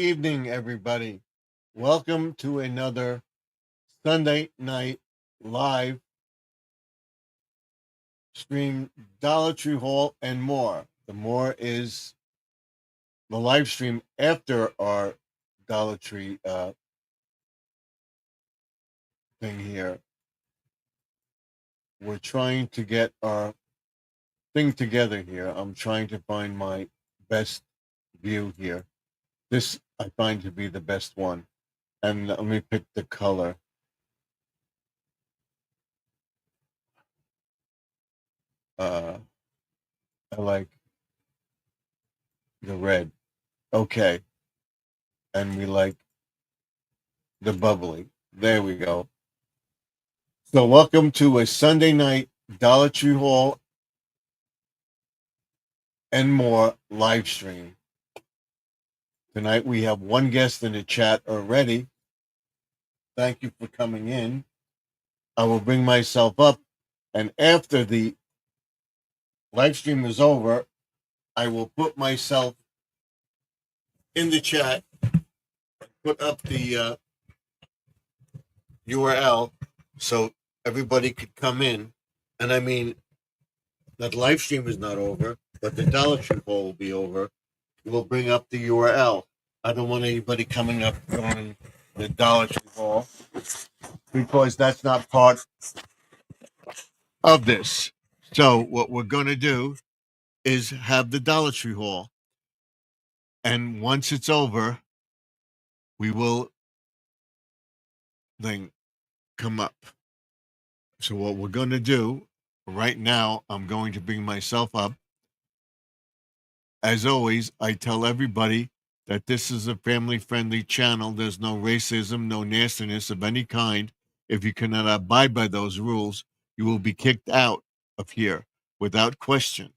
evening, everybody. Welcome to another Sunday night live stream, Dollar Tree Hall, and more. The more is the live stream after our Dollar Tree thing here. We're trying to get our thing together here. I'm trying to find my best view here. This I find to be the best one. And let me pick the color. I like the red. Okay. And we like the bubbly. There we go. So, welcome to a Sunday night Dollar Tree Hall and more live stream. Tonight we have one guest in the chat already. Thank you for coming in. I will bring myself up, and after the live stream is over, I will put myself in the chat, put up the URL so everybody could come in. And I mean, that live stream is not over, but the Dollar Tree Hall will be over. We'll bring up the URL. I don't want anybody coming up on the Dollar Tree Hall because that's not part of this. So what we're going to do is have the Dollar Tree Hall. And once it's over, we will then come up. So what we're going to do right now, I'm going to bring myself up. As always, I tell everybody that this is a family-friendly channel. There's no racism, no nastiness of any kind. If you cannot abide by those rules, you will be kicked out of here without question.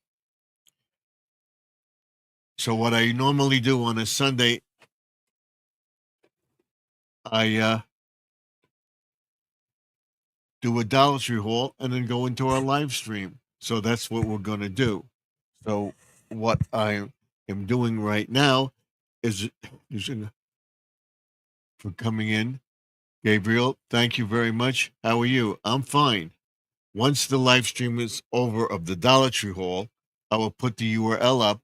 So what I normally do on a Sunday, I do a Dollar Tree Haul and then go into our live stream. So that's what we're going to do. So what I am doing right now is for coming in. Gabriel, thank you very much. How are you? I'm fine. Once the live stream is over of the Dollar Tree Hall, I will put the URL up.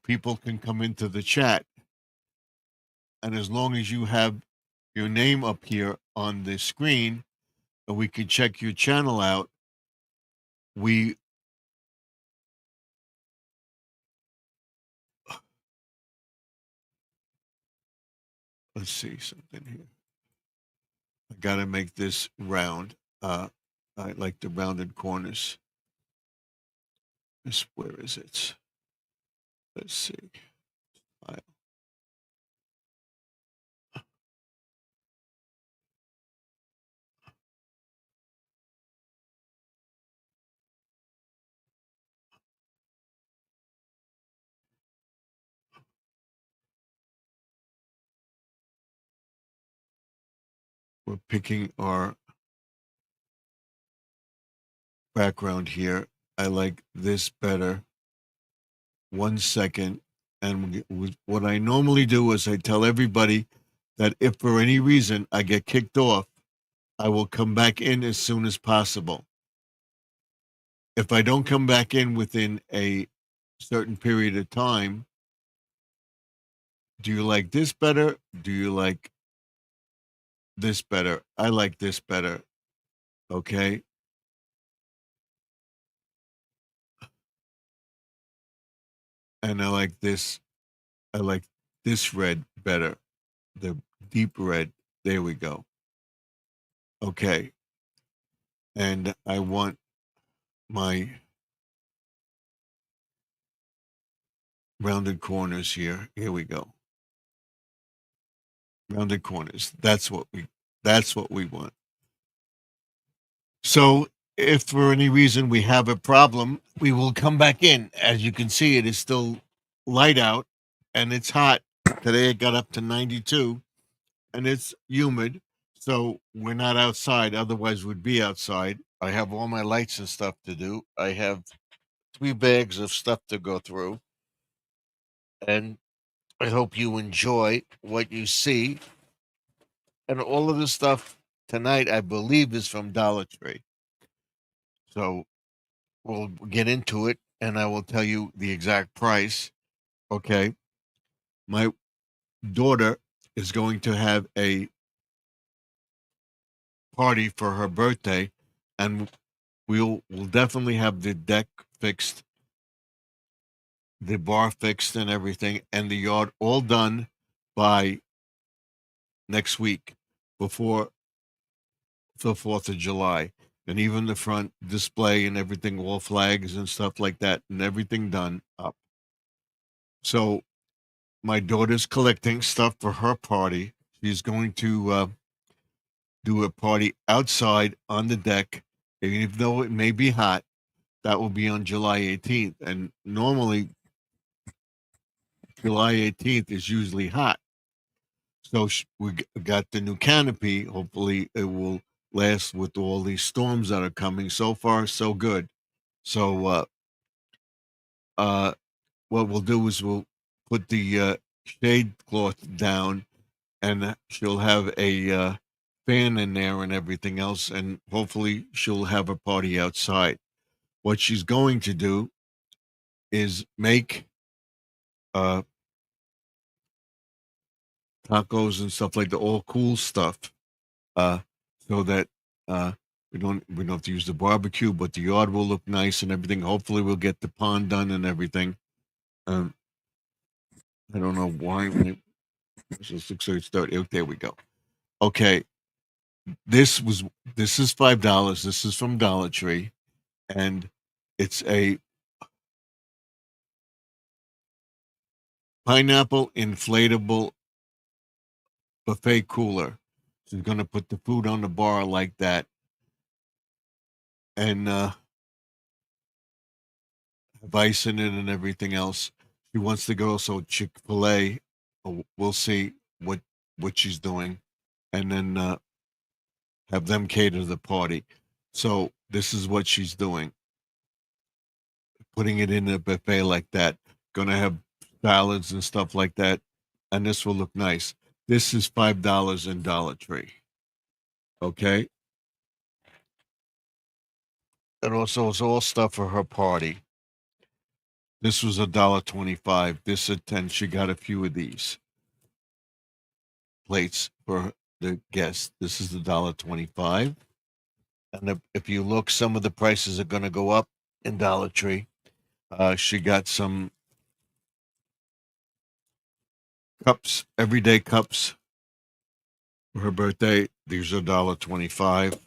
People can come into the chat. And as long as you have your name up here on the screen, and we can check your channel out, let's see something here. I got to make this round. I like the rounded corners. Where is it? Let's see. We're picking our background here. I like this better. 1 second. And what I normally do is I tell everybody that if for any reason I get kicked off, I will come back in as soon as possible. If I don't come back in within a certain period of time, do you like this better? Do you like this better? I like this better. Okay. And I like this red better. The deep red. There we go. Okay. And I want my rounded corners here. Here we go. Rounded corners. That's what we want. So if for any reason we have a problem, we will come back in. As you can see, it is still light out and it's hot. Today it got up to 92 and it's humid. So we're not outside. Otherwise we'd be outside. I have all my lights and stuff to do. I have 3 bags of stuff to go through. And I hope you enjoy what you see. And all of this stuff tonight, I believe, is from Dollar Tree. So we'll get into it and I will tell you the exact price. Okay. My daughter is going to have a party for her birthday, and we'll definitely have the deck fixed, the bar fixed, and everything, and the yard all done by next week before the 4th of July. And even the front display and everything, all flags and stuff like that, and everything done up. So my daughter's collecting stuff for her party. She's going to do a party outside on the deck, even though it may be hot. That will be on July 18th. And normally, July 18th is usually hot. So got the new canopy. Hopefully, it will last with all these storms that are coming. So far, so good. So, what we'll do is we'll put the shade cloth down, and she'll have a fan in there and everything else. And hopefully, she'll have a party outside. What she's going to do is make uh, tacos and stuff like the all cool stuff, uh, so that uh, we don't have to use the barbecue, but the yard will look nice and everything. Hopefully, we'll get the pond done and everything. Um, I don't know why. It's 6:30. Oh, there we go. Okay, this was this is $5. This is from Dollar Tree, and it's a pineapple inflatable buffet cooler. She's gonna put the food on the bar like that, and have ice in it and everything else. She wants to go so Chick-fil-A. We'll see what she's doing, and then have them cater the party. So this is what she's doing, putting it in a buffet like that. Gonna have salads and stuff like that, and this will look nice. This is $5 in Dollar Tree. Okay, and also it's all stuff for her party. This was $1.25. This at 10. She got a few of these plates for the guests. This is $1.25. And if you look, some of the prices are going to go up in Dollar Tree. She got some cups, everyday cups for her birthday. These are $1.25.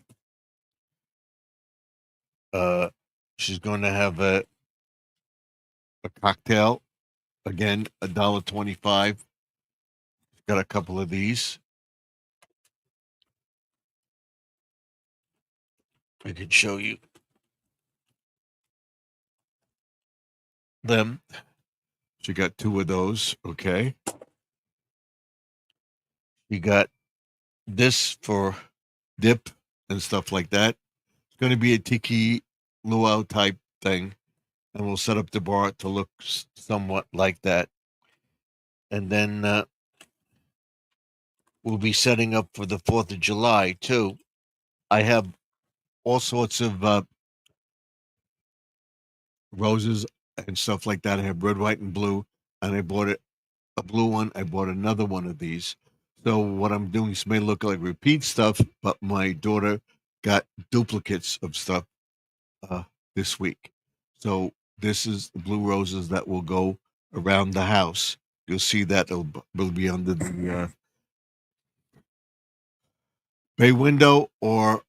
She's going to have a cocktail, again, $1.25. Got a couple of these. I can show you them. She got two of those. Okay. She got this for dip and stuff like that. It's going to be a tiki luau type thing, and we'll set up the bar to look somewhat like that. And then we'll be setting up for the 4th of July too. I have all sorts of roses and stuff like that. I have red, white, and blue, and I bought a blue one. I bought another one of these. So what I'm doing is may look like repeat stuff, but my daughter got duplicates of stuff uh, this week. So this is the blue roses that will go around the house. You'll see that will be under the bay window, or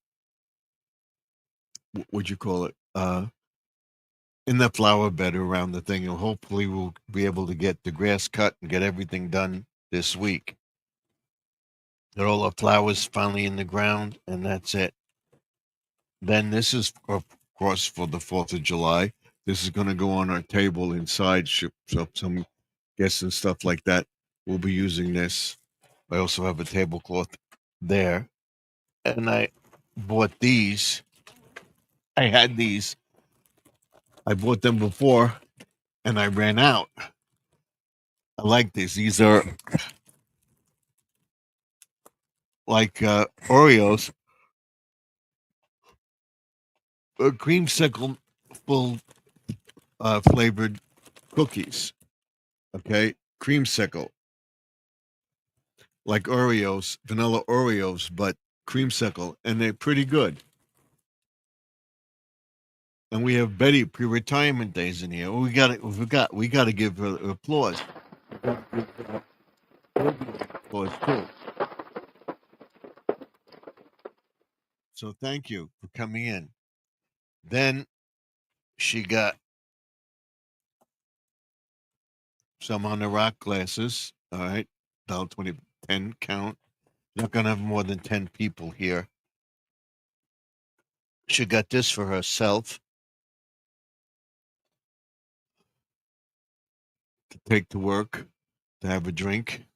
what you call it, in the flower bed around the thing. And hopefully we'll be able to get the grass cut and get everything done this week. Get all the flowers finally in the ground, and that's it. Then this is, of course, for the 4th of July. This is going to go on our table inside. So some guests and stuff like that will be using this. I also have a tablecloth there. And I bought these. I had these. I bought them before and I ran out. I like these. These are like Oreos, creamsicle full flavored cookies. Okay, creamsicle like Oreos, vanilla Oreos, but creamsicle, and they're pretty good. And we have Betty pre-retirement days in here. We got to give her applause. We gotta give her applause too. So thank you for coming in. Then she got some on the rock glasses. All right, $1.20, 10 count. Not gonna have more than 10 people here. She got this for herself to take to work, to have a drink.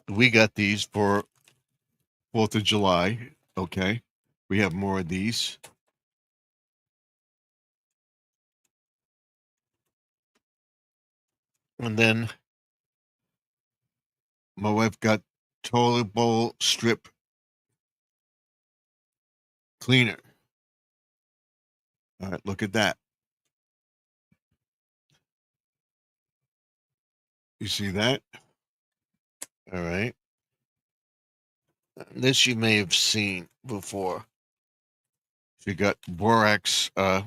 We got these for 4th of July. Okay. We have more of these. And then my wife got toilet bowl strip cleaner. All right, look at that. You see that? All right. This you may have seen before. She got borax power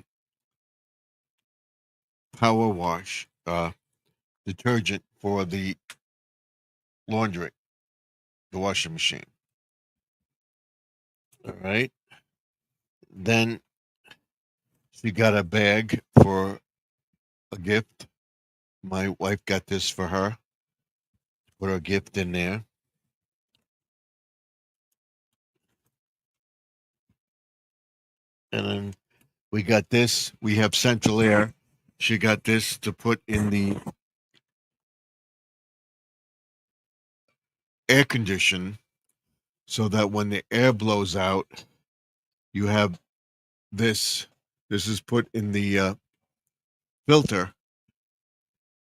wash detergent for the laundry, the washing machine. All right. Then she got a bag for a gift. My wife got this for her. Put her gift in there. And then we got this. We have central air. She got this to put in the air condition so that when the air blows out, you have this. This is put in the filter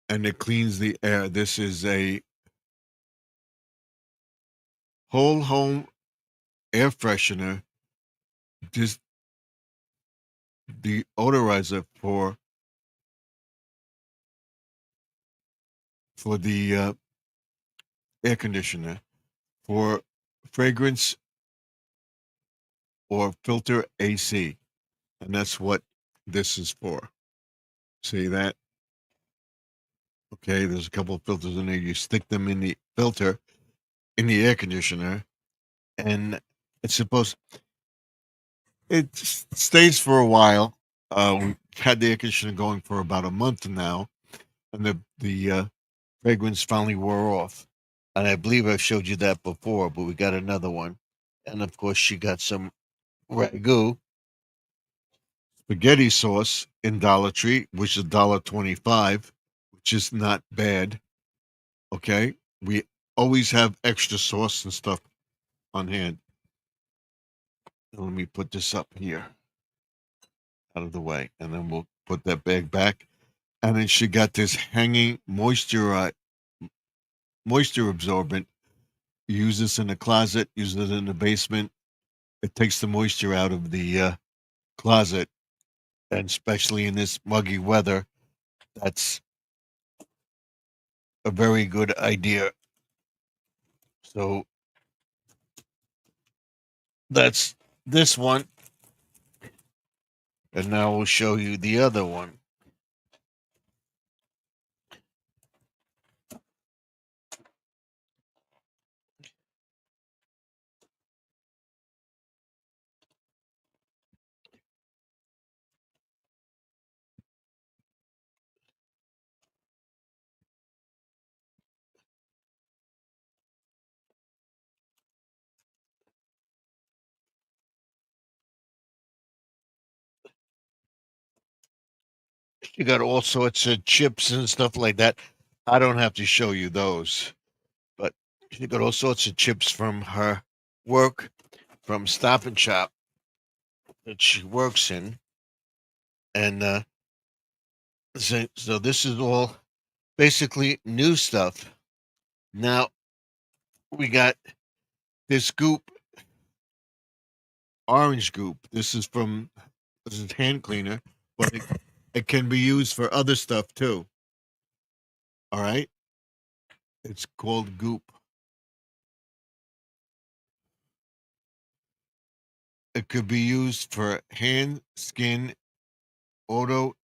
and it cleans the air. This is a whole home air freshener, just the odorizer for the air conditioner for fragrance or filter AC. And that's what this is for. See that? Okay, there's a couple of filters in there. You stick them in the filter in the air conditioner, and it's supposed it stays for a while. We've had the air conditioner going for about a month now, and the fragrance finally wore off. And I believe I showed you that before, but we got another one. And of course, she got some ragu spaghetti sauce in Dollar Tree, which is $1.25, which is not bad. Okay, we always have extra sauce and stuff on hand. Let me put this up here out of the way, and then we'll put that bag back. And then she got this hanging moisture absorbent. You use this in the closet, use it in the basement. It takes the moisture out of the closet, and especially in this muggy weather, that's a very good idea. So that's this one, and now we'll show you the other one. She got all sorts of chips and stuff like that. I don't have to show you those, but she got all sorts of chips from her work, from Stop and Shop that she works in, and So this is all basically new stuff. Now we got this goop, orange goop. This is hand cleaner, but it can be used for other stuff too. All right. It's called goop. It could be used for hand, skin, auto,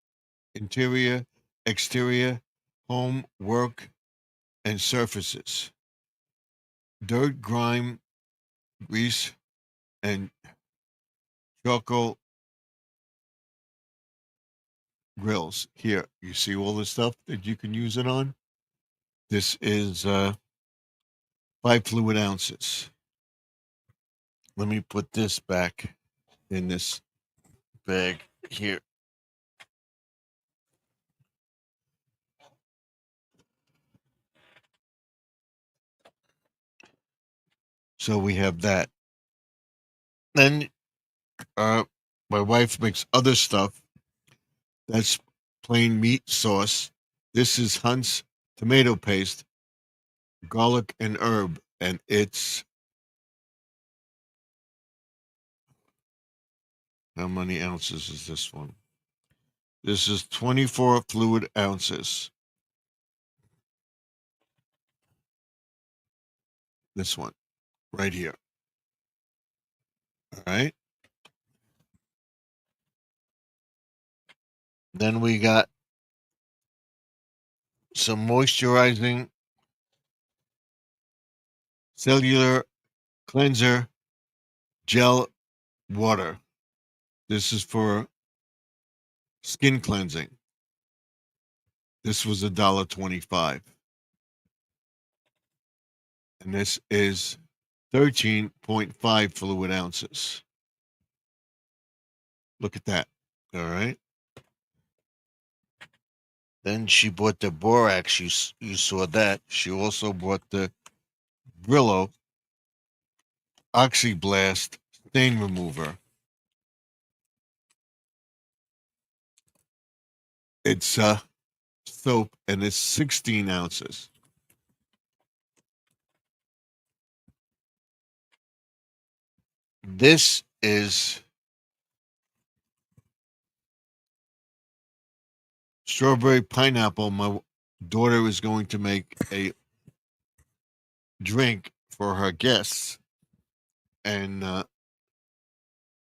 interior, exterior, home, work, and surfaces. Dirt, grime, grease, and charcoal grills. Here, you see all the stuff that you can use it on? This is 5 fluid ounces. Let me put this back in this bag here. So we have that. Then my wife makes other stuff. That's plain meat sauce. This is Hunt's tomato paste, garlic and herb, and it's how many ounces is this one? This is 24 fluid ounces. This one right here. All right. Then we got some moisturizing cellular cleanser gel water. This is for skin cleansing. This was $1.25. And this is 13.5 fluid ounces. Look at that. All right. Then she bought the borax. You saw that. She also bought the Brillo Oxyblast stain remover. It's soap and it's 16 ounces. This is strawberry pineapple. My daughter is going to make a drink for her guests, and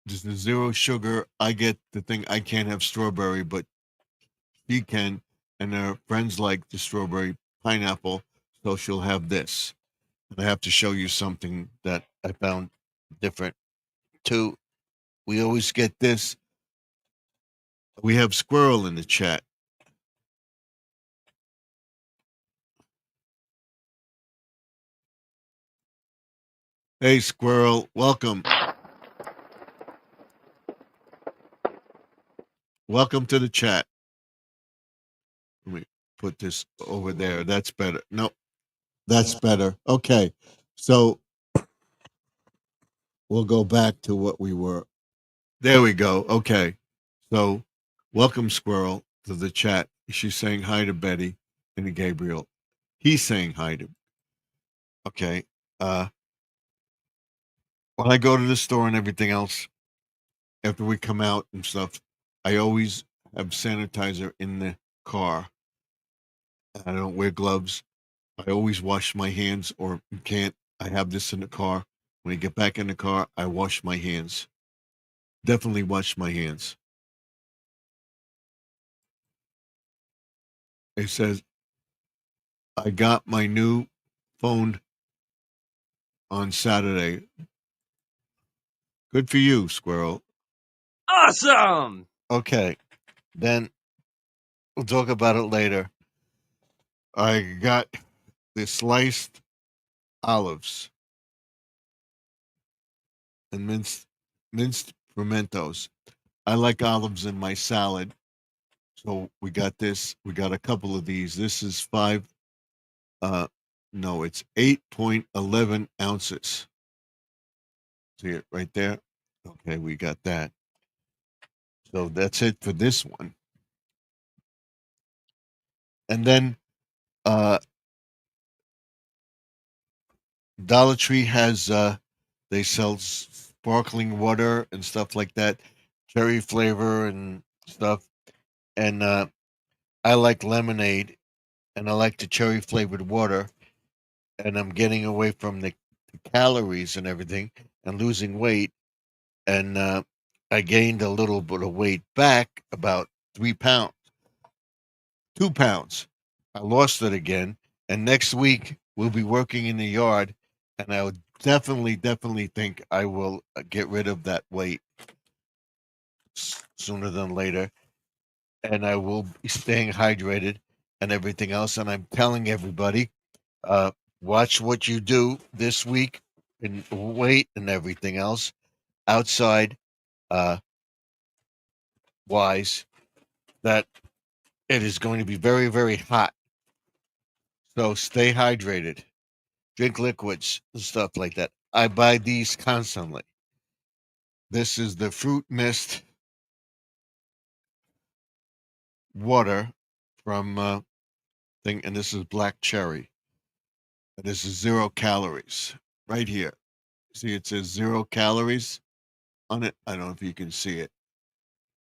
this is zero sugar. I get the thing. I can't have strawberry, but she can, and her friends like the strawberry pineapple, so she'll have this. And I have to show you something that I found different too. We always get this. We have Squirrel in the chat. Hey, Squirrel, welcome. Welcome to the chat. Let me put this over there. That's better. No, that's better. Okay. So we'll go back to what we were. There we go. Okay. So welcome, Squirrel, to the chat. She's saying hi to Betty and to Gabriel. He's saying hi to. Okay. When I go to the store and everything else, after we come out and stuff, I always have sanitizer in the car. I don't wear gloves. I always wash my hands, or you can't. I have this in the car. When I get back in the car, I wash my hands. Definitely wash my hands. It says, I got my new phone on Saturday. Good for you, Squirrel. Awesome. Okay, then we'll talk about it later. I got the sliced olives and minced pimentos. I like olives in my salad. So we got this. We got a couple of these. This is no, it's 8.11 ounces. See it right there? Okay, we got that. So that's it for this one. And then Dollar Tree has they sell sparkling water and stuff like that, cherry flavor and stuff. And I like lemonade, and I like the cherry flavored water. And I'm getting away from the calories and everything, and losing weight. And I gained a little bit of weight back, about 3 pounds, 2 pounds. I lost it again, and next week we'll be working in the yard, and I would definitely think I will get rid of that weight sooner than later, and I will be staying hydrated and everything else. And I'm telling everybody, uh, watch what you do this week and weight and everything else outside uh, wise, that it is going to be very hot. So stay hydrated, drink liquids and stuff like that. I buy these constantly. This is the fruit mist water from thing, and this is black cherry. And this is 0 calories right here. See, it says 0 calories on it. I don't know if you can see it.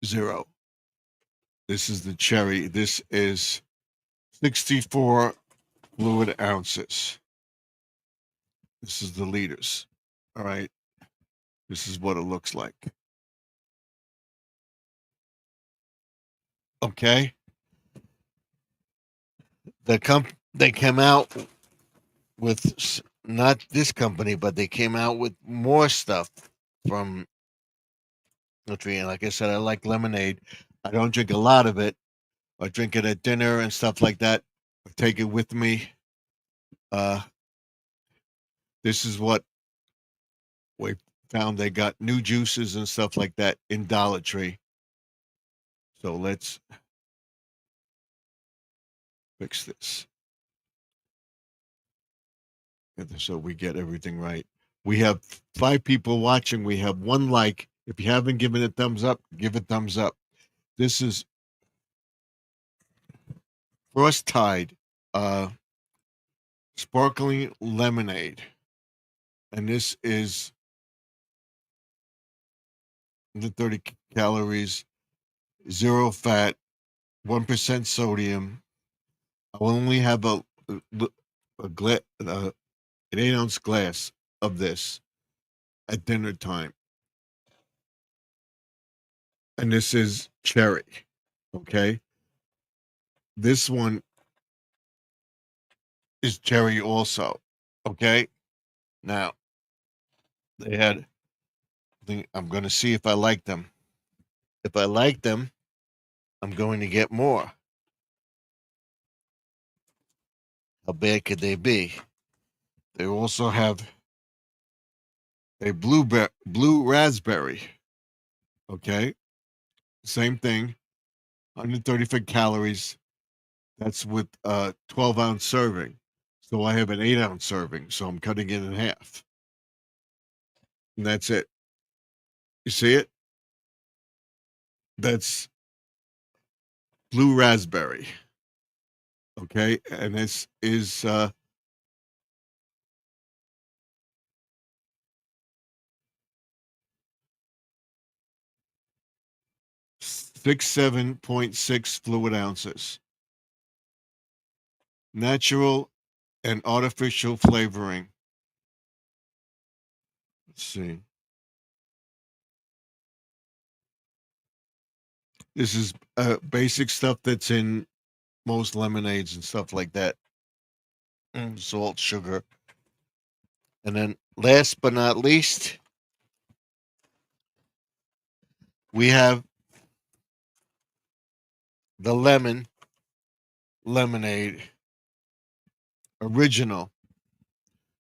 0. This is the cherry. This is 64 fluid ounces. This is the liters. All right. This is what it looks like. Okay. They came out with not this company, but they came out with more stuff from Nutri. And like I said, I like lemonade. I don't drink a lot of it. I drink it at dinner and stuff like that. I take it with me. Uh, this is what we found. They got new juices and stuff like that in Dollar Tree. So let's fix this so we get everything right. We have 5 people watching. We have 1 like. If you haven't given it thumbs up, give it thumbs up. This is Frost Tide sparkling lemonade. And this is the 30 calories, 0 fat, 1% sodium. I will only have an 8-ounce glass of this at dinner time. And this is cherry. Okay. This one is cherry also. Okay. Now, they had, I'm going to see if I like them. If I like them, I'm going to get more. How bad could they be? They also have a blue raspberry. Okay. Same thing. 135 calories. That's with a 12-ounce serving. So I have an 8-ounce serving. So I'm cutting it in half. And that's it. You see it? That's blue raspberry. Okay. And this is 7.6 fluid ounces. Natural and artificial flavoring. Let's see. This is basic stuff that's in most lemonades and stuff like that. Salt, sugar. And then last but not least, we have the lemonade, original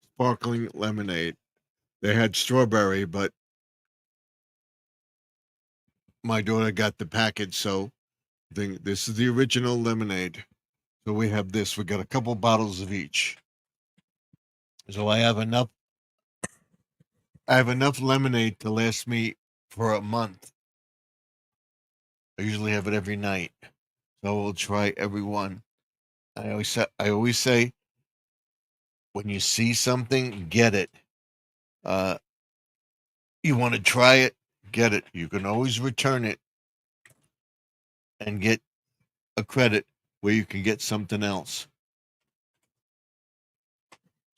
sparkling lemonade. They had strawberry, but my daughter got the package, so this is the original lemonade. So we have this. We got a couple bottles of each. So I have enough. I have enough lemonade to last me for a month. I usually have it every night, so we'll try every one. I always say, when you see something, get it. You want to try it, get it. You can always return it and get a credit where you can get something else.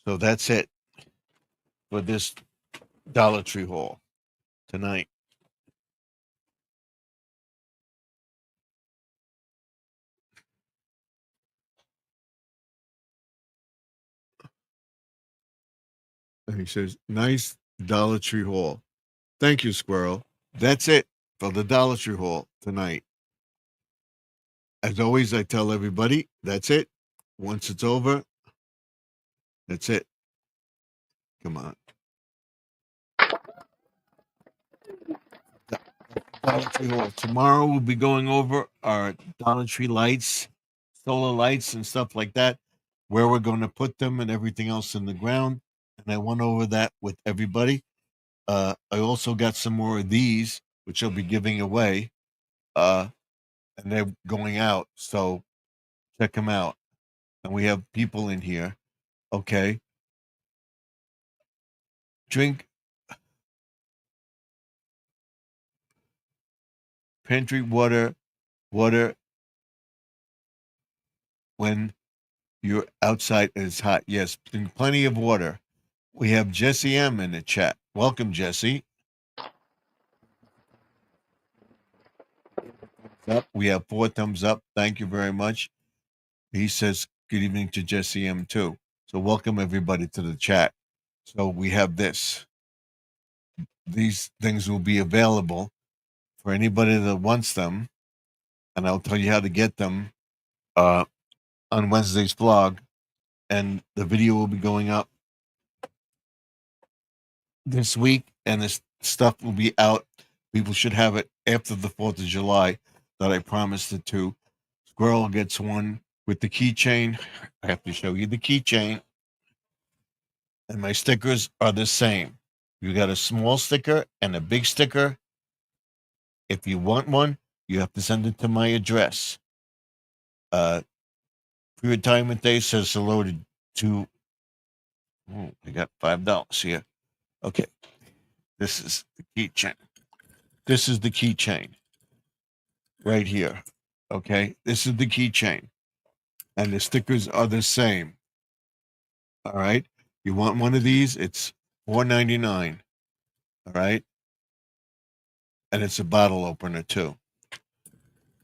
So that's it for this Dollar Tree haul tonight. And he says, nice Dollar Tree haul. Thank you, Squirrel. That's it for the Dollar Tree haul tonight. As always, I tell everybody, that's it. Once it's over, that's it. Come on. Dollar Tree haul. Tomorrow we'll be going over our Dollar Tree lights, solar lights, and stuff like that, where we're going to put them and everything else in the ground. And I went over that with everybody. I also got some more of these, which I'll be giving away. And they're going out. So check them out. And we have people in here. Okay. Drink pantry water when you're outside and it's hot. Yes, drink plenty of water. We have Jesse M in the chat. Welcome, Jesse. Up. We have 4 thumbs up. Thank you very much. He says good evening to Jesse M too. So welcome everybody to the chat. So we have this. These things will be available for anybody that wants them, and I'll tell you how to get them on Wednesday's vlog, and the video will be going up this week, and this stuff will be out. People should have it after the 4th of July that I promised it to. Squirrel gets one with the keychain. I have to show you the keychain. And my stickers are the same. You got a small sticker and a big sticker. If you want one, you have to send it to my address. Free Retirement Day says hello to I got $5 here. Okay. This is the keychain. This is the keychain right here. Okay. This is the keychain. And the stickers are the same. All right. You want one of these? It's $4.99. All right. And it's a bottle opener too.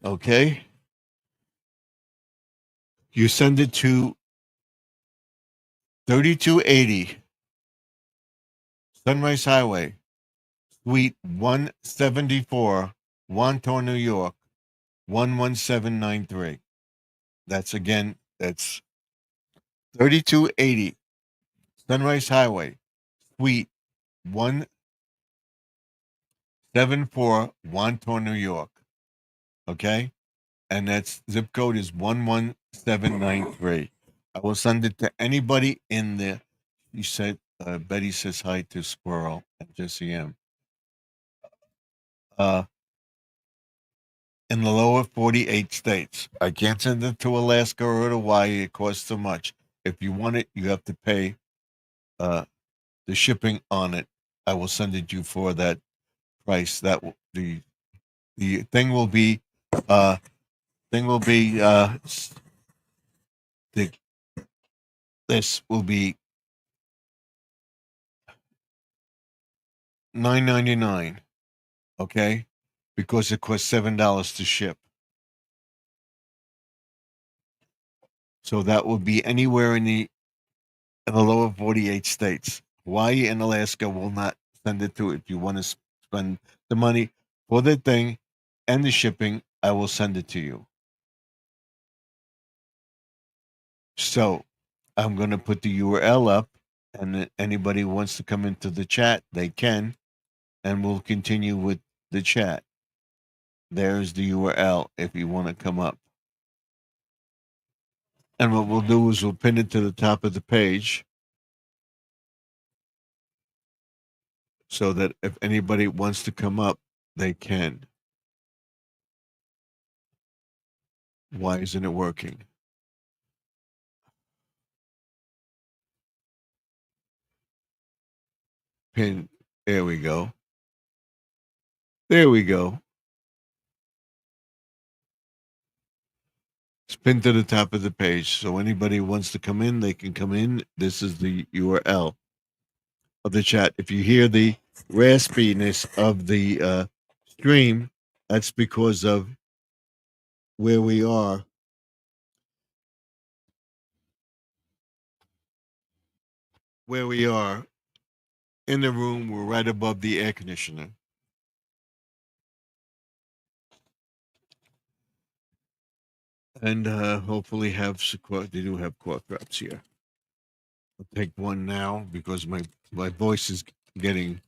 Okay. You send it to 3280 Sunrise Highway, Suite 174, Wantagh, New York, 11793. That's 3280 Sunrise Highway, Suite 174, Wantagh, New York. Okay? And that's zip code is 11793. I will send it to anybody in there. You said Betty says hi to Squirrel and Jesse M. In the lower 48 states. I can't send it to Alaska or Hawaii. It costs too much. If you want it, you have to pay the shipping on it. I will send it you for that price. That the thing will be this will be $9.99. Okay, because it costs $7 to ship. So that will be anywhere in the lower 48 states. Hawaii and Alaska will not send it to. If you want to spend the money for the thing and the shipping, I will send it to you. So I'm going to put the URL up, and anybody who wants to come into the chat, they can, and we'll continue with the chat. There's the URL if you want to come up. And what we'll do is we'll pin it to the top of the page so that if anybody wants to come up, they can. Why isn't it working? pin. There we go. There we go. It's pinned to the top of the page. So anybody who wants to come in, they can come in. This is the URL of the chat. If you hear the raspiness of the stream, that's because of where we are. Where we are in the room, we're right above the air conditioner. And hopefully have they do have cough drops here. I'll take one now because my voice is getting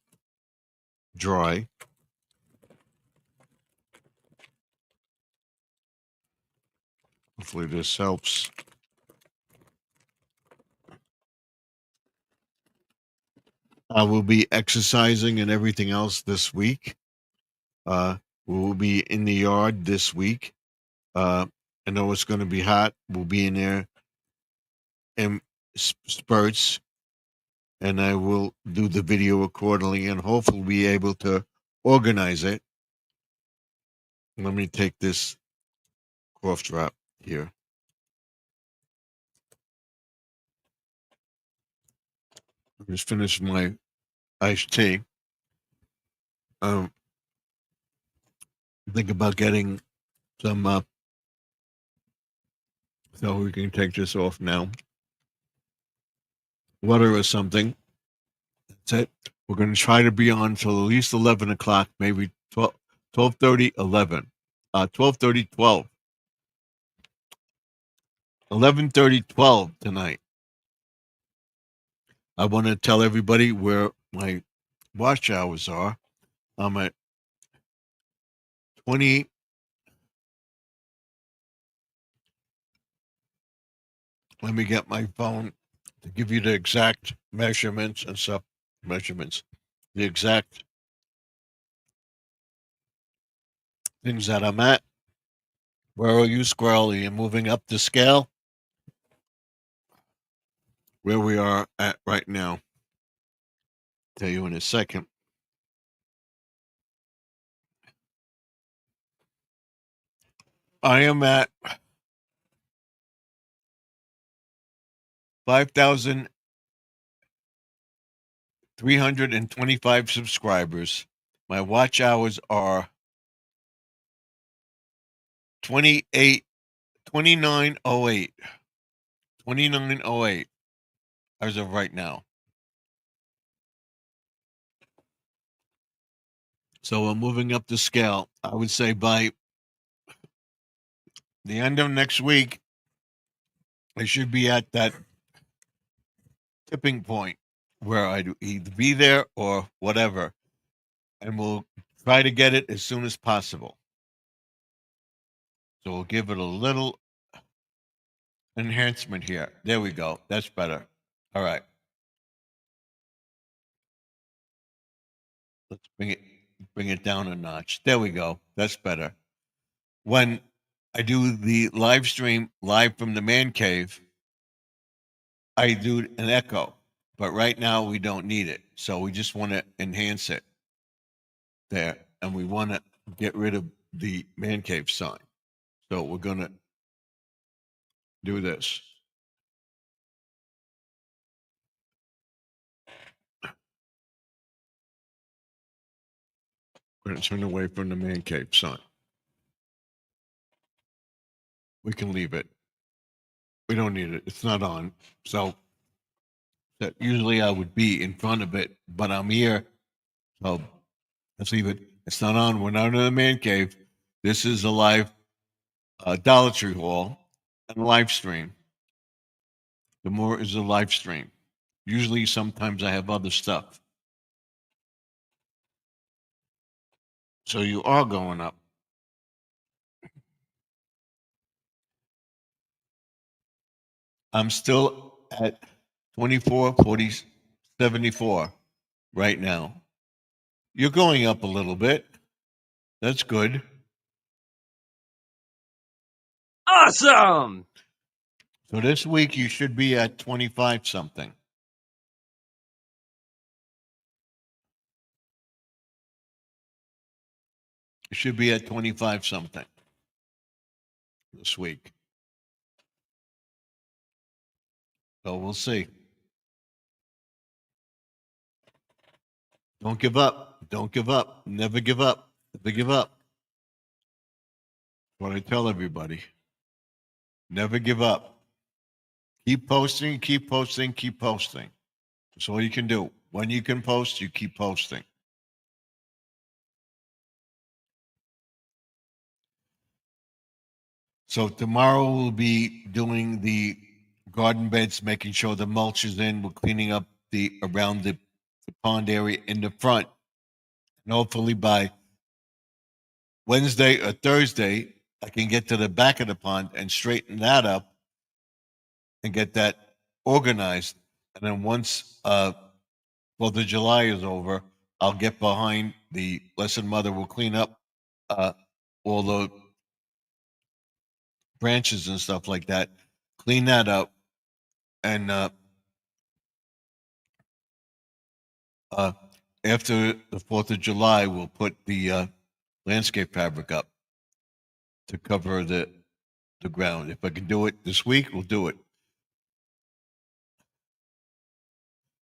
dry. Hopefully this helps. I will be exercising and everything else this week. We will be in the yard this week. I know it's going to be hot. We'll be in there in spurts, and I will do the video accordingly and hopefully be able to organize it. Let me take this cough drop here. I just finished my iced tea. Think about getting some so we can take this off now. Water or something. That's it. We're going to try to be on till at least 11 o'clock, maybe 12:30, 11. 12:30, 12. 11:30, 12 tonight. I want to tell everybody where my watch hours are. I'm at 20. Let me get my phone to give you the exact measurements and stuff. Measurements. The exact things that I'm at. Where are you, Squirrel? Are you moving up the scale? Where we are at right now. Tell you in a second. I am at 5,325 subscribers. My watch hours are 2908. 2908 as of right now. So I'm moving up the scale. I would say by the end of next week, I should be at that tipping point where I'd either be there or whatever. And we'll try to get it as soon as possible. So we'll give it a little enhancement here. There we go. That's better. All right. Let's bring it down a notch. There we go. That's better. When I do the live stream live from the man cave, I do an echo, but right now we don't need it. So we just want to enhance it there, and we want to get rid of the man cave sign. So we're going to do this. We're going to turn away from the man cave sign. We can leave it. We don't need it. It's not on. So that usually I would be in front of it, but I'm here. So let's leave it. It's not on. We're not in the man cave. This is a live Dollar Tree haul and a live stream. The more is a live stream. Usually, sometimes I have other stuff. So you are going up. I'm still at 24, 40, 74 right now. You're going up a little bit. That's good. Awesome! So this week you should be at 25 something. It should be at 25 something this week. So we'll see. Don't give up. Don't give up. Never give up. Never give up. What I tell everybody. Never give up. Keep posting, keep posting, keep posting. That's all you can do. When you can post, you keep posting. So tomorrow we'll be doing the garden beds, making sure the mulch is in. We're cleaning up the around the pond area in the front. And hopefully by Wednesday or Thursday, I can get to the back of the pond and straighten that up and get that organized. And then once 4th of July is over, I'll get behind the Blessed Mother. We'll clean up all the branches and stuff like that, clean that up, and after the 4th of July, we'll put the landscape fabric up to cover the ground. If I can do it this week, we'll do it.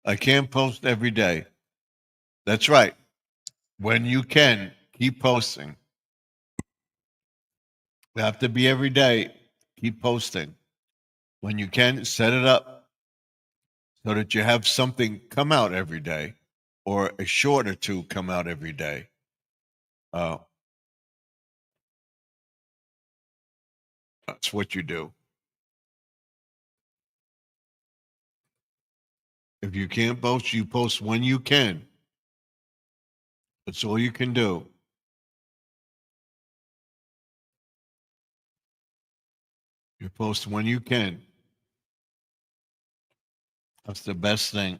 I can't post every day. That's right. When you can, keep posting. You have to be every day. Keep posting. When you can, set it up so that you have something come out every day or a short or two come out every day. That's what you do. If you can't post, you post when you can. That's all you can do. You post when you can. That's the best thing.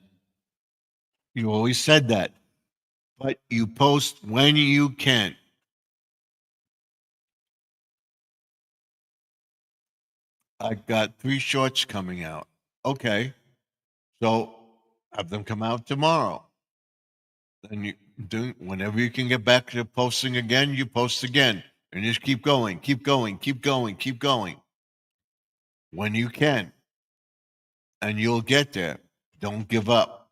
You always said that. But you post when you can. I've got 3 shorts coming out. Okay. So have them come out tomorrow. Then you do whenever you can get back to posting again, you post again. And just keep going, keep going, keep going, keep going. When you can. And you'll get there. Don't give up.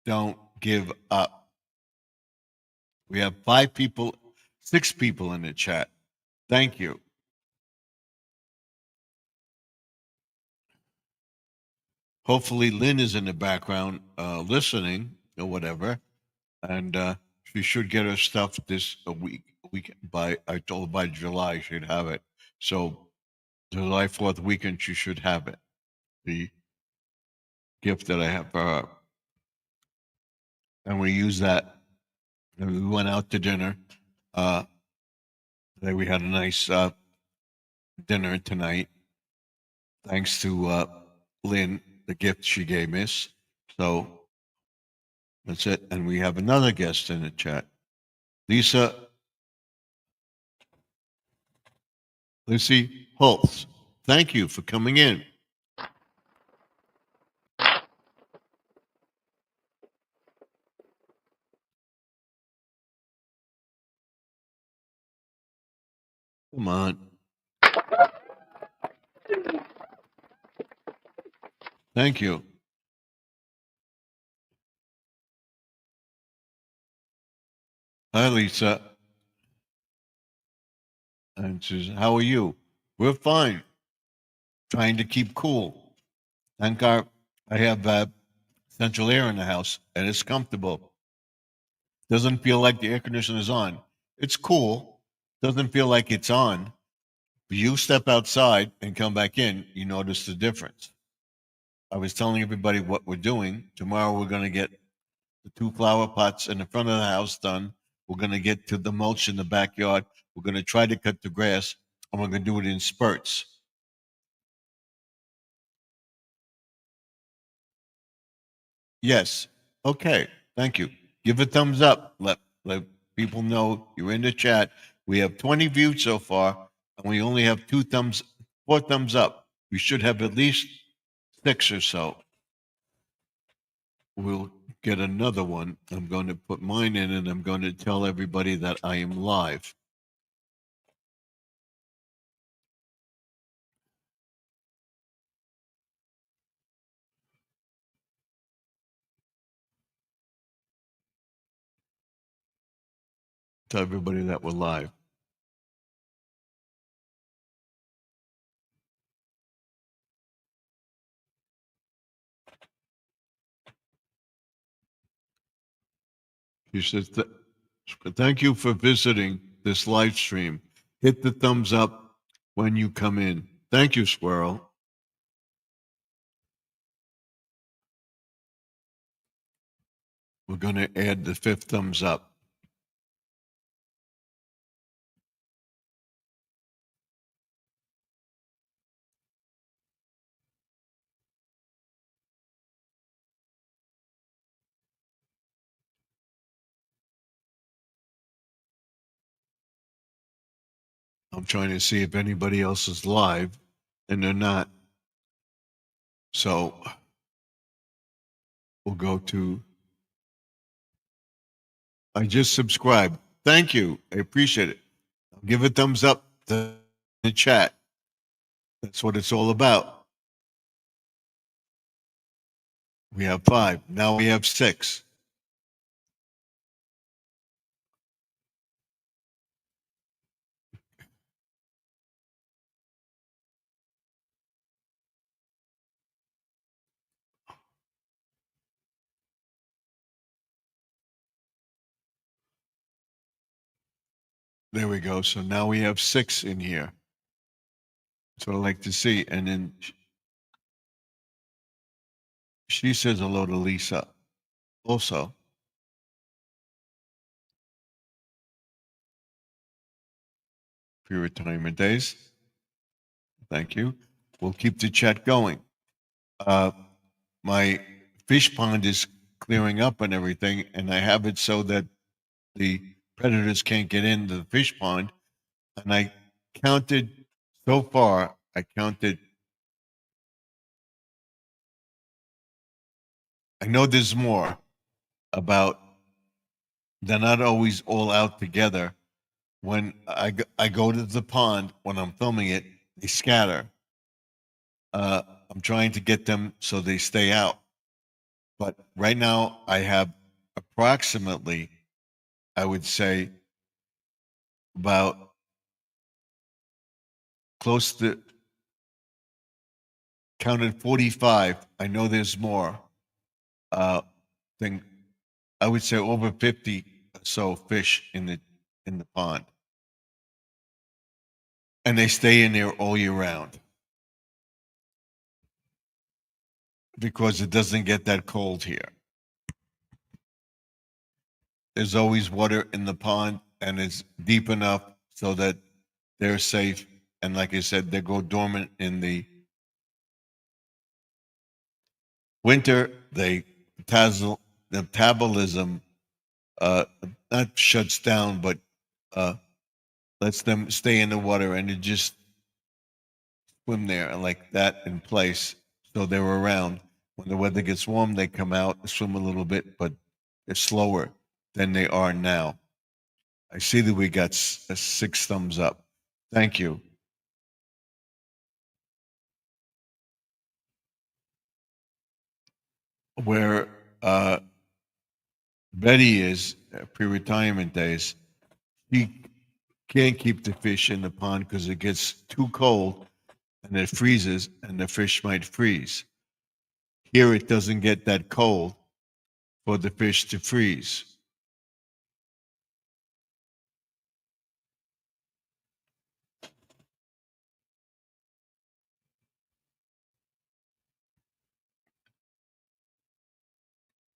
Don't give up. We have 5 people, 6 people in the chat. Thank you. Hopefully Lynn is in the background listening or whatever. And she should get her stuff this week by, I told her by July she'd have it. So July 4th weekend, she should have it. The gift that I have for her. And we use that. And we went out to dinner. Today we had a nice dinner tonight. Thanks to Lynn, the gift she gave us. So that's it. And we have another guest in the chat. Lisa Lucy Holtz. Thank you for coming in. Come on. Thank you. Hi, Lisa. And she says, how are you? We're fine. Trying to keep cool. Thank God I have central air in the house and it's comfortable. Doesn't feel like the air conditioner is on. It's cool. Doesn't feel like it's on. But you step outside and come back in, you notice the difference. I was telling everybody what we're doing. Tomorrow we're going to get the 2 flower pots in the front of the house done. We're going to get to the mulch in the backyard. We're going to try to cut the grass, and we're going to do it in spurts. Yes. Okay. Thank you. Give a thumbs up. Let people know you're in the chat. We have 20 views so far, and we only have 4 thumbs up. We should have at least 6 or so. We'll get another one. I'm going to put mine in and I'm going to tell everybody that I am live. Tell everybody that we're live. She says, thank you for visiting this live stream. Hit the thumbs up when you come in. Thank you, Squirrel. We're going to add the 5th thumbs up. I'm trying to see if anybody else is live, and they're not. So we'll go to, I just subscribed. Thank you. I appreciate it. Give a thumbs up to the chat. That's what it's all about. We have 5. Now we have 6. There we go. So now we have 6 in here. That's what I like to see. And then she says hello to Lisa also. For your retirement days. Thank you. We'll keep the chat going. My fish pond is clearing up and everything, and I have it so that the predators can't get into the fish pond. And I counted so far, I know there's more about, they're not always all out together. When I go to the pond, when I'm filming it, they scatter. I'm trying to get them so they stay out. But right now, I have approximately, I would say, about close to, counted 45. I know there's more. Thing, I would say over 50 or so fish in the pond, and they stay in there all year round because it doesn't get that cold here. There's always water in the pond, and it's deep enough so that they're safe. And like I said, they go dormant in the winter. The metabolism not shuts down, but lets them stay in the water, and it just swim there and like that in place. So they're around. When the weather gets warm, they come out, swim a little bit, but they're slower than they are now. I see that we got 6 thumbs up. Thank you. Where Betty is, pre-retirement days, she can't keep the fish in the pond because it gets too cold and it freezes and the fish might freeze. Here it doesn't get that cold for the fish to freeze.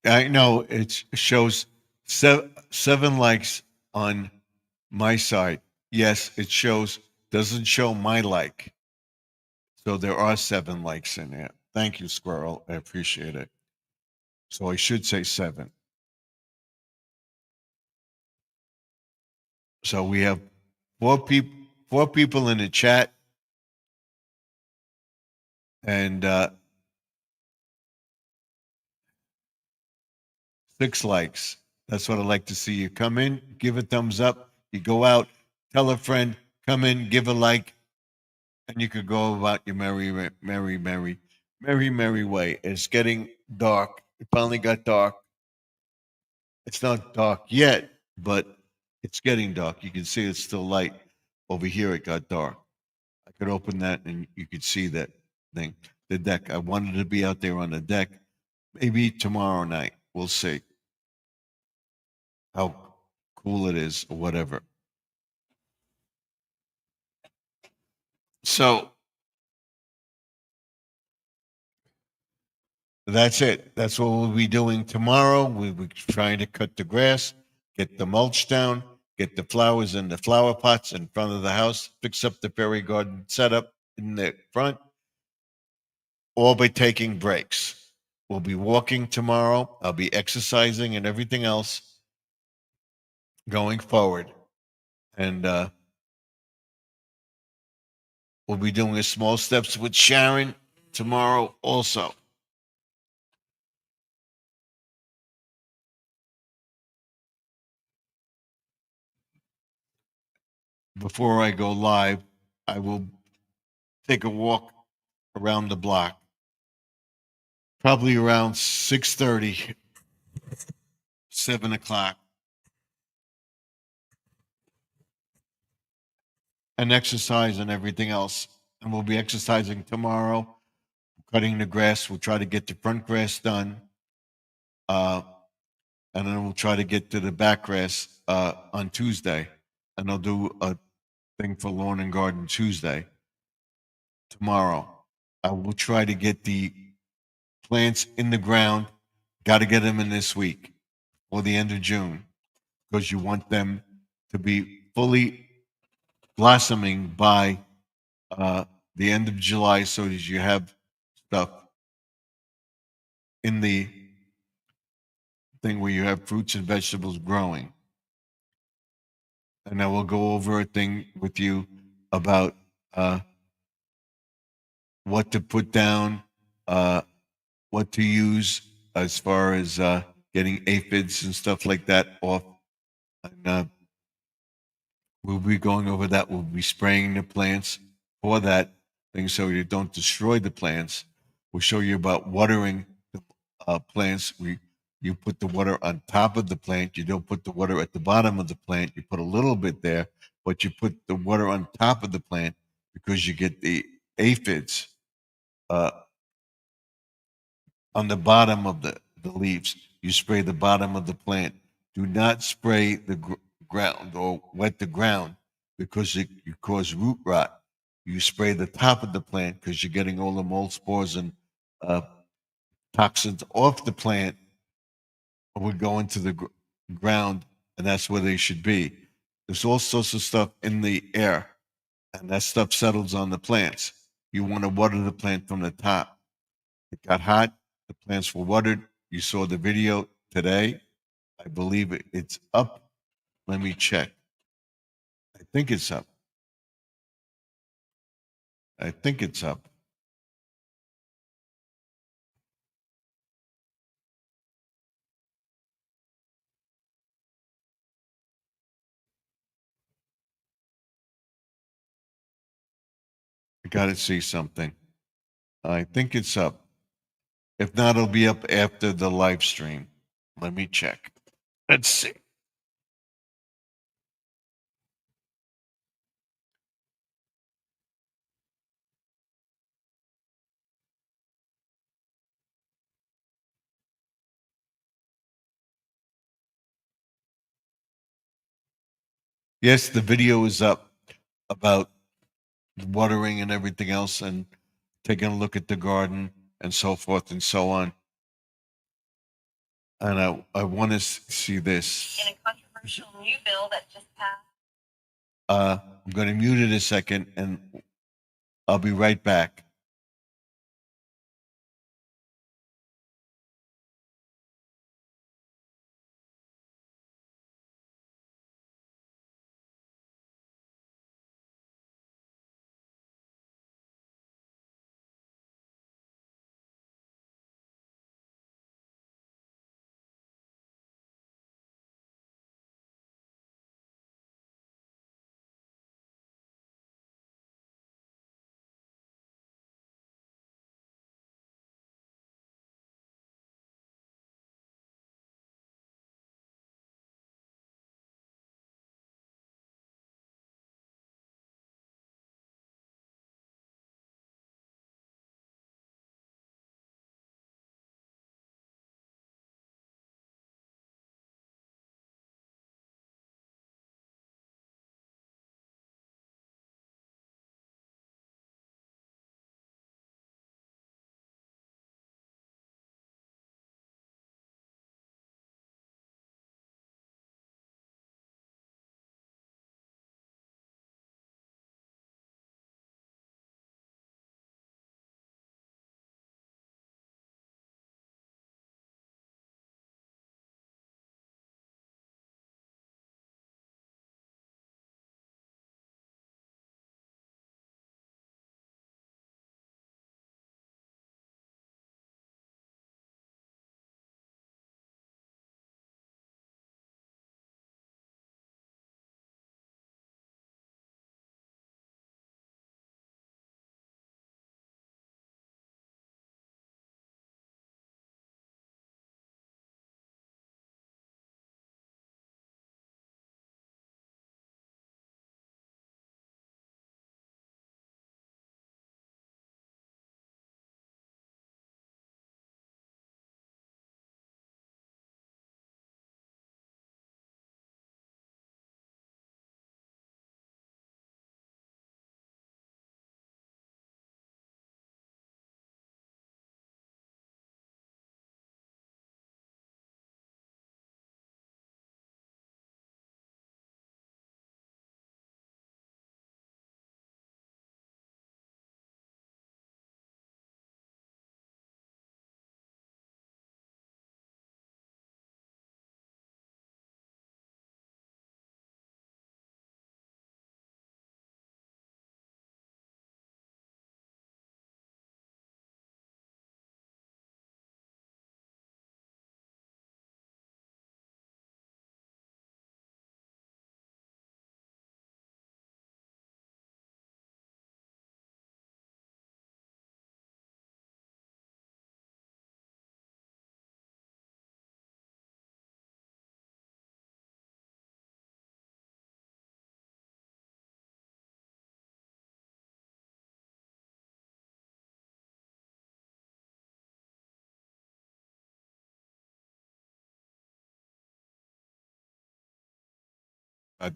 I know it shows 7 likes on my side. Yes, it shows, doesn't show my like. So there are 7 likes in there. Thank you, Squirrel. I appreciate it. So I should say 7. So we have 4 people in the chat, and 6 likes. That's what I'd like to see. You come in, give a thumbs up. You go out, tell a friend, come in, give a like, and you could go about your merry way. It's getting dark. It finally got dark. It's not dark yet, but it's getting dark. You can see it's still light. Over here, it got dark. I could open that and you could see that thing, the deck. I wanted to be out there on the deck. Maybe tomorrow night. We'll see how cool it is or whatever. So that's it. That's what we'll be doing tomorrow. We'll be trying to cut the grass, get the mulch down, get the flowers in the flower pots in front of the house, fix up the fairy garden setup in the front, all by taking breaks. We'll be walking tomorrow. I'll be exercising and everything else going forward. And we'll be doing a small steps with Sharon tomorrow also. Before I go live, I will take a walk around the block, probably around 6:30, 7 o'clock, and exercise and everything else. And we'll be exercising tomorrow, cutting the grass. We'll try to get the front grass done. And then we'll try to get to the back grass on Tuesday. And I'll do a thing for lawn and garden Tuesday. Tomorrow, I will try to get the plants in the ground. Got to get them in this week or the end of June because you want them to be fully blossoming by the end of July so that you have stuff in the thing where you have fruits and vegetables growing. And I will go over a thing with you about what to put down, what to use as far as getting aphids and stuff like that off. And we'll be going over that. We'll be spraying the plants for that thing so you don't destroy the plants. We'll show you about watering the plants. You put the water on top of the plant. You don't put the water at the bottom of the plant. You put a little bit there, but you put the water on top of the plant because you get the aphids on the bottom of the leaves. You spray the bottom of the plant. Do not spray the ground or wet the ground because you cause root rot. You spray the top of the plant because you're getting all the mold spores and toxins off the plant would go into the ground, and that's where they should be. There's all sorts of stuff in the air, and that stuff settles on the plants. You want to water the plant from the top. It got hot, the plants were watered. You saw the video today. I believe it's up. Let me check. I think it's up. I think it's up. I got to see something. I think it's up. If not, it'll be up after the live stream. Let me check. Let's see. Yes, the video is up about watering and everything else and taking a look at the garden and so forth and so on. And I want to see this. In a controversial new bill that just passed. I'm going to mute it a second and I'll be right back.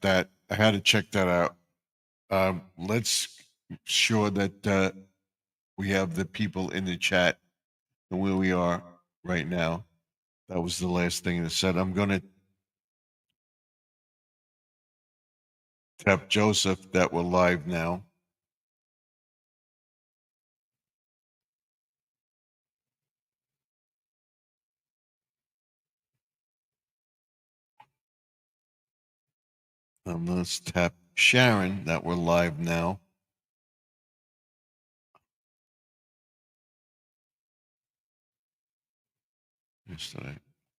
that I had to check that out. Let's sure that we have the people in the chat and where we are right now. That was the last thing that said. I'm going to tap Joseph that we're live now. Let's tap Sharon that we're live now. Yesterday.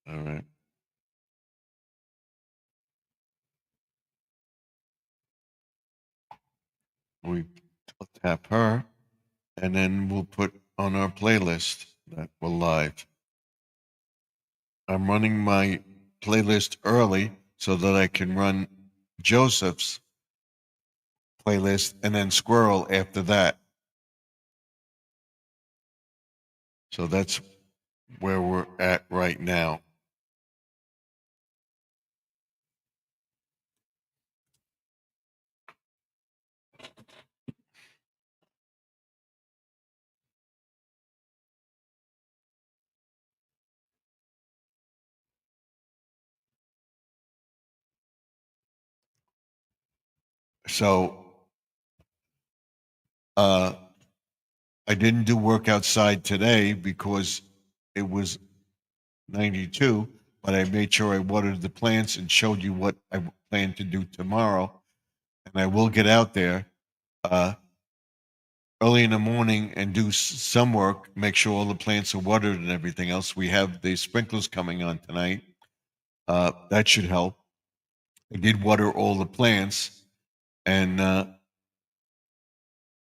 All right. We tap her, and then we'll put on our playlist that we're live. I'm running my playlist early so that I can run Joseph's playlist and then Squirrel after that. So that's where we're at right now. So I didn't do work outside today because it was 92, but I made sure I watered the plants and showed you what I plan to do tomorrow. And I will get out there early in the morning and do some work, make sure all the plants are watered and everything else. We have the sprinklers coming on tonight. That should help. I did water all the plants, and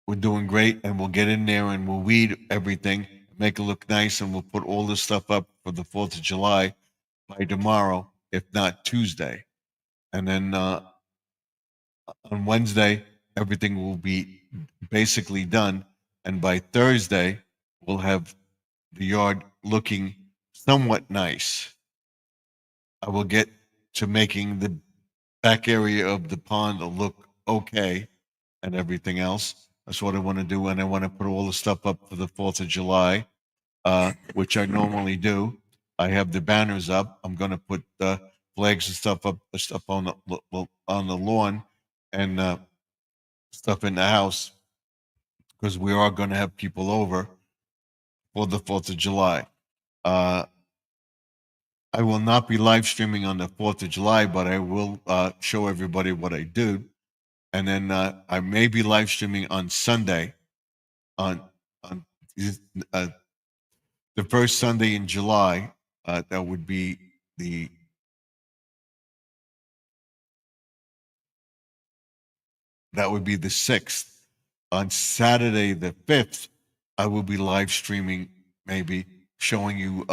we're doing great. And we'll get in there and we'll weed everything, make it look nice, and we'll put all this stuff up for the 4th of July by tomorrow, if not Tuesday. And then on Wednesday, everything will be basically done. And by Thursday, we'll have the yard looking somewhat nice. I will get to making the back area of the pond look okay and everything else. That's what I want to do. And I want to put all the stuff up for the 4th of July, which I normally do. I have the banners up. I'm going to put flags and stuff up on the lawn and stuff in the house because we are going to have people over for the 4th of July. I will not be live streaming on the 4th of July, but I will show everybody what I do. And then I may be live streaming on Sunday on the first Sunday in July. That would be the that would be the 6th. On Saturday the 5th, I will be live streaming, maybe showing you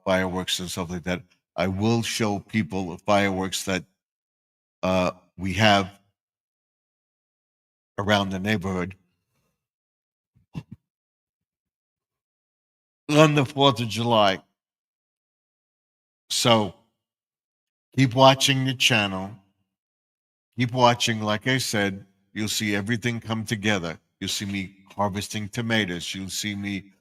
fireworks and stuff like that. I will show people the fireworks that we have around the neighborhood on the 4th of July. So keep watching the channel. Keep watching. Like I said, you'll see everything come together. You'll see me harvesting tomatoes. You'll see me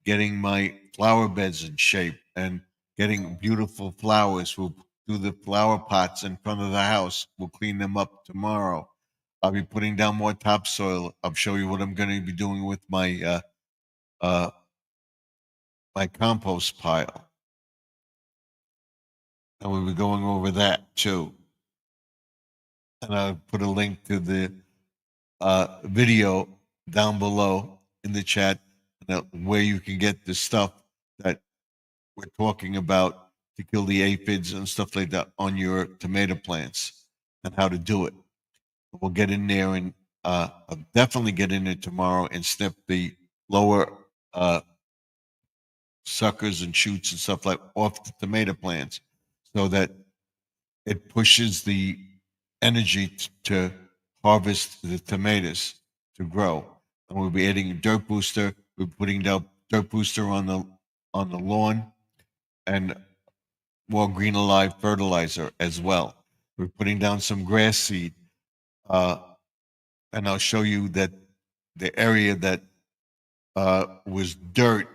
getting my flower beds in shape and getting beautiful flowers. We'll do the flower pots in front of the house. We'll clean them up tomorrow. I'll be putting down more topsoil. I'll show you what I'm going to be doing with my my compost pile. And we'll be going over that too. And I'll put a link to the video down below in the chat where you can get the stuff that we're talking about to kill the aphids and stuff like that on your tomato plants and how to do it. We'll get in there and I'll definitely get in there tomorrow and snip the lower suckers and shoots and stuff like off the tomato plants so that it pushes the energy to harvest the tomatoes to grow. And we'll be adding a dirt booster. We're putting down dirt booster on the lawn and more Green Alive fertilizer as well. We're putting down some grass seed. And I'll show you that the area that was dirt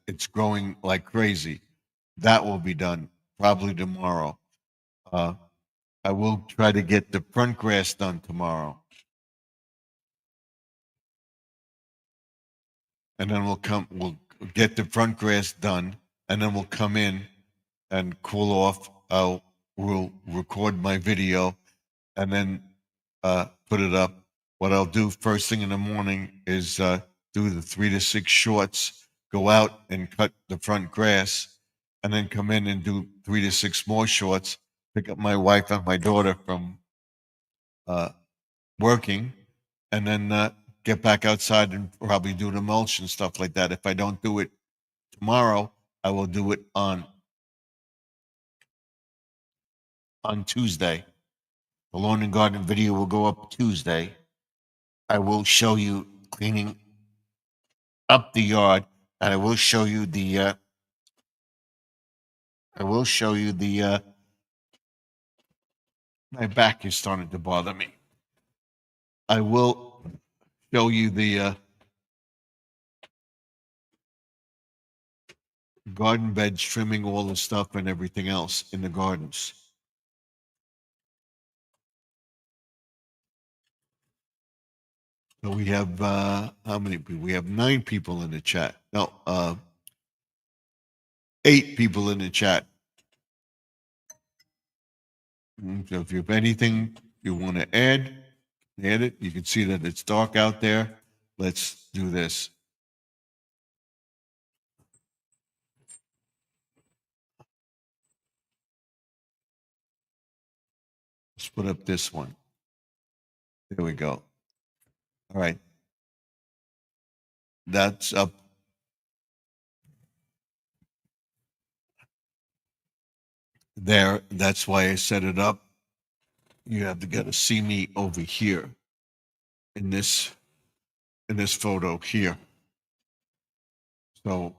it's growing like crazy. That will be done probably tomorrow. I will try to get the front grass done tomorrow. And then we'll get the front grass done, and then we'll come in and cool off. We'll record my video and then put it up. What I'll do first thing in the morning is do the 3 to 6 shorts, go out and cut the front grass, and then come in and do 3 to 6 more shorts, pick up my wife and my daughter from working, and then get back outside and probably do the mulch and stuff like that. If I don't do it tomorrow, I will do it on Tuesday. The lawn and garden video will go up Tuesday. I will show you cleaning up the yard, and I will show you the my back is starting to bother me. I will show you the garden beds, trimming all the stuff and everything else in the gardens. So we have how many people? We have 9 people in the chat. No, 8 people in the chat. So if you have anything you want to add it. You can see that it's dark out there. Let's do this. Let's put up this one. There we go. All right. That's up. There. That's why I set it up. You have to get to see me over here in this photo here. So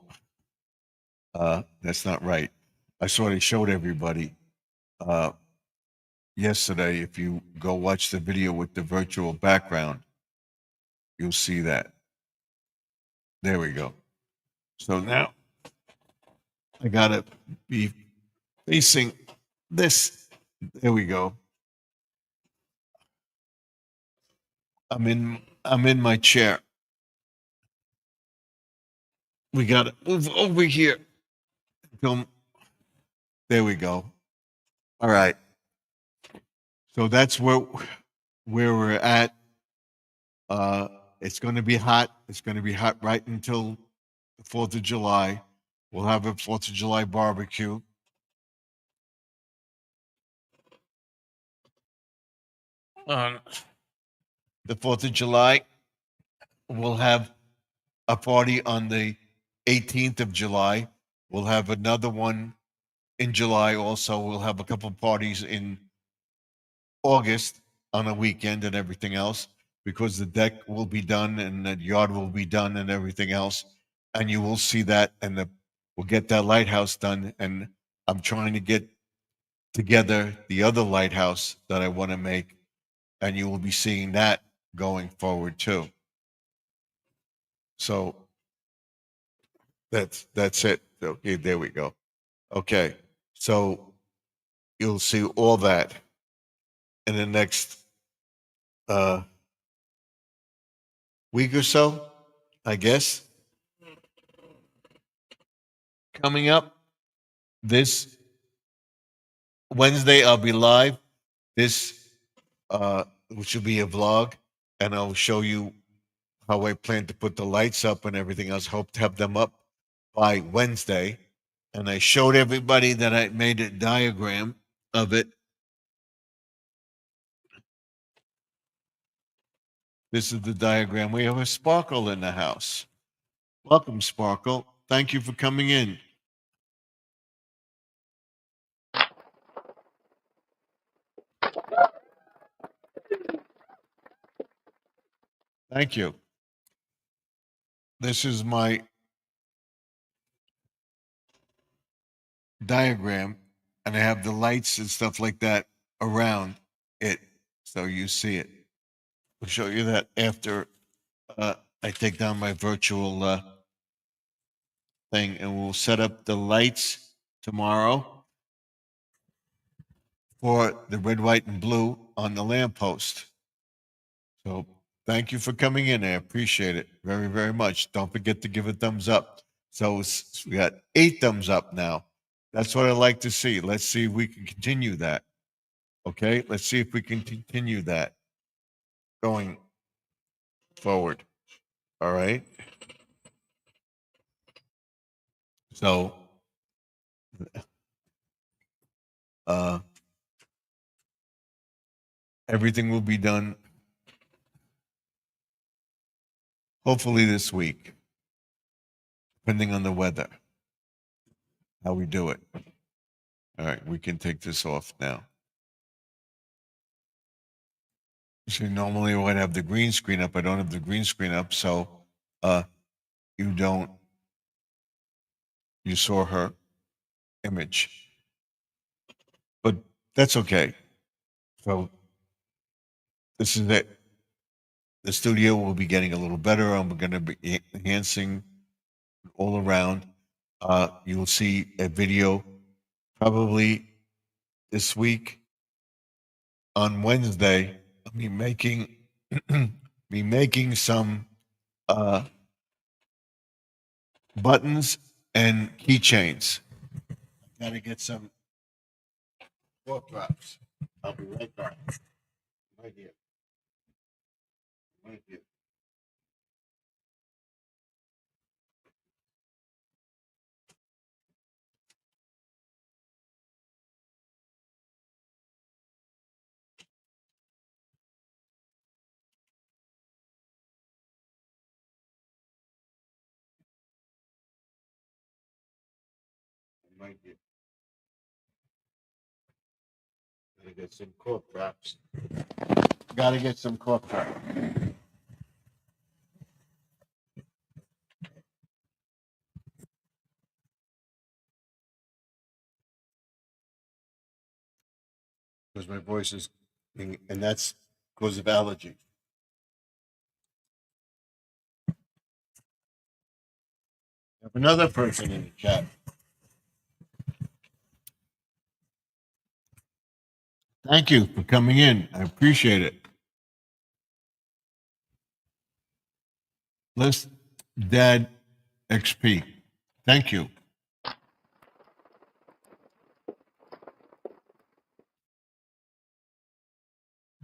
that's not right. I sort of showed everybody yesterday. If you go watch the video with the virtual background, you'll see that. There we go. So now I gotta be facing this. There we go. I'm in my chair. We gotta move over here. Film. There we go. All right. So that's where we're at. It's going to be hot. It's going to be hot right until the 4th of July. We'll have a 4th of July barbecue. On the 4th of July, we'll have a party on the 18th of July. We'll have another one in July also. We'll have a couple parties in August on a weekend and everything else, because the deck will be done and the yard will be done and everything else. And you will see that, and we'll get that lighthouse done. And I'm trying to get together the other lighthouse that I want to make, and you will be seeing that going forward too. So that's it. Okay, there we go. Okay, so you'll see all that in the next week or so, I guess. Coming up this Wednesday, I'll be live. Which will be a vlog, and I'll show you how I plan to put the lights up and everything else. Hope to have them up by Wednesday. And I showed everybody that I made a diagram of it. This is the diagram. We have a Sparkle in the house. Welcome, Sparkle. Thank you for coming in. Thank you. This is my diagram and I have the lights and stuff like that around it, so you see it. We'll show you that after I take down my virtual thing, and we'll set up the lights tomorrow for the red, white, and blue on the lamppost. So thank you for coming in. I appreciate it very, very much. Don't forget to give a thumbs up. So we got 8 thumbs up now. That's what I like to see. Let's see if we can continue that. Okay, let's see if we can continue that going forward. All right. So, everything will be done hopefully this week, depending on the weather, how we do it. All right, we can take this off now. See, normally I would have the green screen up. I don't have the green screen up, so you saw her image. But that's okay. So this is it. The studio will be getting a little better, and we're going to be enhancing all around. You'll see a video probably this week on Wednesday. Me making some buttons and keychains. Got to get some fork drops. I'll be right back. Right here. Right here. Right here. Gotta get some cork wraps. Gotta get some cork wraps. Because my voice is, and that's because of allergy. I have another person in the chat. Thank you for coming in. I appreciate it. Let's Dad XP. Thank you.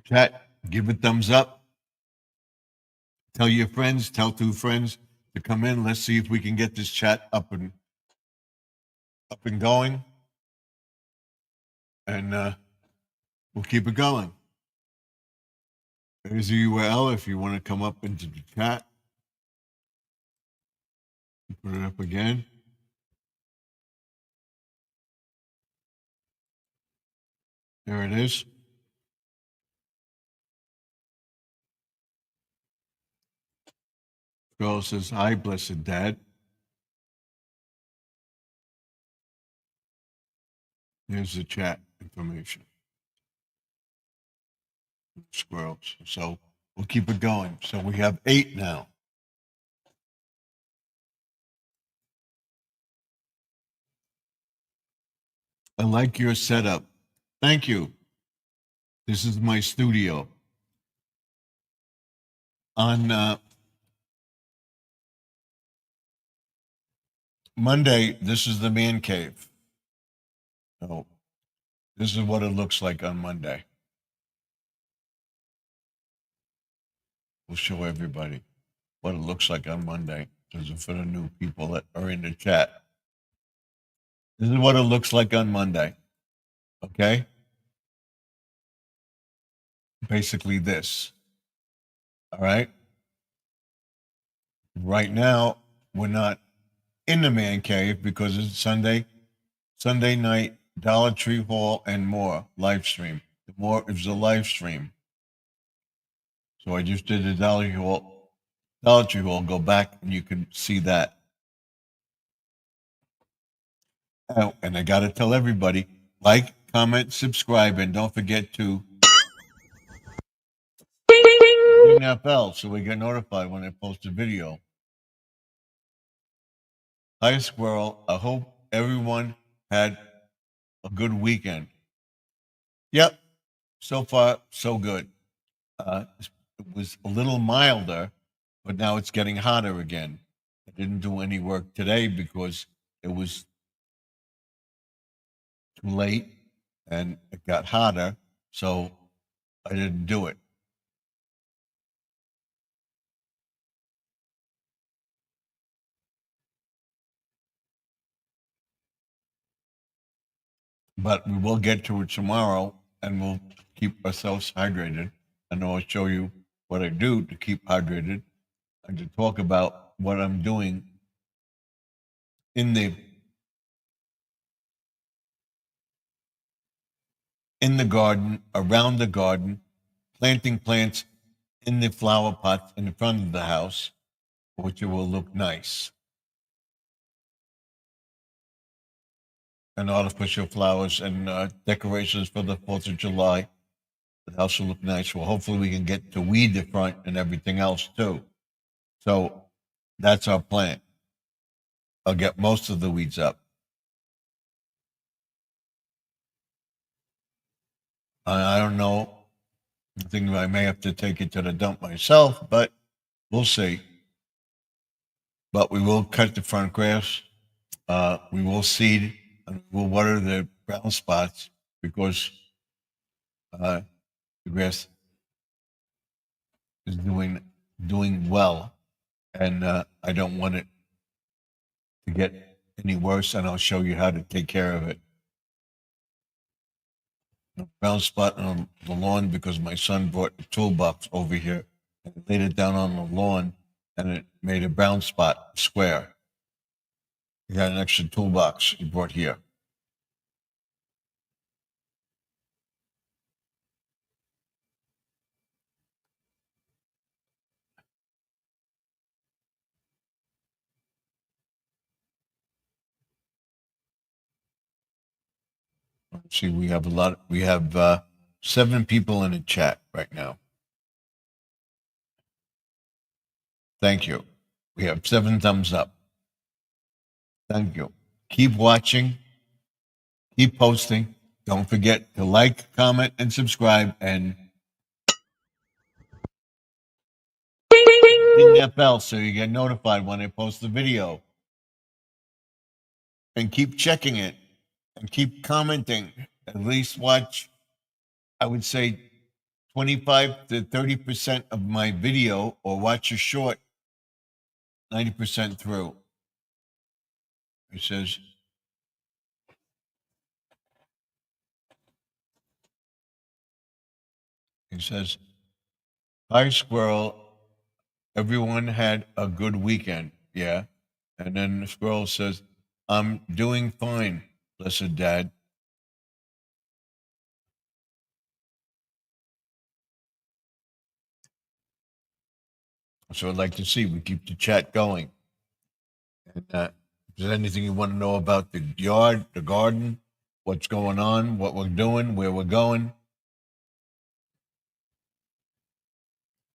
Chat, give a thumbs up. Tell your friends, tell 2 friends to come in. Let's see if we can get this chat up and going. And we'll keep it going. There's the URL if you want to come up into the chat. Put it up again. There it is. Girl says, hi, blessed Dad. Here's the chat information. Squirrels. So we'll keep it going. So we have 8 now. I like your setup. Thank you. This is my studio. On Monday, this is the man cave. So this is what it looks like on Monday. We'll show everybody what it looks like on Monday. This is for the new people that are in the chat. This is what it looks like on Monday. Okay? Basically this. All right? Right now, we're not in the man cave because it's Sunday night, Dollar Tree Hall and more live stream. The more is the live stream. So I just did the Dollar Tree Hall. Go back and you can see that. Oh, and I got to tell everybody, like, comment, subscribe, and don't forget to ring that bell so we get notified when I post a video. Hi, Squirrel. I hope everyone had a good weekend. Yep. So far, so good. It was a little milder, but now it's getting hotter again. I didn't do any work today because it was too late and it got hotter, so I didn't do it. But we will get to it tomorrow and we'll keep ourselves hydrated. And I'll show you what I do to keep hydrated and to talk about what I'm doing in the garden, around the garden, planting plants in the flower pots in the front of the house, which will look nice. And artificial flowers and decorations for the 4th of July. The house will look nice. Well, hopefully we can get to weed the front and everything else too. So that's our plan. I'll get most of the weeds up. I don't know. I think I may have to take it to the dump myself, but we'll see. But we will cut the front grass. We will seed and we'll water the brown spots because the grass is doing well, and I don't want it to get any worse. And I'll show you how to take care of it. A brown spot on the lawn because my son brought a toolbox over here and laid it down on the lawn, and it made a brown spot square. He had an extra toolbox he brought here. See, we have we have 7 people in the chat right now. Thank you. We have 7 thumbs up. Thank you. Keep watching. Keep posting. Don't forget to like, comment, and subscribe, and ding that bell so you get notified when I post the video. And keep checking it and keep commenting. At least watch, I would say, 25 to 30% of my video, or watch a short 90% through. It says, hi, Squirrel. Everyone had a good weekend. Yeah. And then the Squirrel says, I'm doing fine, blessed Dad. So I'd like to see we keep the chat going. And if there's anything you want to know about the yard, the garden, what's going on, what we're doing, where we're going,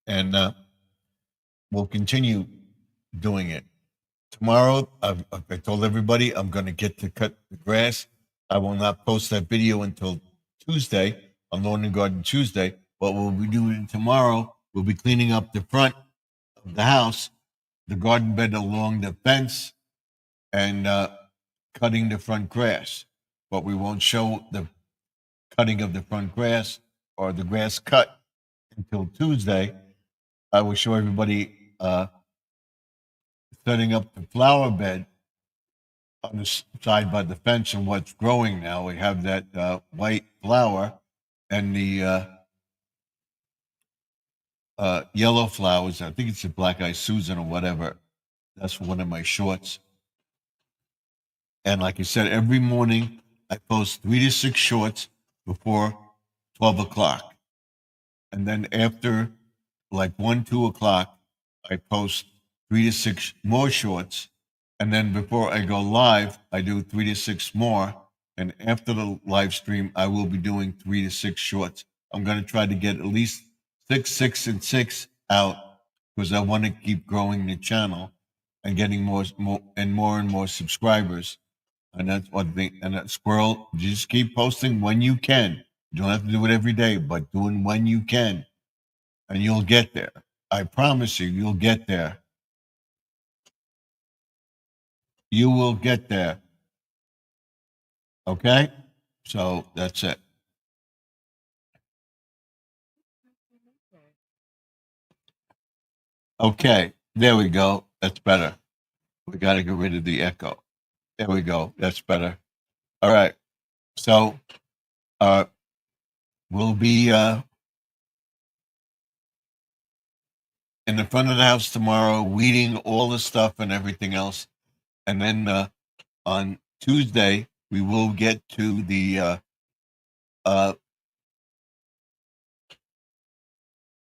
and we'll continue doing it. Tomorrow, I told everybody I'm going to get to cut the grass. I will not post that video until Tuesday, on Lawn and Garden Tuesday. What we'll be doing tomorrow, we'll be cleaning up the front of the house, the garden bed along the fence, and cutting the front grass. But we won't show the cutting of the front grass or the grass cut until Tuesday. I will show everybody setting up the flower bed on the side by the fence and what's growing now. We have that white flower and the yellow flowers. I think it's a Black Eyed Susan or whatever. That's one of my shorts. And like I said, every morning I post 3 to 6 shorts before 12 o'clock. And then after like 1, 2 o'clock, I post 3 to 6 more shorts. And then before I go live, I do 3 to 6 more. And after the live stream, I will be doing 3 to 6 shorts. I'm going to try to get at least 6 and 6 out because I want to keep growing the channel and getting more and more subscribers. And that's one thing. And that Squirrel, just keep posting when you can. You don't have to do it every day, but doing when you can, and you'll get there. I promise you, you'll get there. You will get there. Okay? So that's it. Okay, there we go. That's better. We got to get rid of the echo. There we go. That's better. All right. So we'll be in the front of the house tomorrow, weeding all the stuff and everything else. And then on Tuesday, we will get to the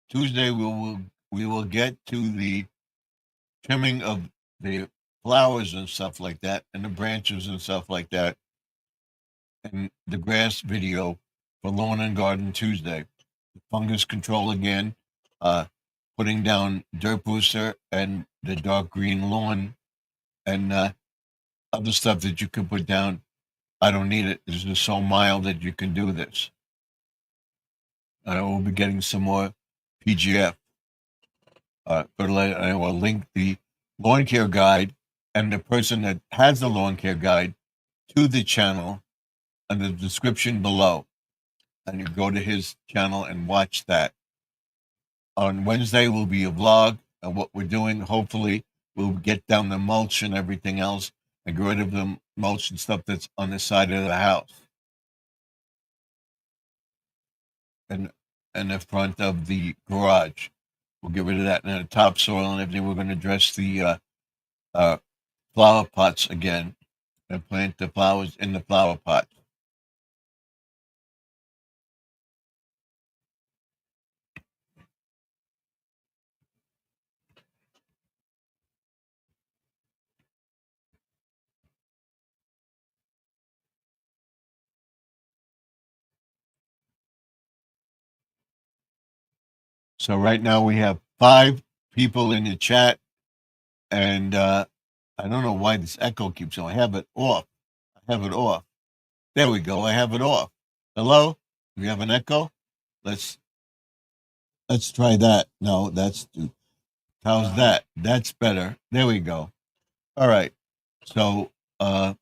Tuesday we will get to the trimming of the flowers and stuff like that, and the branches and stuff like that, and the grass video for Lawn and Garden Tuesday. The fungus control again, putting down dirt booster and the dark green lawn, and other stuff that you can put down. I don't need it. This is so mild that you can do this. I will be getting some more PGF. I will link the lawn care guide and the person that has the lawn care guide to the channel in the description below. And you go to his channel and watch that. On Wednesday will be a vlog of what we're doing. Hopefully, we'll get down the mulch and everything else and get rid of the mulch and stuff that's on the side of the house and the front of the garage. We'll get rid of that, and the topsoil and everything. We're going to dress the flower pots again and plant the flowers in the flower pots. So right now we have 5 people in the chat, and I don't know why this echo keeps on. I have it off. There we go. I have it off. Hello? We have an echo? Let's try that. No, how's that? That's better. There we go. All right. So and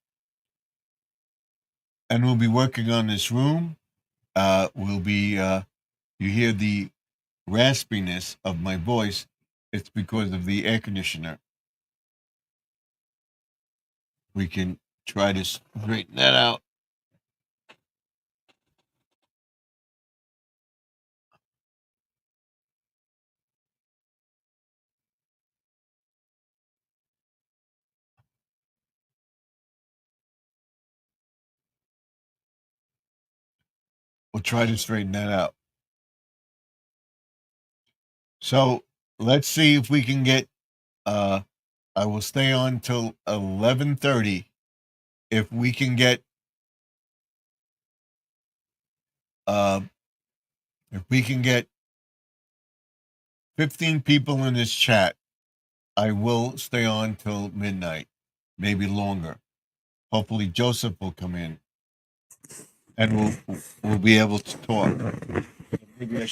we'll be working on this room. We'll be you hear the raspiness of my voice. It's because of the air conditioner. We can try to straighten that out. We'll try to straighten that out. So let's see if we can get I will stay on till 11:30. If we can get 15 people in this chat, I will stay on till midnight, maybe longer. Hopefully Joseph will come in and we'll be able to talk. Maybe I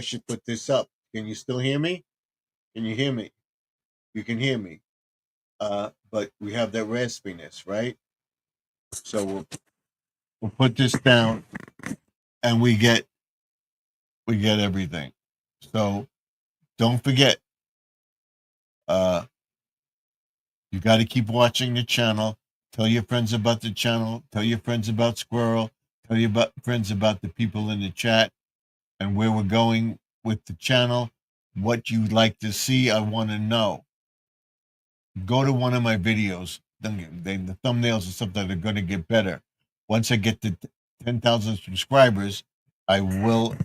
should put this up. Can you still hear me? Can you hear me? You can hear me. But we have that raspiness, right? So we'll put this down and we get everything. So don't forget, you got to keep watching the channel. Tell your friends about the channel. Tell your friends about Squirrel. Tell your friends about the people in the chat and where we're going with the channel. What you'd like to see, I want to know. Go to one of my videos. The thumbnails and stuff that are going to get better. Once I get to 10,000 subscribers, I will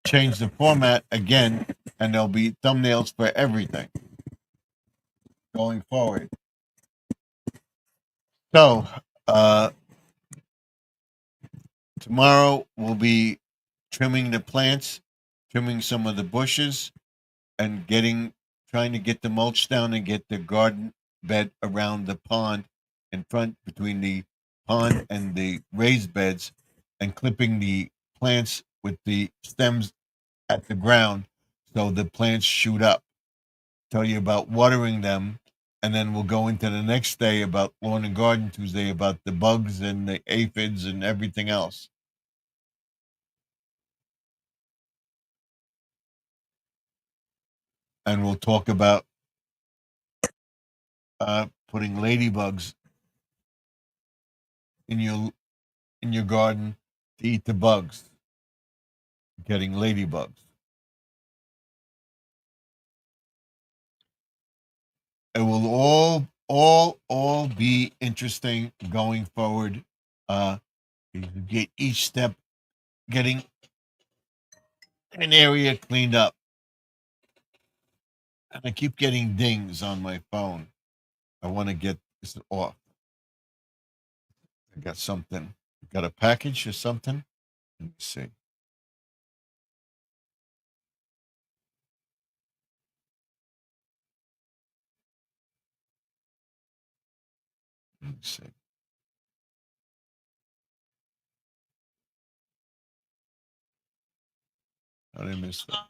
change the format again, and there'll be thumbnails for everything going forward. So Tomorrow we'll be trimming the plants, trimming some of the bushes, and trying to get the mulch down and get the garden bed around the pond in front between the pond and the raised beds, and clipping the plants with the stems at the ground so the plants shoot up. Tell you about watering them, and then we'll go into the next day about lawn and garden Tuesday about the bugs and the aphids and everything else. And we'll talk about putting ladybugs in your garden to eat the bugs. Getting ladybugs. It will all be interesting going forward. You get each step getting an area cleaned up. And I keep getting dings on my phone. I want to get this off. I got something. Got a package or something? Let me see. Let me see. How did I miss that?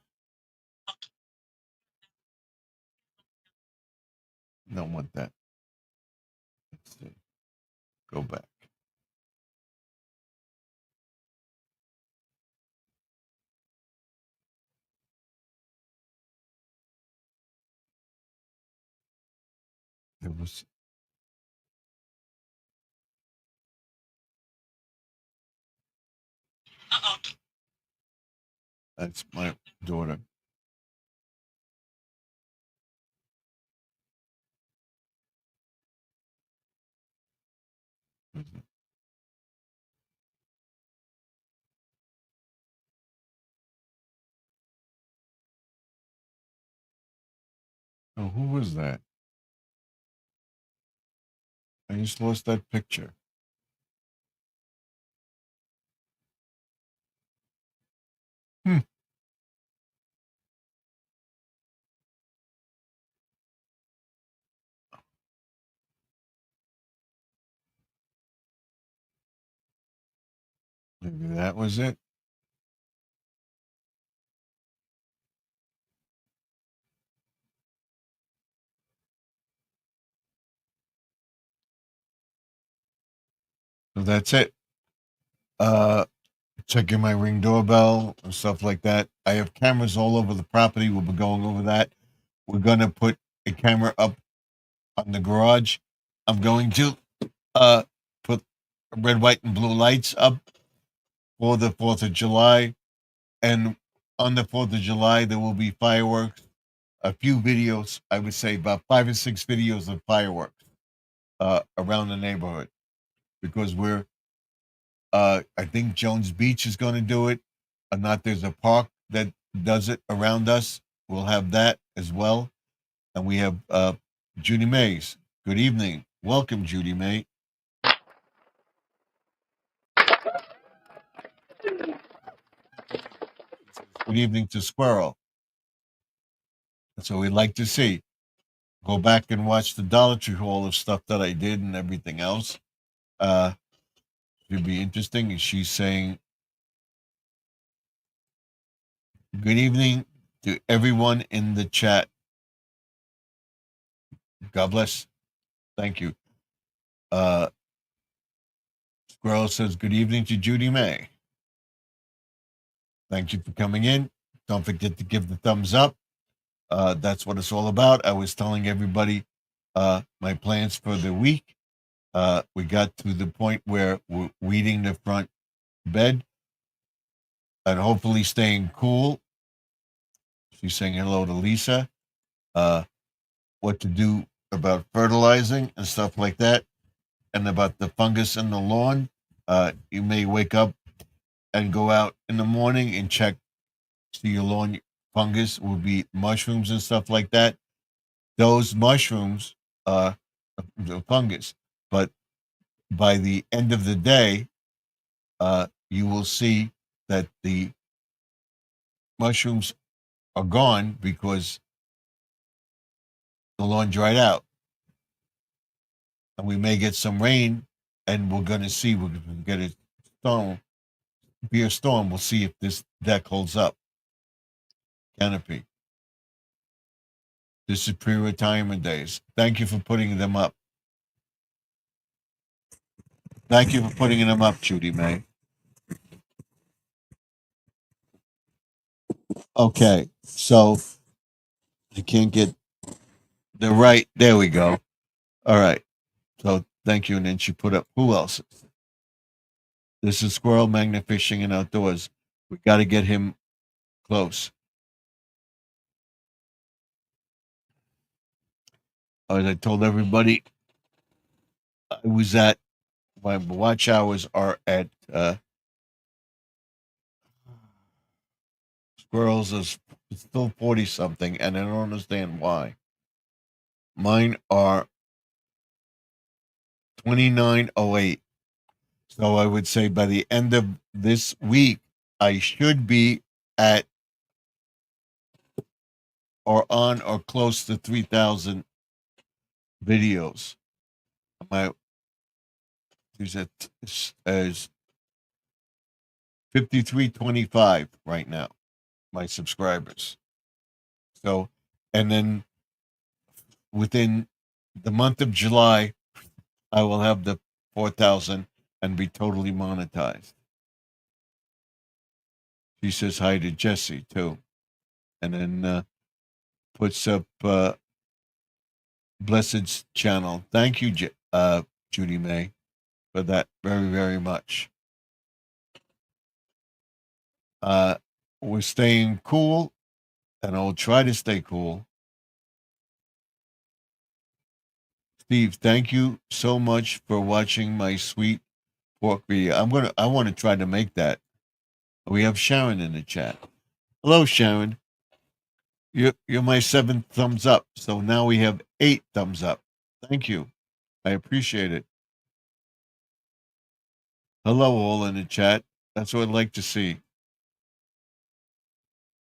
Don't want that. Let's see. Go back. It was that's my daughter. Mhm. Oh, who was that? I just lost that picture. Hmm. Maybe that was it. So that's it. Uh, checking my Ring doorbell and stuff like that. I have cameras all over the property. We'll be going over that. We're gonna put a camera up on the garage. I'm going to put red, white, and blue lights up for the 4th of July. And on the 4th of July, there will be fireworks. A few videos, I would say about 5 or 6 videos of fireworks around the neighborhood, because I think Jones Beach is going to do it. Not there's a park that does it around us. We'll have that as well. And we have Judy Mays. Good evening. Welcome, Judy May. Good evening to Squirrel. That's what we'd like to see. Go back and watch the Dollar Tree haul of stuff that I did and everything else. Should be interesting. And she's saying, good evening to everyone in the chat. God bless. Thank you. Squirrel says, good evening to Judy May. Thank you for coming in. Don't forget to give the thumbs up. That's what it's all about. I was telling everybody my plans for the week. We got to the point where we're weeding the front bed and hopefully staying cool. She's saying hello to Lisa. What to do about fertilizing and stuff like that, and about the fungus in the lawn. You may wake up and go out in the morning and check, see your lawn fungus will be mushrooms and stuff like that. Those mushrooms are the fungus, but by the end of the day, you will see that the mushrooms are gone because the lawn dried out. And we may get some rain, and we're going to see, we're going to get a storm, be a storm. We'll see if this deck holds up. Canopy. This is pre-retirement days. Thank you for putting them up. Thank you for putting them up, Judy May. Okay, so I can't get the right. There we go. All right. So thank you. And then she put up, who else? This is Squirrel Magnet Fishing and Outdoors. We got to get him close. As I told everybody, I was at, my watch hours are at Squirrels is still 40 something, and I don't understand why. Mine are 29:08. So I would say by the end of this week, I should be at or on or close to 3,000 videos. My is at as 5325 right now, my subscribers. So, and then within the month of July, I will have the 4,000 and be totally monetized. She says hi to Jesse too, and then puts up Blessed's channel. Thank you, Judy May, for that very, very much. We're staying cool, and I'll try to stay cool. Steve, thank you so much for watching my sweet pork video. I want to try to make that. We have Sharon in the chat. Hello, Sharon. You're my 7th thumbs up. So now we have 8 thumbs up. Thank you. I appreciate it. Hello, all in the chat. That's what I'd like to see.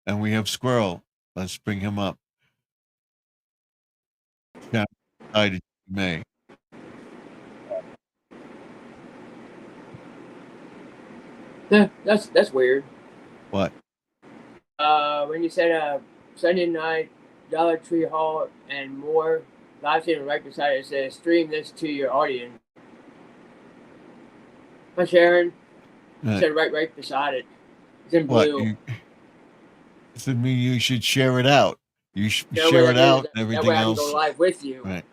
And we have Squirrel. Let's bring him up. Sharon, May. Yeah, that's weird. What? When you said Sunday night, Dollar Tree Hall, and more, live stream right beside it says stream this to your audience. Hi, Sharon. It said right beside it. It's in blue. Does it mean you should share it out? You should share it out and everything else. That way I can go live with you. Right.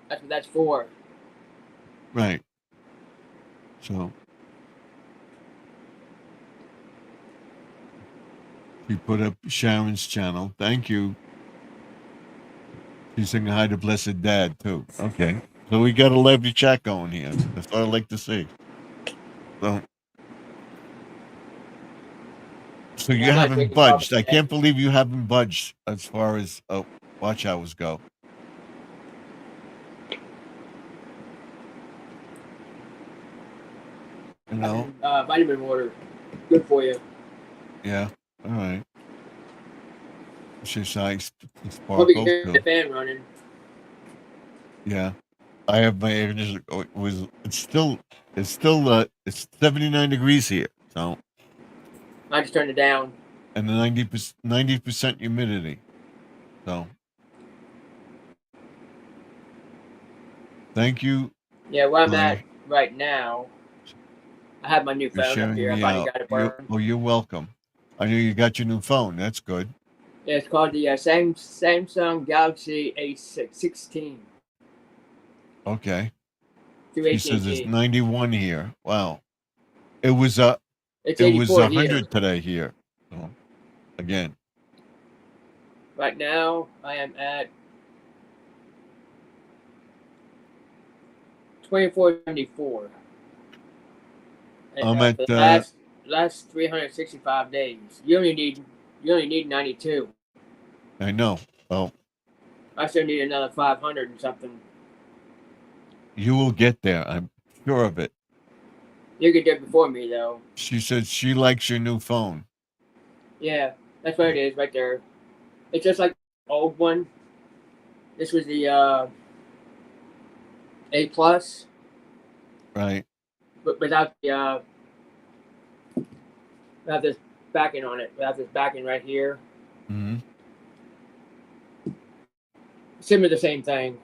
That's what that's for. Right. So you put up Sharon's channel. Thank you. She's saying hi to Blessed Dad too. Okay. So we got a lively chat going here. That's what I like to see. So you haven't budged. I can't believe you haven't budged as far as watch hours go. You know? Vitamin water. Good for you. Yeah. All right. She's nice. Hope you can hear the fan running. Yeah. I have my air conditioner. It's 79 degrees here. So I just turned it down. And the 90% humidity. So thank you. Yeah, where I'm at right now, I have my new phone up here. I finally got it burned. You're welcome. I knew you got your new phone. That's good. Yeah, it's called the Samsung Galaxy A16. Okay. He says it's 91 here. Wow. It was 100 here. today here. So, again. Right now, I am at 2474. I'm at the last 365 days. You only need 92. I know. Well, I still need another 500 and something. You will get there. I'm sure of it. You get there before me, though. She said she likes your new phone. Yeah, that's what it is right there. It's just like the old one. This was the A plus, Right. but without the without this backing on it. Without this backing right here. Mm-hmm. Similar to the same thing.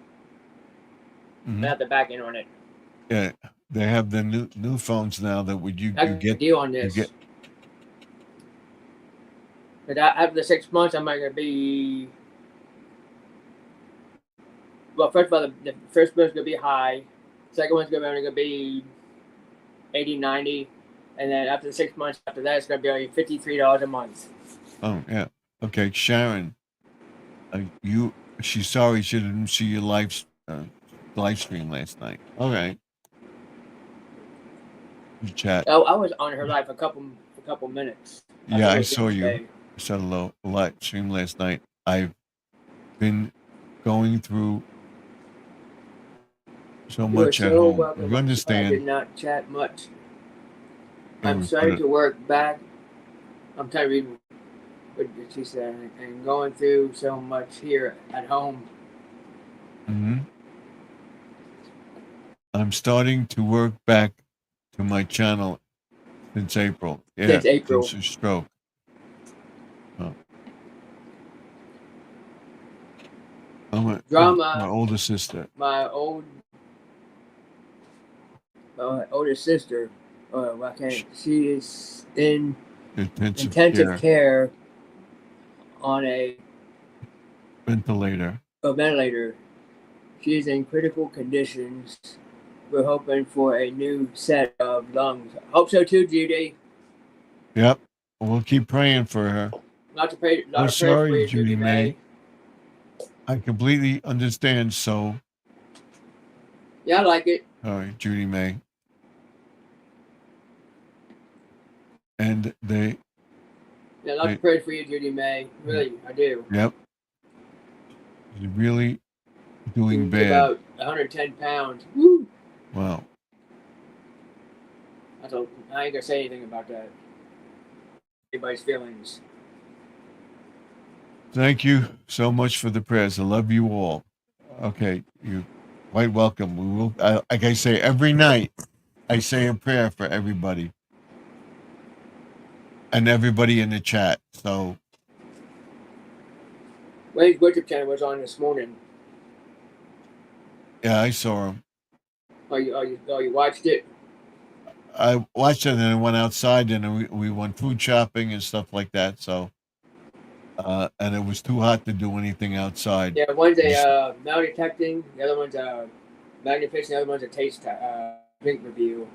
Mm-hmm. Without the backing on it. Yeah. They have the new phones now that would you That's the get deal on this. get But after the 6 months, I'm not gonna be. Well, first of all, the first one's gonna be high. Second one's gonna be 80, 90. And then after the 6 months after that, it's gonna be only $53 a month. Oh yeah. Okay, Sharon. She's sorry she didn't see your live stream last night. All right. Chat. Oh, I was on her live for a couple minutes. Yeah, I saw you. I saw a live stream last night. I've been going through so much at home. Welcome. You understand? I did not chat much. I'm And starting to work back. I'm trying to read what she said, and going through so much here at home. Mm-hmm. I'm starting to work back to my channel since April. Yeah, Since April. Since a stroke. Oh. Drama. My older sister. My older sister. She is in intensive care on a ventilator. She is in critical conditions. We're hoping for a new set of lungs. Hope so too, Judy. Yep. We'll keep praying for her. Sorry, Judy May. I completely understand. So. Yeah, I like it. All right, Judy May. And they. Yeah, lots of prayers for you, Judy May. Really, I do. Yep. She's really doing bad. About 110 pounds. Woo! Wow. I ain't gonna say anything about that. Anybody's feelings. Thank you so much for the prayers. I love you all. Okay, you're quite welcome. We will, like I say, every night I say a prayer for everybody and everybody in the chat. So, Wade's YouTube channel was on this morning. yeah, I saw him. Oh, you watched it? I watched it and I went outside and we went food shopping and stuff like that. So, and it was too hot to do anything outside. Yeah, one's a metal detecting, the other one's a magnification, the other one's a taste drink review.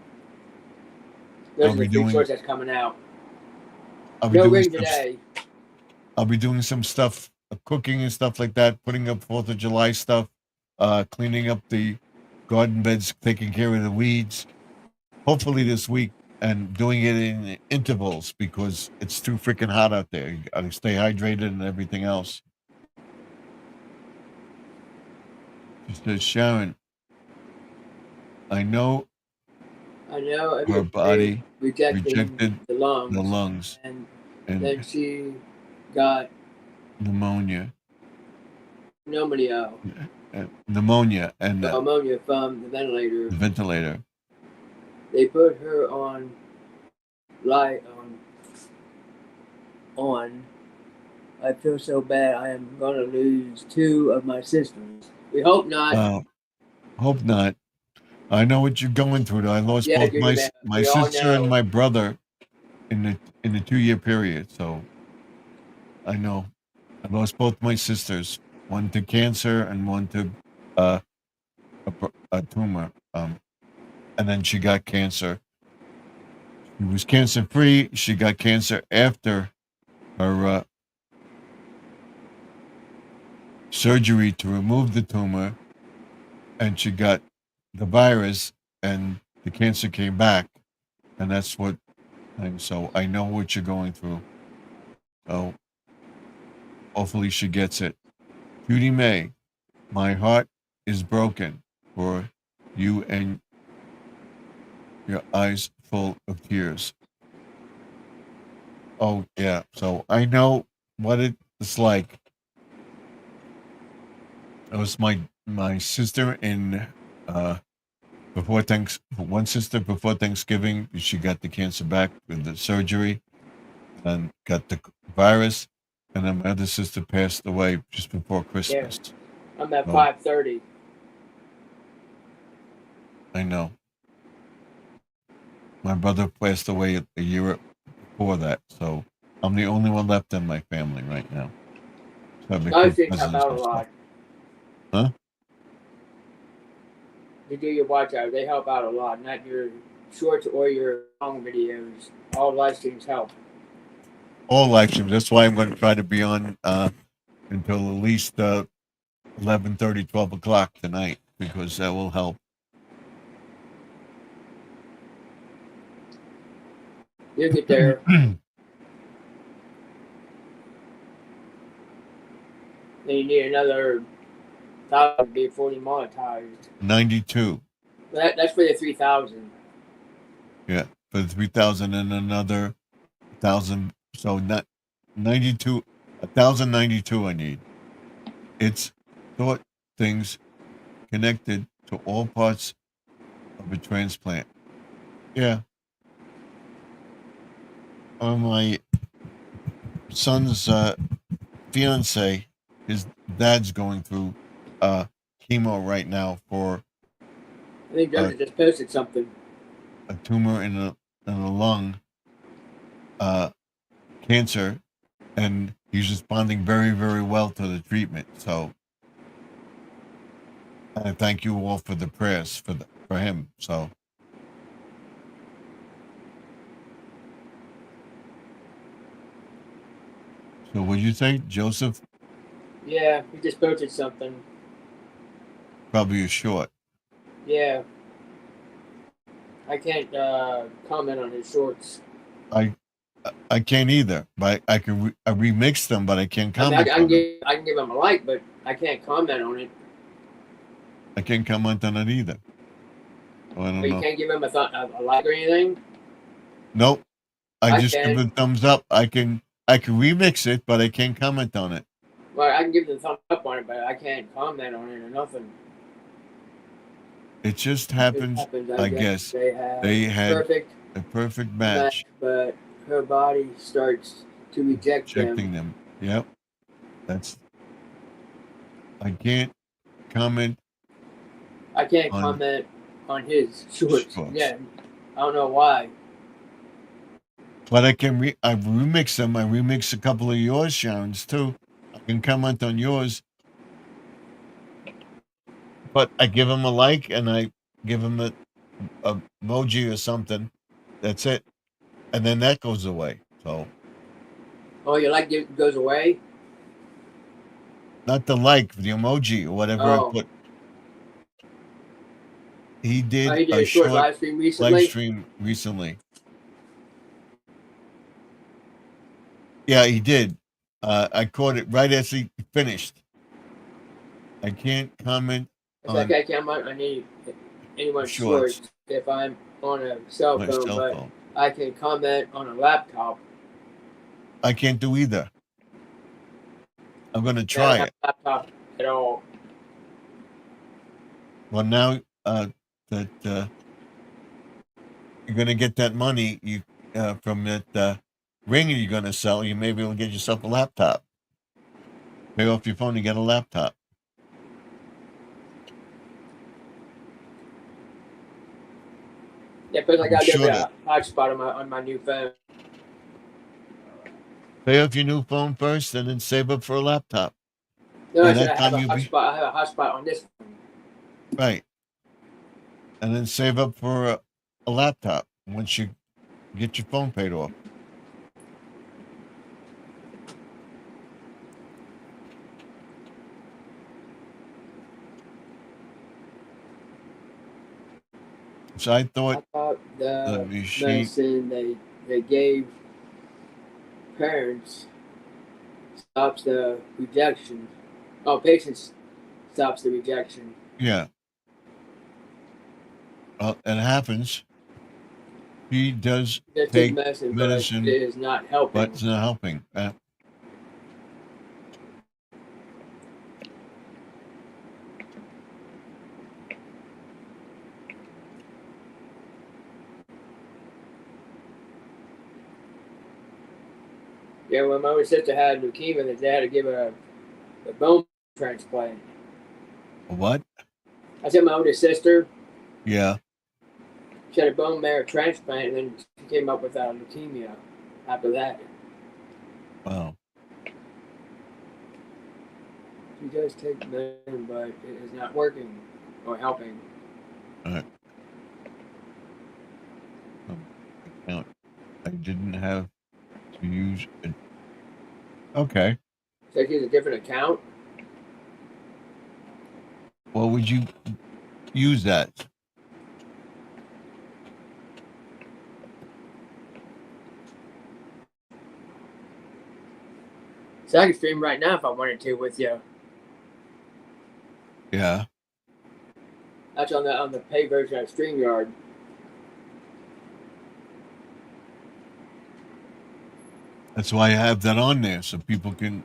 Those are the three shorts that's coming out. No ring today. I'll be doing some stuff, cooking and stuff like that, putting up 4th of July stuff, cleaning up the garden beds, taking care of the weeds. Hopefully this week, and doing it in intervals because it's too freaking hot out there. You gotta stay hydrated and everything else. She says, Sharon, I know her body rejected the lungs. And then she got pneumonia. Pneumonia And ammonia from the ventilator. They put her on. I feel so bad. I am gonna lose 2 of my sisters. We hope not. Hope not. I know what you're going through. Though I lost both my sister and my brother in the 2-year period. So I know I lost both my sisters. One to cancer and one to a tumor. And then she got cancer. She was cancer free. She got cancer after her surgery to remove the tumor, and she got the virus, and the cancer came back, and that's what. And so I know what you're going through. So hopefully she gets it. Judy May, my heart is broken for you and your eyes full of tears. Oh yeah, so I know what it's like. It was my sister in before one sister before Thanksgiving, she got the cancer back with the surgery and got the virus, and then my other sister passed away just before Yeah, Christmas. I'm at So 5:30. I know my brother passed away a year before that, so I'm the only one left in my family right now. So I have a Those few things help cousins out a and stuff. lot. Huh? You do your watch out, they help out a lot. Not your shorts or your long videos. All live streams help. All live streams. That's why I'm going to try to be on until at least 11:30, 12 o'clock tonight, because that will help. You'll get there. Then you need another 1,000 to be fully monetized. 92. That's for the 3,000. Yeah, for the 3,000 and another 1,000. So not 92, 1,092 I need. It's thought things connected to all parts of a transplant. Yeah. My son's fiance, his dad's going through chemo right now for I think Joseph just posted something. a tumor in a lung, cancer, and he's responding very, very well to the treatment. So I thank you all for the prayers for him. So what'd you say, Joseph? Yeah, he just posted something. Probably a short. Yeah. I can't comment on his shorts. I can't either, but I can I remix them, but I can't I mean, comment on them. I can give him a like, but I can't comment on it. I can't comment on it either. So I don't But you know. can't give him a like or anything. Nope. I I just give can. it a thumbs up. I can remix it, but I can't comment on it. Well, I can give the thumbs up on it, but I can't comment on it or nothing. It just It happens, happens, I guess. They They had perfect a perfect match, match, but her body starts to reject rejecting them. them. Yep. I can't comment I can't on comment on his shorts. shorts. Yeah, I don't know why. But I can I remix them. I remix a couple of yours, Sharon's too. I can comment on yours, but I give them a like and I give them a emoji or something. That's it, and then that goes away. So Oh, your like goes away. not the like, the emoji or whatever I Oh, put. He did he did a a short short live stream live recently. stream recently. Yeah, he did. I caught it right as he finished. I can't comment It's like on I can't comment on anyone's shorts shorts if I'm on a cell my phone, cell but phone. I can comment on a laptop. I can't do either. I'm gonna I don't try have it. a laptop at all. Well, now that you're gonna get that money you from that ring you're gonna sell, you may be able to get yourself a laptop. Pay off your phone and get a laptop. Yeah, because I I'm got to sure get that a hotspot on my new phone. pay off your new phone first and then save up for a laptop. No, By I said that I have time a you'll be hotspot. I have a hotspot on this phone. right. And then save up for a laptop once you get your phone paid off. So I thought The machine, medicine they gave parents stops the rejection. Oh, patients stops the rejection. yeah. It happens. She does Just take medicine, medicine, but it is not helping. but it's not helping. Yeah, when my older sister had leukemia, they had to give her a bone transplant. What? I said my older sister, Yeah. she had a bone marrow transplant, and then she came up with leukemia after that. Wow. She does take medicine, but it is not working or helping. All right. Account. I didn't have to use it. Okay. So she has a different account. Well, would you use that? So I can stream right now if I wanted to with you. Yeah. That's on the paid version of StreamYard. That's why I have that on there so people can.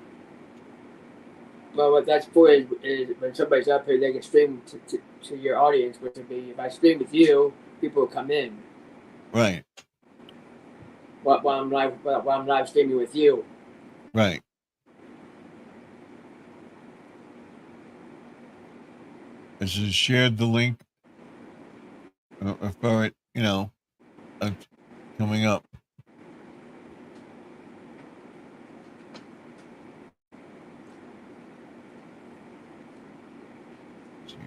Well, what that's for is when somebody's up here, they can stream to your audience, which would be if I stream with you, people will come in. Right. While I'm live streaming with you. Right. I just shared the link for it, coming up. Let's see,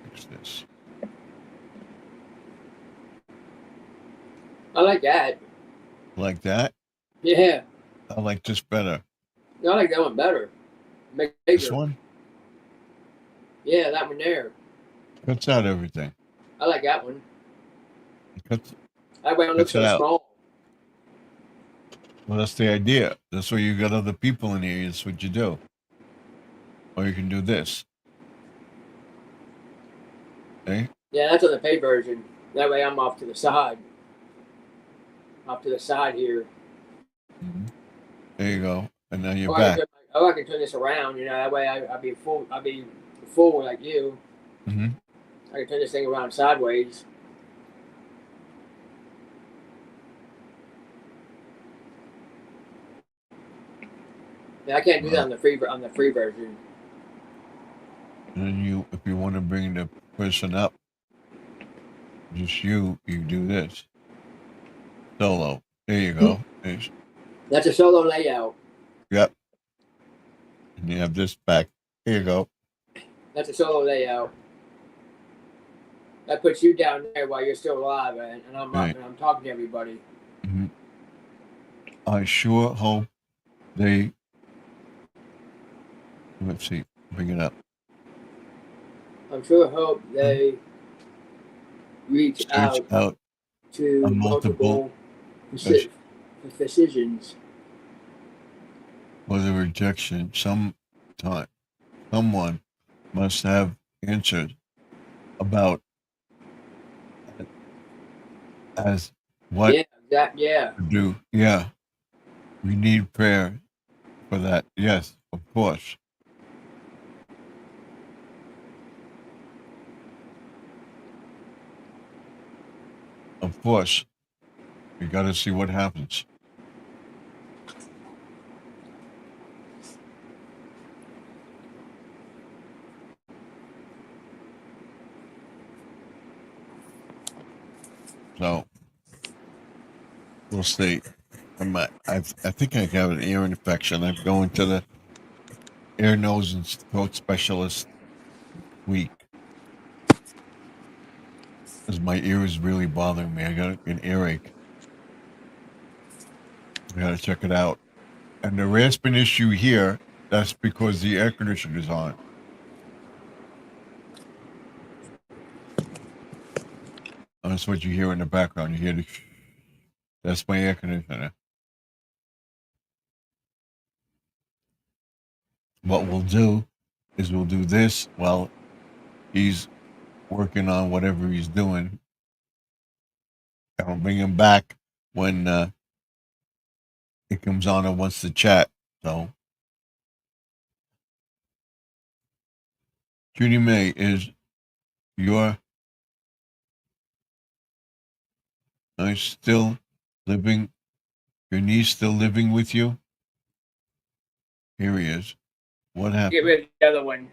fix this. I like that. Like that? Yeah. I like this better. I like that one better. Make it This bigger. one? Yeah, that one there. Cuts out everything. I like that one. Cuts, That way it looks Cuts it so out. small. well, that's the idea. That's why you got other people in here. That's what you do. Or you can do this. Okay? Yeah, that's on the paid version. That way I'm off to the side. Off to the side here. Mm-hmm. There you go. And now you're Or back. I can turn this around. That way I'll be full. I'll be full like you. Mm-hmm. I can turn this thing around sideways. Yeah, I can't do that on the free version. And then if you want to bring the person up, just you do this. Solo. There you go. That's a solo layout. Yep. And you have this back. Here you go. That's a solo layout. That puts you down there while you're still alive, and I'm Right. up and I'm talking to everybody. Mm-hmm. I sure hope they. Let's see. Bring it up. I'm sure hope they reach Search out to a multiple physicians. for the rejection. Someone must have answered about as what Yeah. to do. Yeah. We need prayer for that. Yes, of course. Of course. We got to see what happens. So we'll see. I think I have an ear infection. I'm going to the ear, nose, and throat specialist week because my ear is really bothering me. I got an earache. I got to check it out. And the rasping issue here, that's because the air conditioner is on. That's what you hear in the background. You hear that's my air conditioner. What we'll do is we'll do this while he's working on whatever he's doing. I'll bring him back when he comes on and wants to chat. So, Judy May, is your niece still living? Your niece still living with you? Here he is. What Get happened? rid of the other one.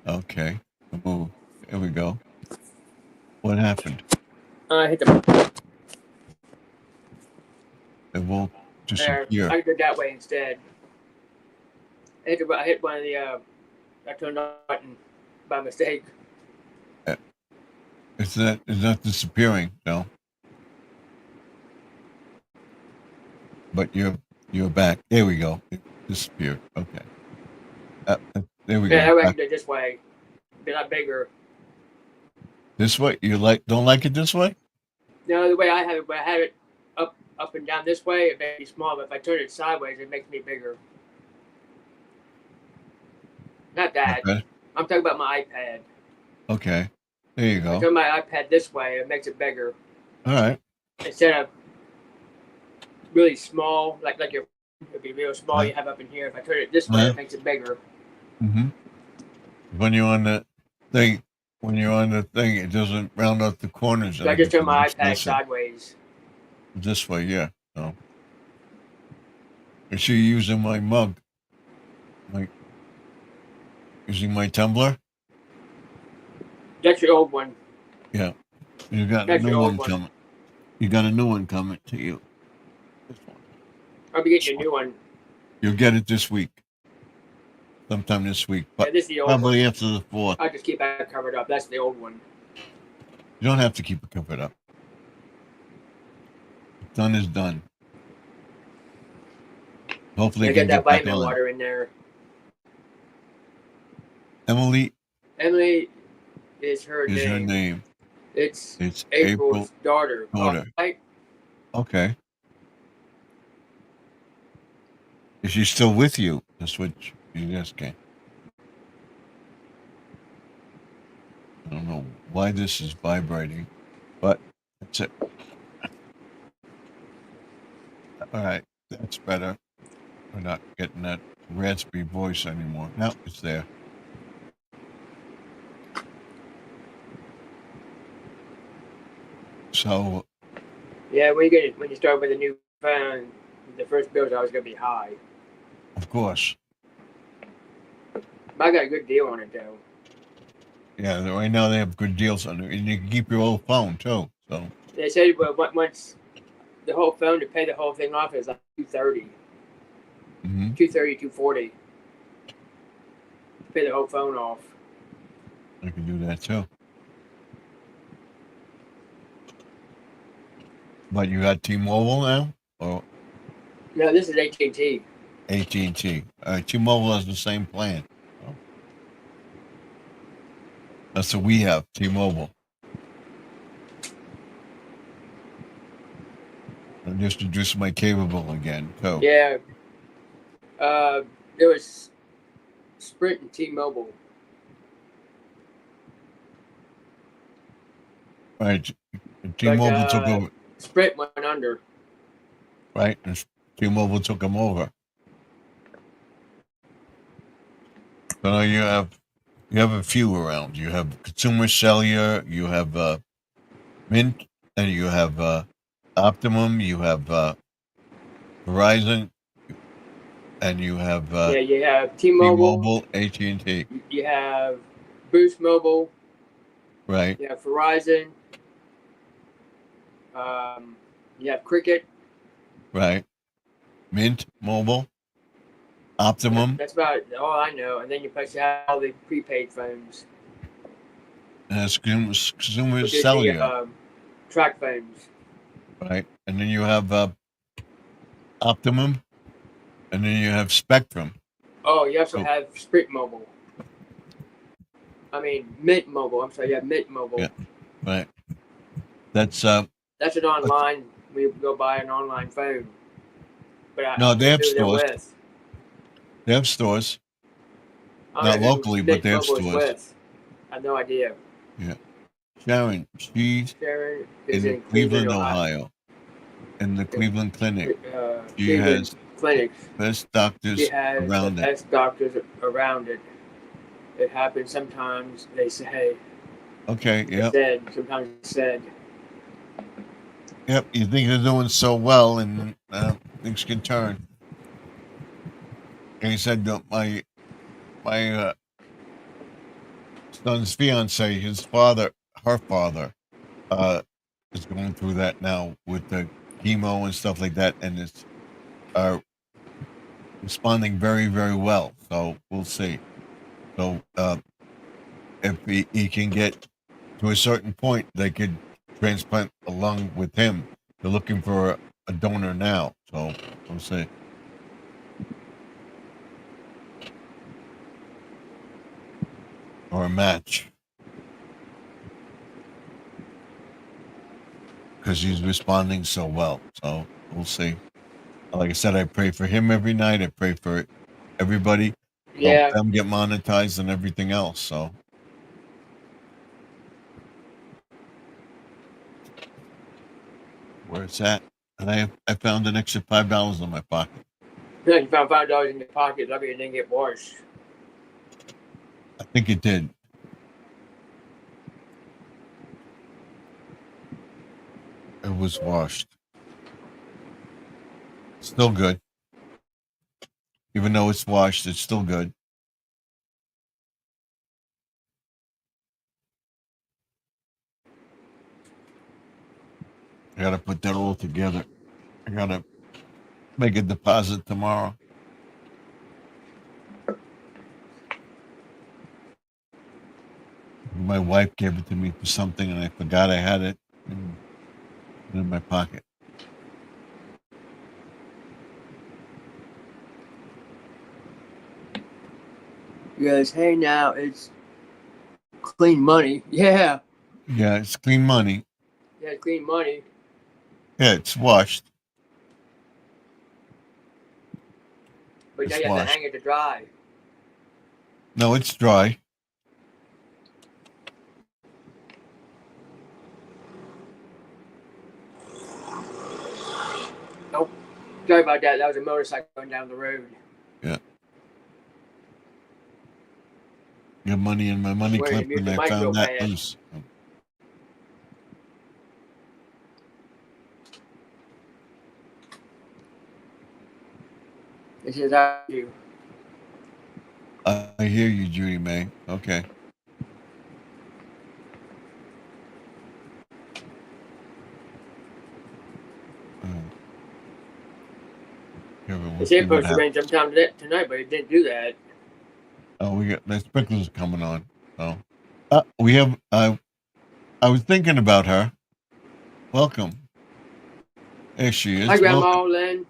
Okay. Move. There we go. What happened? Hit the It won't there. disappear. I did that way instead. I hit one of the I turned on the button by mistake. It's not disappearing, no. But you're back. There we go. It disappeared. Okay. There we Yeah, I go. reckon it this way. Be a lot bigger. This way? You don't like it this way? No, the way I have it, when I have it up and down this way, it makes me small. But if I turn it sideways, it makes me bigger. Not that. Okay. I'm talking about my iPad. Okay. There you I go. turn my iPad this way, it makes it bigger. All right. Instead of really small, like your it'd be real small. Right. You have up in here. If I turn it this way, Right. it makes it bigger. Mm-hmm. When you're on the thing, it doesn't round out the corners. So I just turn my iPad Listen. sideways. This way, yeah. So, is she using my mug? Like using my tumbler? That's your old one. Yeah. You got That's a new your old one one. coming. You got a new one coming to you. This one. I'll be getting a new one. You'll get it this week. Sometime this week. Yeah, But this is the old one. probably after the 4th. I just keep that covered up. That's the old one. You don't have to keep it covered up. Done is done. Hopefully I you get can that get back vitamin on. water in there. Emily Emily is her is name. her name. It's It's April's daughter. daughter. Right? Okay. Is she still with you? That's what you asking. I don't know why this is vibrating, but that's it. All right, that's better. We're not getting that raspy voice anymore. No, it's there. So, Yeah, when you start with a new phone, the first bill's always gonna be high. of course, But I got a good deal on it though. yeah. Right now they have good deals on it, and you can keep your old phone too. So, They said once the whole phone to pay the whole thing off is like $230, mhm. $240. Pay the whole phone off. I can do that too. But you got T-Mobile now, or No, this is AT&T. AT&T? T-Mobile has the same plan. So. That's what we have, T-Mobile. I just introduced my cable again too. Yeah. There was Sprint and T-Mobile. Right. T-Mobile took over. Sprint went under. Right, and T-Mobile took them over. So now you have a few around. You have Consumer Cellular, you have Mint, and you have Optimum, you have Verizon, and you have Yeah, you have T-Mobile. T-Mobile, AT&T. You have Boost Mobile. Right, You have Verizon. You have Cricket. right. Mint Mobile, Optimum, That's about all I know. And then you plus you have all the prepaid phones, and Consumer which is Cellular. the track phones. Right, and then you have Optimum, and then you have Spectrum. Oh, you also Oh. have Sprint Mobile. I mean, Mint Mobile. I'm sorry, you have Mint Mobile. Yeah. Right. That's That's an online. We go buy an online phone. But No, they have who they're stores. with. They have stores. I Not don't know who locally, but Mint they have Mobile is stores. with. I have no idea. Sharon, she's Sharon is in in Cleveland, Ohio, in the Cleveland Clinic. She Cleveland has clinics. best She doctors has the around it. best doctors around it. It happens sometimes. They say. Okay, yep. Sometimes it's said. Yep, you think they're doing so well, and things can turn. And he said that my son's fiance, his father, her father, is going through that now with the chemo and stuff like that, and it's responding very, very well. So we'll see. So if he can get to a certain point, they could transplant a lung with him. They're looking for a donor now, so we'll see. Or a match. Because he's responding so well. So we'll see. Like I said, I pray for him every night. I pray for everybody. Yeah. Help them get monetized and everything else. So where it's at. And I found an extra $5 in my pocket. You found $5 in your pocket. Lucky it didn't get worse. I think it did. It was washed. Still good. Even though it's washed, it's still good. I gotta put that all together. I gotta make a deposit tomorrow. My wife gave it to me for something, and I forgot I had it in my pocket. Yes, hey now, it's clean money. Yeah. Yeah, it's clean money. Yeah, it's clean money. Yeah, it's washed. But now you have to hang it to dry. No, it's dry. Nope. Sorry about that. That was a motorcycle going down the road. Yeah. Got money in my money Wait, clip, mute and the I mic real found that fast. loose. This is how you. I hear you, Judy May. Okay. They said supposed to rain sometime tonight, but it didn't do that. Oh, we got the sprinklers coming on. So, we have. I was thinking about her. Welcome. There she is. Hi, Grandma Lynn.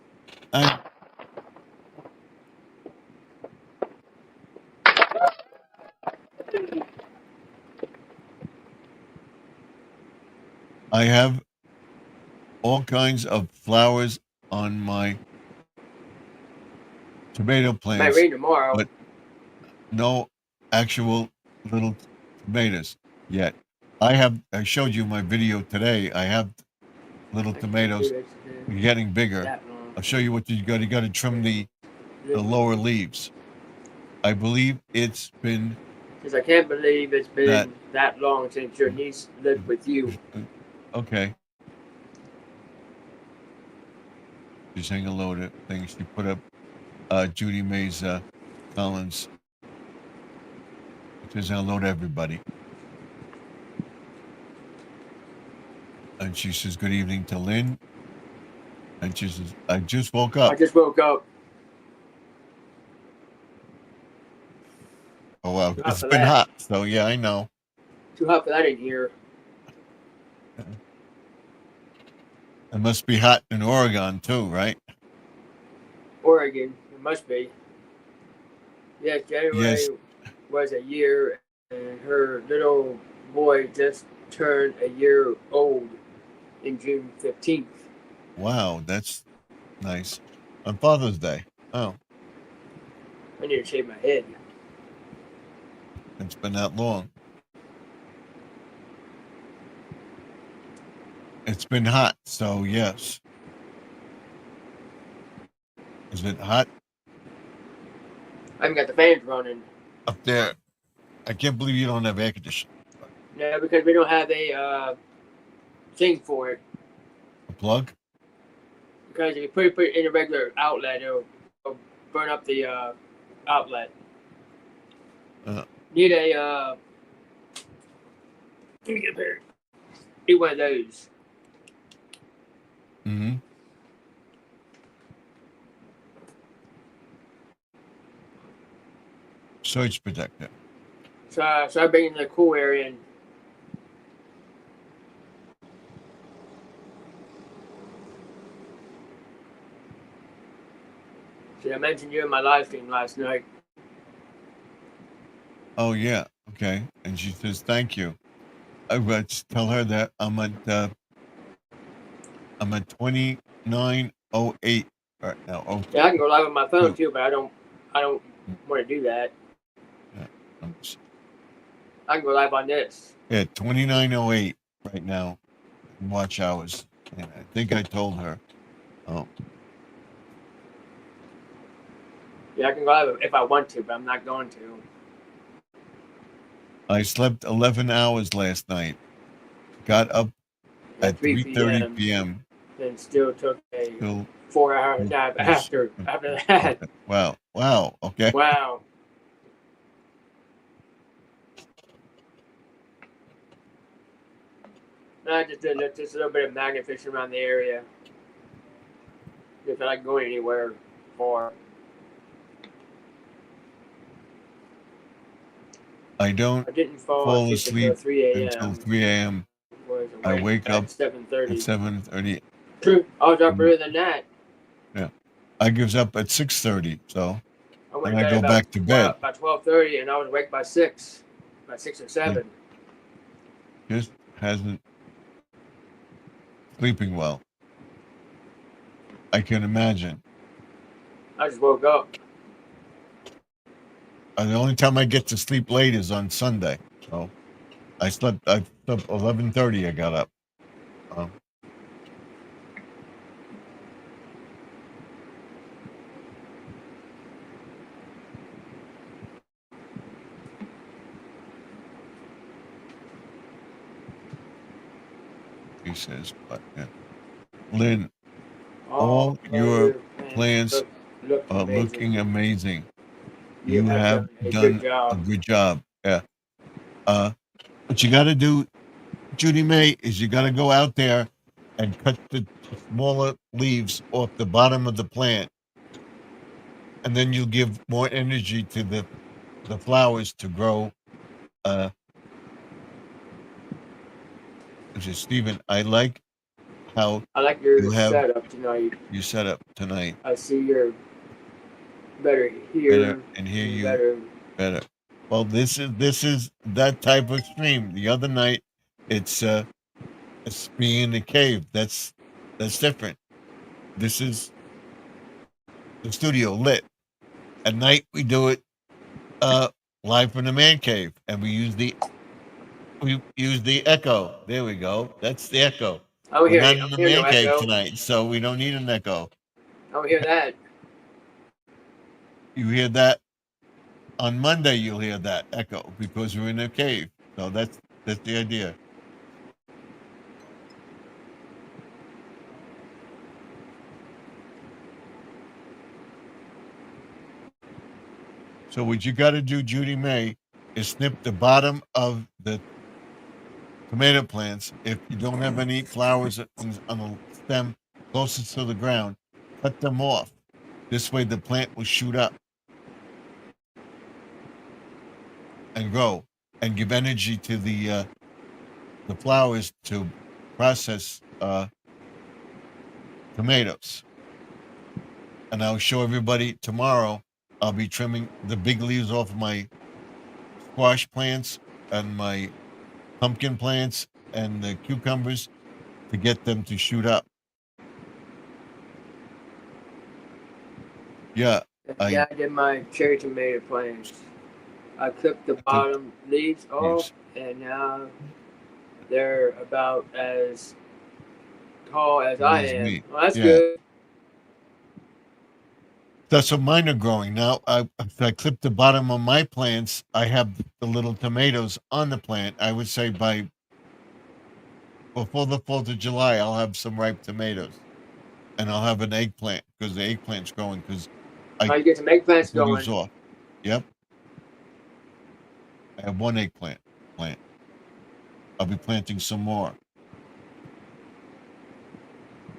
I have all kinds of flowers on my tomato plants. Might rain tomorrow. But no actual little tomatoes yet. I showed you my video today. I have little tomatoes getting bigger. I'll show you what you got. You got to trim the lower leaves. I believe it's been. Because I can't believe it's been that long since your niece lived with you. Okay. She's saying a load of things. She put up Judy May's Collins. It says hello to everybody. And she says good evening to Lynn. And she says, I just woke up. I just woke up. Oh, wow. It's been hot. So, yeah, I know. Too hot for that in here. It must be hot in Oregon, too, right? Oregon. It must be. Yes, January was a year, and her little boy just turned a year old in June 15th. Wow, that's nice. On Father's Day. Oh. I need to shave my head. It's been that long. It's been hot, so yes. Is it hot I haven't got the fans running. up there? I can't believe you don't have air conditioning. No, because we don't have a thing for it. A plug? Because if you put it in a regular outlet, it'll burn up the outlet. Need a let me get a pair. Need one of those. Mm-hmm. Surge protector. So I bring it in the cool area and see, I mentioned you in my live stream last night. Oh yeah, okay. And she says thank you. Let's tell her that I'm at 2908 right now. Oh, Yeah, I can go live on my phone too, but I don't want to do that. yeah, I can go live on this. yeah, 2908 right now. Watch hours. And I think I told her. Oh, Yeah, I can go live if I want to, but I'm not going to. I slept 11 hours last night. Got up at 3:30 p.m. And still took a Still 4-hour nap after that. Wow. Okay. Wow. I just did just a little bit of magnet fishing around the area. If I like going anywhere for. I I didn't fall asleep asleep until 3 a.m. I wake up at 7:30. at 7:30. True. I was up earlier than that. Yeah. I gives up at 6:30. So I and I go back to bed. About 12:30, and I was awake by 6 or 7. Just hasn't sleeping well. I can imagine. I just woke up. The only time I get to sleep late is on Sunday. So I slept 11:30. I got up. He says, but yeah. Lynn, all your plans are looking amazing. You have done a good job. Yeah. What you got to do, Judy May, is you got to go out there and cut the smaller leaves off the bottom of the plant, and then you'll give more energy to the flowers to grow. Stephen, I like how your setup tonight. You set up tonight. I see you're better here and hear you better. Well, this is that type of stream. The other night, it's being in the cave. That's different. This is the studio lit. At night we do it live from the man cave, and we use the echo. There we go. That's the echo. We're not in the man cave tonight, so we don't need an echo. I don't hear that. You hear that? On Monday, you'll hear that echo because we're in a cave. So that's the idea. So what you got to do, Judy May, is snip the bottom of the tomato plants. If you don't have any flowers on the stem closest to the ground, cut them off. This way the plant will shoot up and grow and give energy to the flowers to process tomatoes. And I'll show everybody tomorrow. I'll be trimming the big leaves off my squash plants and my pumpkin plants and the cucumbers to get them to shoot up. Yeah. I did my cherry tomato plants. I clipped the bottom leaves off, and now they're about as tall as I as am. me. Well, that's Yeah. good. That's what mine are growing now. If I clip the bottom of my plants, I have the little tomatoes on the plant. I would say before the 4th of July, I'll have some ripe tomatoes, and I'll have an eggplant because the eggplant's growing because How I you get some eggplants took the leaves going? off. Yep, I have one eggplant plant. I'll be planting some more,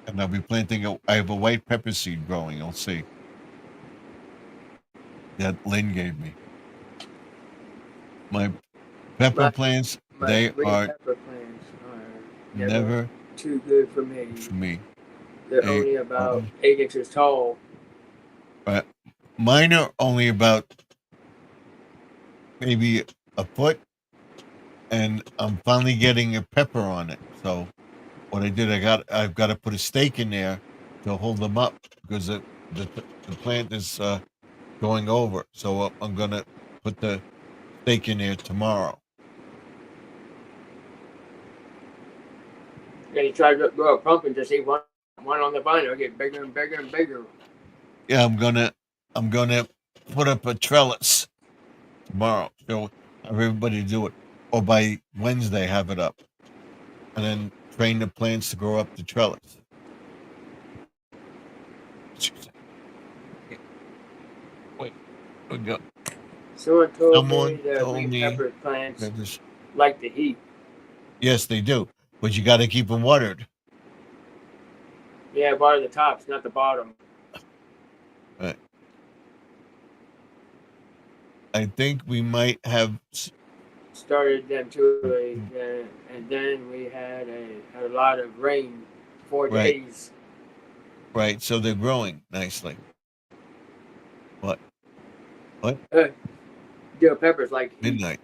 and I'll be planting. I have a white pepper seed growing. You'll see that Lynn gave me. My pepper My, plants, my they green are pepper plants are never too good for me. for me. They're They only are about 8 inches tall. mine are only about maybe a foot, and I'm finally getting a pepper on it. So what I did, I've got to put a stake in there to hold them up because the plant is going over. So I'm gonna put the stake in there tomorrow. Then you try to grow a pumpkin to see one on the vine will get bigger and bigger and bigger. Yeah, I'm gonna put up a trellis tomorrow. So everybody do it, or by Wednesday have it up, and then train the plants to grow up the trellis. Wait, we go. Someone told me Someone that told green me pepper plants that this. like the heat. Yes, they do, but you got to keep them watered. Yeah, water the tops, not the bottom. Right. I think we might have. Started them too early, and then we had a lot of rain, 4 Right. days. Right, so they're growing nicely. What? Dill peppers like heat. Midnight.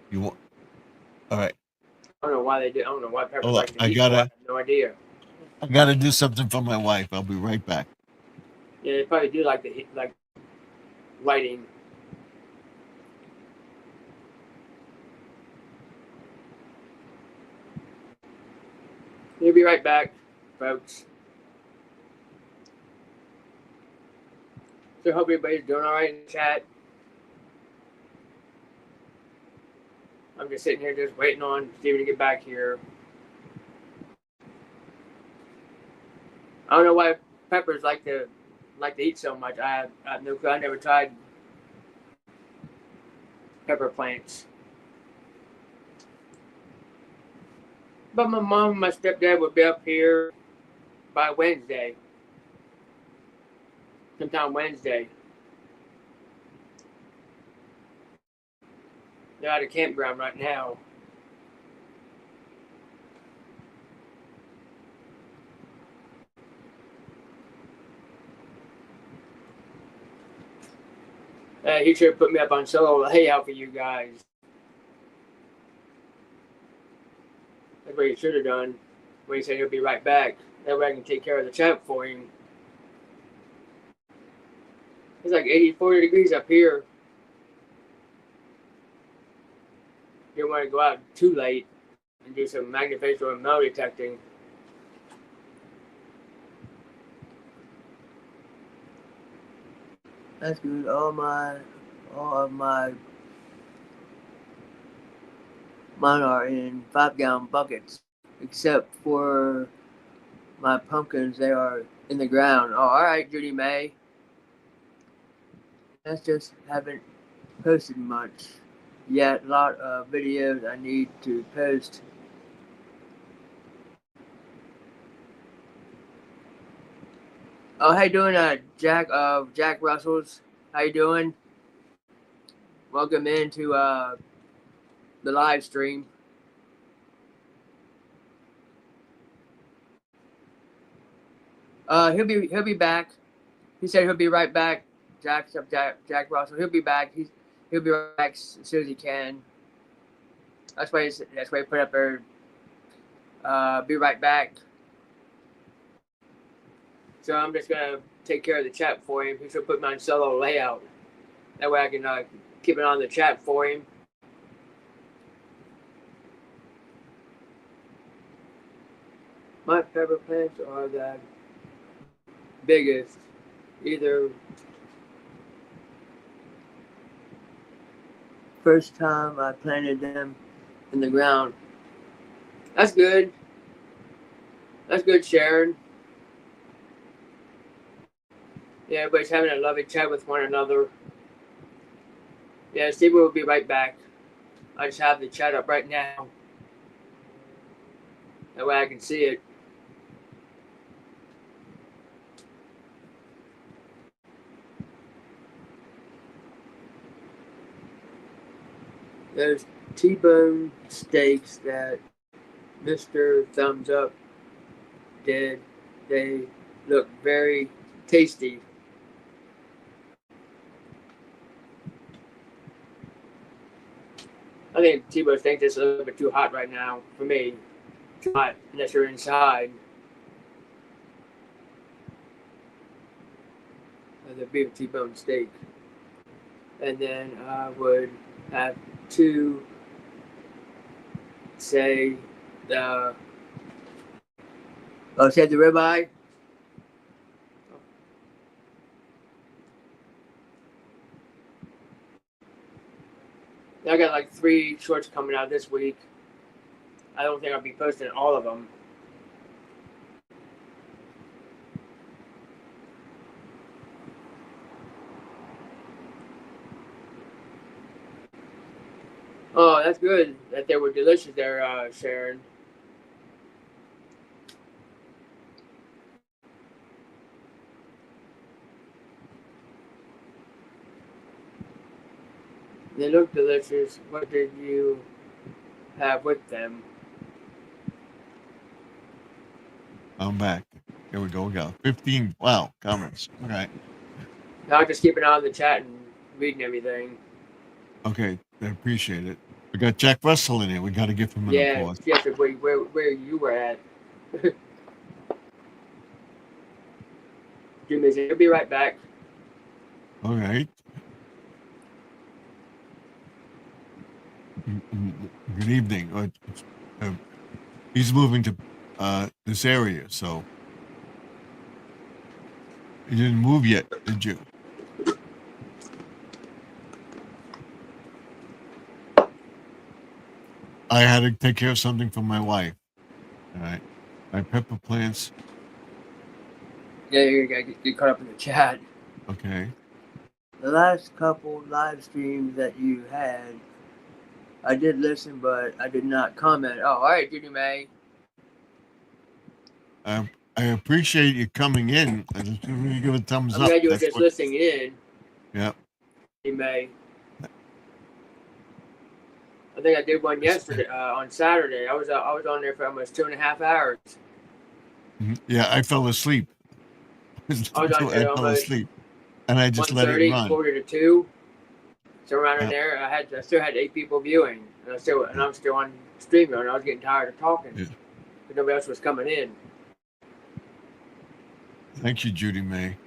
You want? All right. I don't know why they did. I don't know why peppers Hold on. like the heat. I have no idea. I gotta do something for my wife. I'll be right back. Yeah, they probably do like the heat, like lighting. We'll be right back, folks. So hope everybody's doing all right in the chat. I'm just sitting here just waiting on Steven to get back here. I don't know why peppers like to eat so much. I have no clue. I never tried pepper plants. But my mom and my stepdad would be up here by Wednesday. Sometime Wednesday. They're at a campground right now. He should have put me up on solo layout for you guys. That's what he should have done when he said he'll be right back. That way I can take care of the chat for him. It's like 40 degrees up here. You don't want to go out too late and do some magnification and metal detecting. That's good. All of my mine are in 5-gallon buckets, except for my pumpkins. They are in the ground. Oh, all right, Judy May. That's just haven't posted much yet. A lot of videos I need to post. Oh, how you doing, Jack of Jack Russells? How you doing? Welcome into the live stream. He'll be back. He said he'll be right back. Jack Russell. He'll be back. He'll be right back as soon as he can. That's why he put up there. Be right back. So I'm just gonna take care of the chat for him. He should put me on solo layout. That way I can keep it on the chat for him. My pepper plants are the biggest. Either first time I planted them in the ground. That's good. That's good, Sharon. Yeah, everybody's having a lovely chat with one another. Yeah, Steve will be right back. I just have the chat up right now. That way I can see it. There's T-bone steaks that Mr. Thumbs Up did. They look very tasty. I think T-bone steak is a little bit too hot right now for me. Too hot unless you're inside. The beef T-bone steak. And then I would have to say the say the ribeye. I got like 3 shorts coming out this week. I don't think I'll be posting all of them. Oh, that's good that they were delicious there, Sharon. They look delicious. What did you have with them? I'm back. Here we go. We got 15. Wow, comments. Okay. I'll just keep an eye on the chat and reading everything. Okay, I appreciate it. We got Jack Russell in here. We got to give him an applause. Yes, where you were at. Jimmy, he'll be right back. All right. Good evening. He's moving to this area, so you didn't move yet, did you? I had to take care of something for my wife. All right. My pepper plants. Yeah, you gotta get caught up in the chat. Okay. The last couple live streams that you had, I did listen, but I did not comment. Oh, all right, Judy May. I appreciate you coming in. I just really give a thumbs I'm up. glad you were just listening in. Yeah. Judy May. I think I did one yesterday on Saturday. I was on there for almost 2.5 hours. Yeah, I fell asleep. I fell asleep, and I just let it run. quarter to 2. So around in there, I still had 8 people viewing, and I'm still on StreamYard. And I was getting tired of talking, but nobody else was coming in. Thank you, Judy May.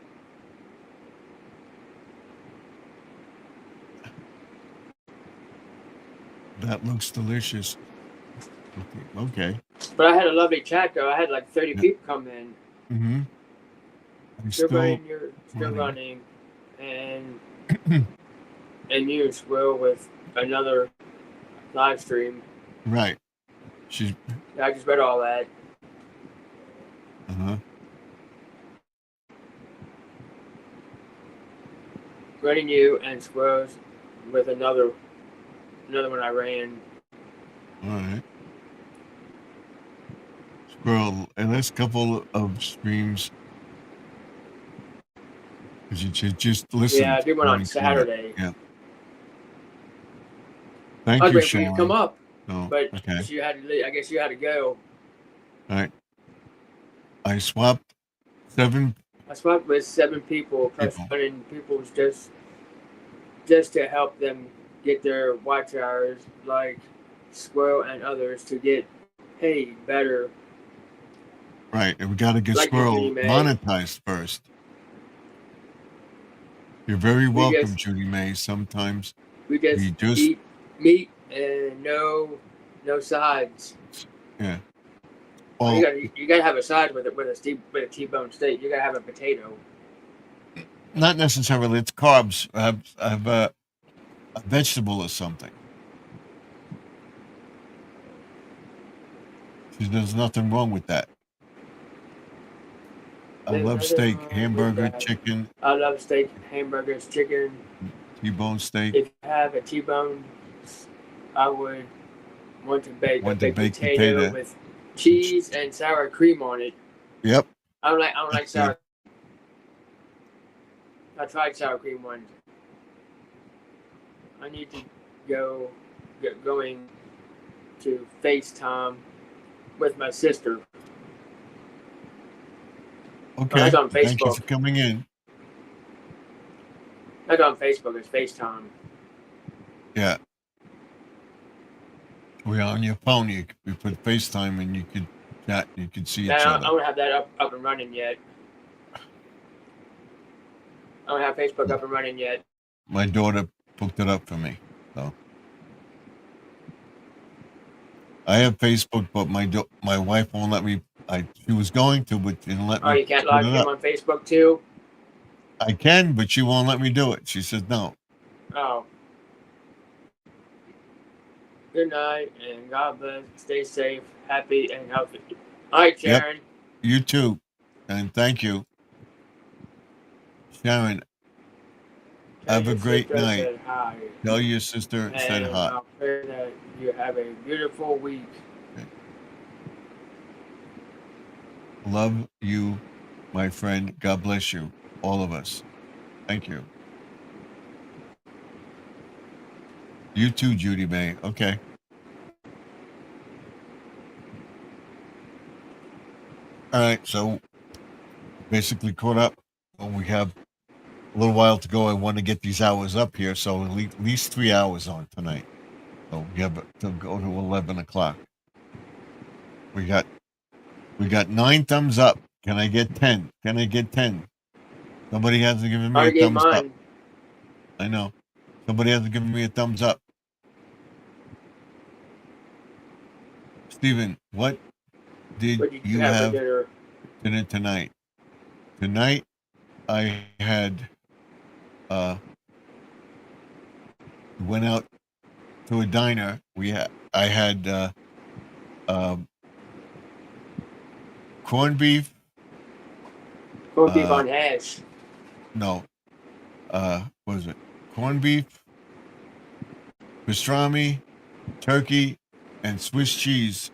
That looks delicious. Okay. But I had a lovely chat though. I had like 30 people come in. Mm-hmm. Still running, and you will with another live stream. Right. I just read all that. Uh-huh. Running you and Squirrels with another one I ran. All right. Squirrel, and there's a couple of streams. You should just listen. Yeah, I did one on Saturday. Yeah. Thank you, Sharon. I was come up, but okay. I guess you had to go. All right. I swapped with 7 people, plus running people just to help them get their watch hours, like Squirrel and others, to get paid better. Right, and we got to get Squirrel monetized first. You're very welcome, Judy May. Sometimes we just eat meat and no sides. Yeah. Well, Well, you gotta have a side with a T-bone steak. You gotta have a potato. not necessarily. It's carbs. Have a vegetable or something. There's nothing wrong with that. I There's love nothing steak, wrong with hamburger, that. chicken, I love steak, hamburgers, chicken. T-bone steak. If you have a T-bone, I would want to bake a Want the baked baked potato potato. with cheese and sour cream on it. Yep. I don't like That's sour. I tried sour cream once. I need to get going to FaceTime with my sister. Okay. That's on Thank you Facebook. for coming in. That's on Facebook. It's FaceTime. Yeah. We're on your phone. You put FaceTime and you could chat. You could see each Now, other. I don't have that up and running yet. I don't have Facebook up and running yet. My daughter hooked it up for me. So I have Facebook, but my wife won't let me. She was going to, but didn't let me. Oh, you can't put log it him up. on Facebook too? I can, but she won't let me do it. She says no. Oh. Good night, and God bless. Stay safe, happy, and healthy. All right, Sharon. Yep. You too, and thank you, Sharon. Have a great night. Said hi. Tell your sister said And hi. I'll pray that you have a beautiful week. Love you, my friend. God bless you, all of us. Thank you. You too, Judy May. Okay. All right. So basically caught up. Well, we have a little while to go. I want to get these hours up here. So at least 3 hours on tonight. So we have to go to 11 o'clock. We got 9 thumbs up. Can I get 10? Can I get 10? Somebody hasn't given me a thumbs up. I know. Somebody hasn't given me a thumbs up. Steven, what did you have for dinner tonight? Tonight, I had went out to a diner. I had corned beef. Corned beef on hash. No. What was it? Corned beef, pastrami, turkey, and Swiss cheese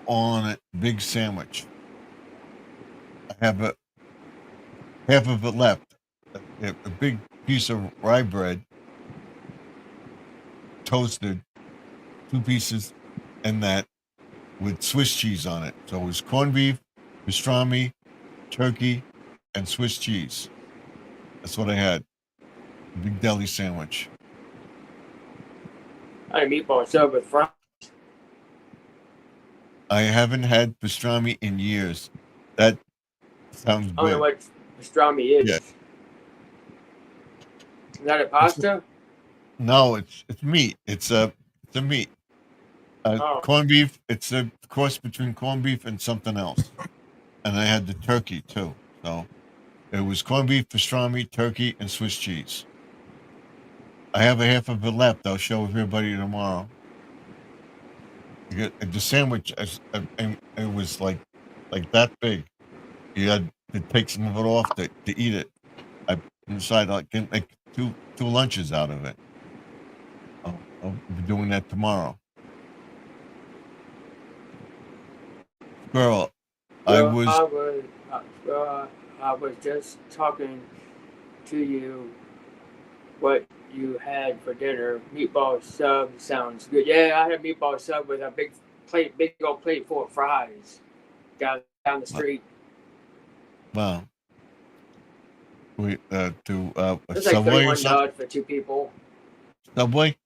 on a big sandwich. I have half of it left. A big piece of rye bread, toasted, 2 pieces, and that with Swiss cheese on it. So it was corned beef, pastrami, turkey, and Swiss cheese. That's what I had. A big deli sandwich. I had a meatball sub with fries. I haven't had pastrami in years. That sounds good. I don't know what pastrami is. Yeah. Is that a pasta? No, it's meat. It's a meat. Corned beef. It's a cross between corned beef and something else. And I had the turkey too. So it was corned beef, pastrami, turkey, and Swiss cheese. I have a half of it left. I'll show everybody tomorrow. The sandwich, it was like that big. You had to take some of it off to eat it. I decided I can make two lunches out of it. I'll be doing that tomorrow. Girl, I was just talking to you what you had for dinner. Meatball sub sounds good. Yeah, I had meatball sub with a big old plate full of fries down the street. Wow. We to It's Subway like or something? $31 for 2 people. Subway?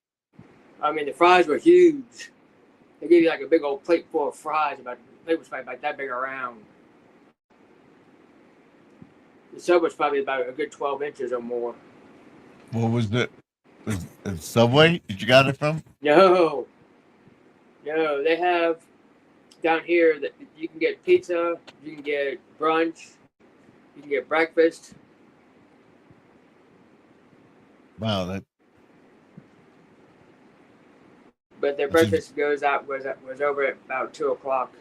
I mean, the fries were huge. They gave you like a big old plate full of fries. The plate was probably about that big around. The sub was probably about a good 12 inches or more. What was it? Was it Subway? Did you got it from? No, they have down here that you can get pizza, you can get brunch, you can get breakfast. Wow, that But their That's a- breakfast was over at about 2 o'clock.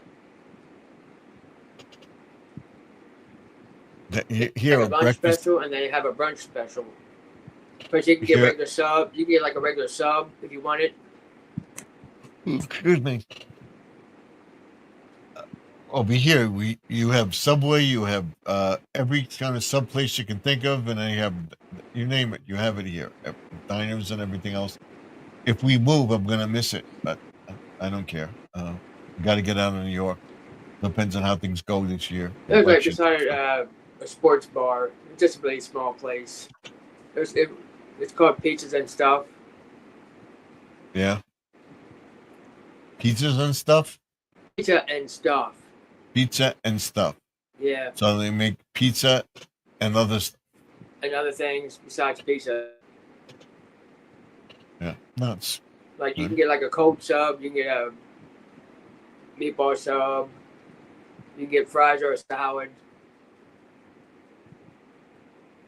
here Like a at lunch breakfast. special, and then they have a brunch special. But you can get Here- regular sub. You can get like a regular sub if you want it. Excuse me. Over here, you have Subway, you have every kind of sub place you can think of, and then you have you name it, you have it here. Diners and everything else. If we move, I'm gonna miss it, but I don't care. Got to get out of New York. Depends on how things go this year. It was right Election. beside a sports bar. It's just a really small place. It's called Pizzas and Stuff. Yeah. Pizzas and stuff. Pizza and Stuff. Pizza and stuff. Yeah, So they make pizza and others. and other things besides pizza. Yeah. Nuts. Like you can get like a cold sub. You can get a meatball sub. You can get fries or a salad.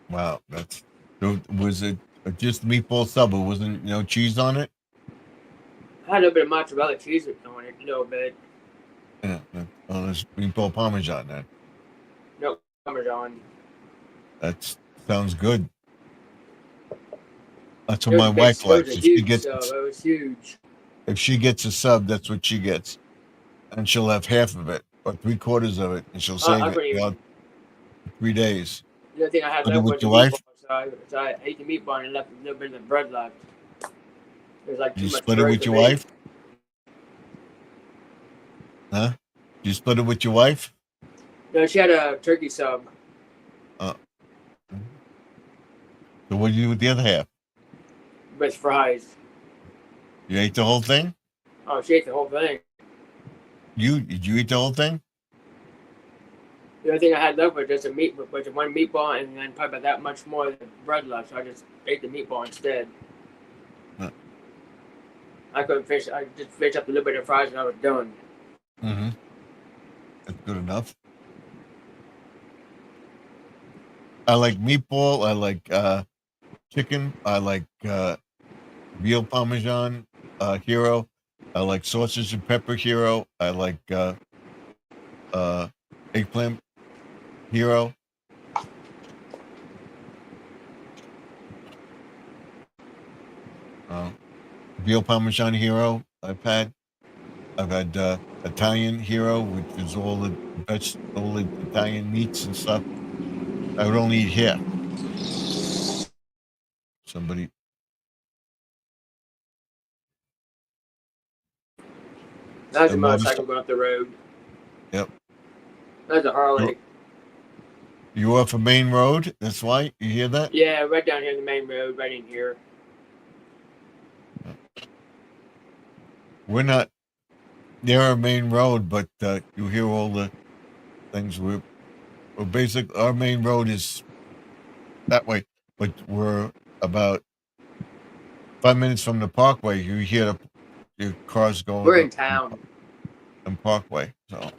Wow. Was it just meatball sub? It wasn't cheese on it. I had a little bit of mozzarella cheese on it, a little bit. Yeah. Oh, there's meatball parmesan then. No Parmesan. That sounds good. That's It what was my a big- wife it was likes. a If she huge gets sub. It was huge. if she gets a sub, that's what she gets, and she'll have half of it or 3/4 of it, and she'll save I it. couldn't 3 days. The other thing I had Put it left with was the your wife? meatball, so I ate the meatball and left a little bit of the bread left. There's like too You much split it bread with for your me. wife? Huh? You split it with your wife? No, she had a turkey sub So what do you do with the other half? with fries. You ate the whole thing? Oh, she ate the whole thing. Did you eat the whole thing? The only thing I had left was just one meatball and then probably about that much more of the bread left, so I just ate the meatball instead. Huh. I couldn't finish. I just finished up a little bit of fries and I was done. Mm-hmm. That's good enough. I like meatball. I like chicken. I like veal parmesan hero. I like sausage and pepper hero. I like eggplant hero. Veal parmesan hero. I've had Italian hero, which is all the Italian meats and stuff. I would only eat here. Somebody. That's a And motorcycle going up the road. Yep. That's a Harley. You off a main road? That's why you hear that? Yeah, right down here in the main road, right in here. We're not near a main road, but you hear all the things. We're basic. Our main road is that way, but we're about 5 minutes from the Parkway. You hear your cars going. We're in town. In Parkway, so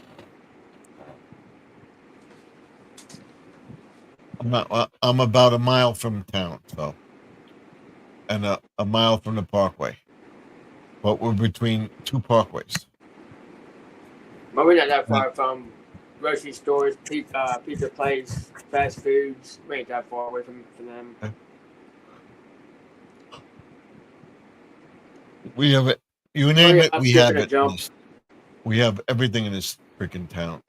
I'm about a mile from town, so and a mile from the Parkway. But we're between two parkways. But we're not that far from grocery stores, pizza place, fast foods. We ain't that far away from them. We have it. You name it, I'm we have skipping a it. jump. We have everything in this freaking town.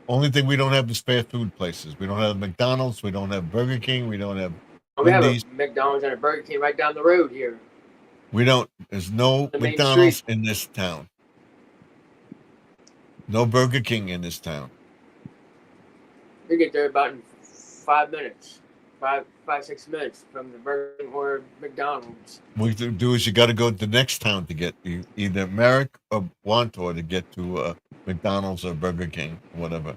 Only thing we don't have is fast food places. We don't have McDonald's. We don't have Burger King. We don't have. We have a Wendy's. McDonald's and a Burger King right down the road here. We don't. There's no The main McDonald's street. in this town. No Burger King in this town. We get there about in 5 minutes, 6 minutes from the Burger King or McDonald's. What you do is you got to go to the next town to get either Merrick or Wantor to get to McDonald's or Burger King, whatever.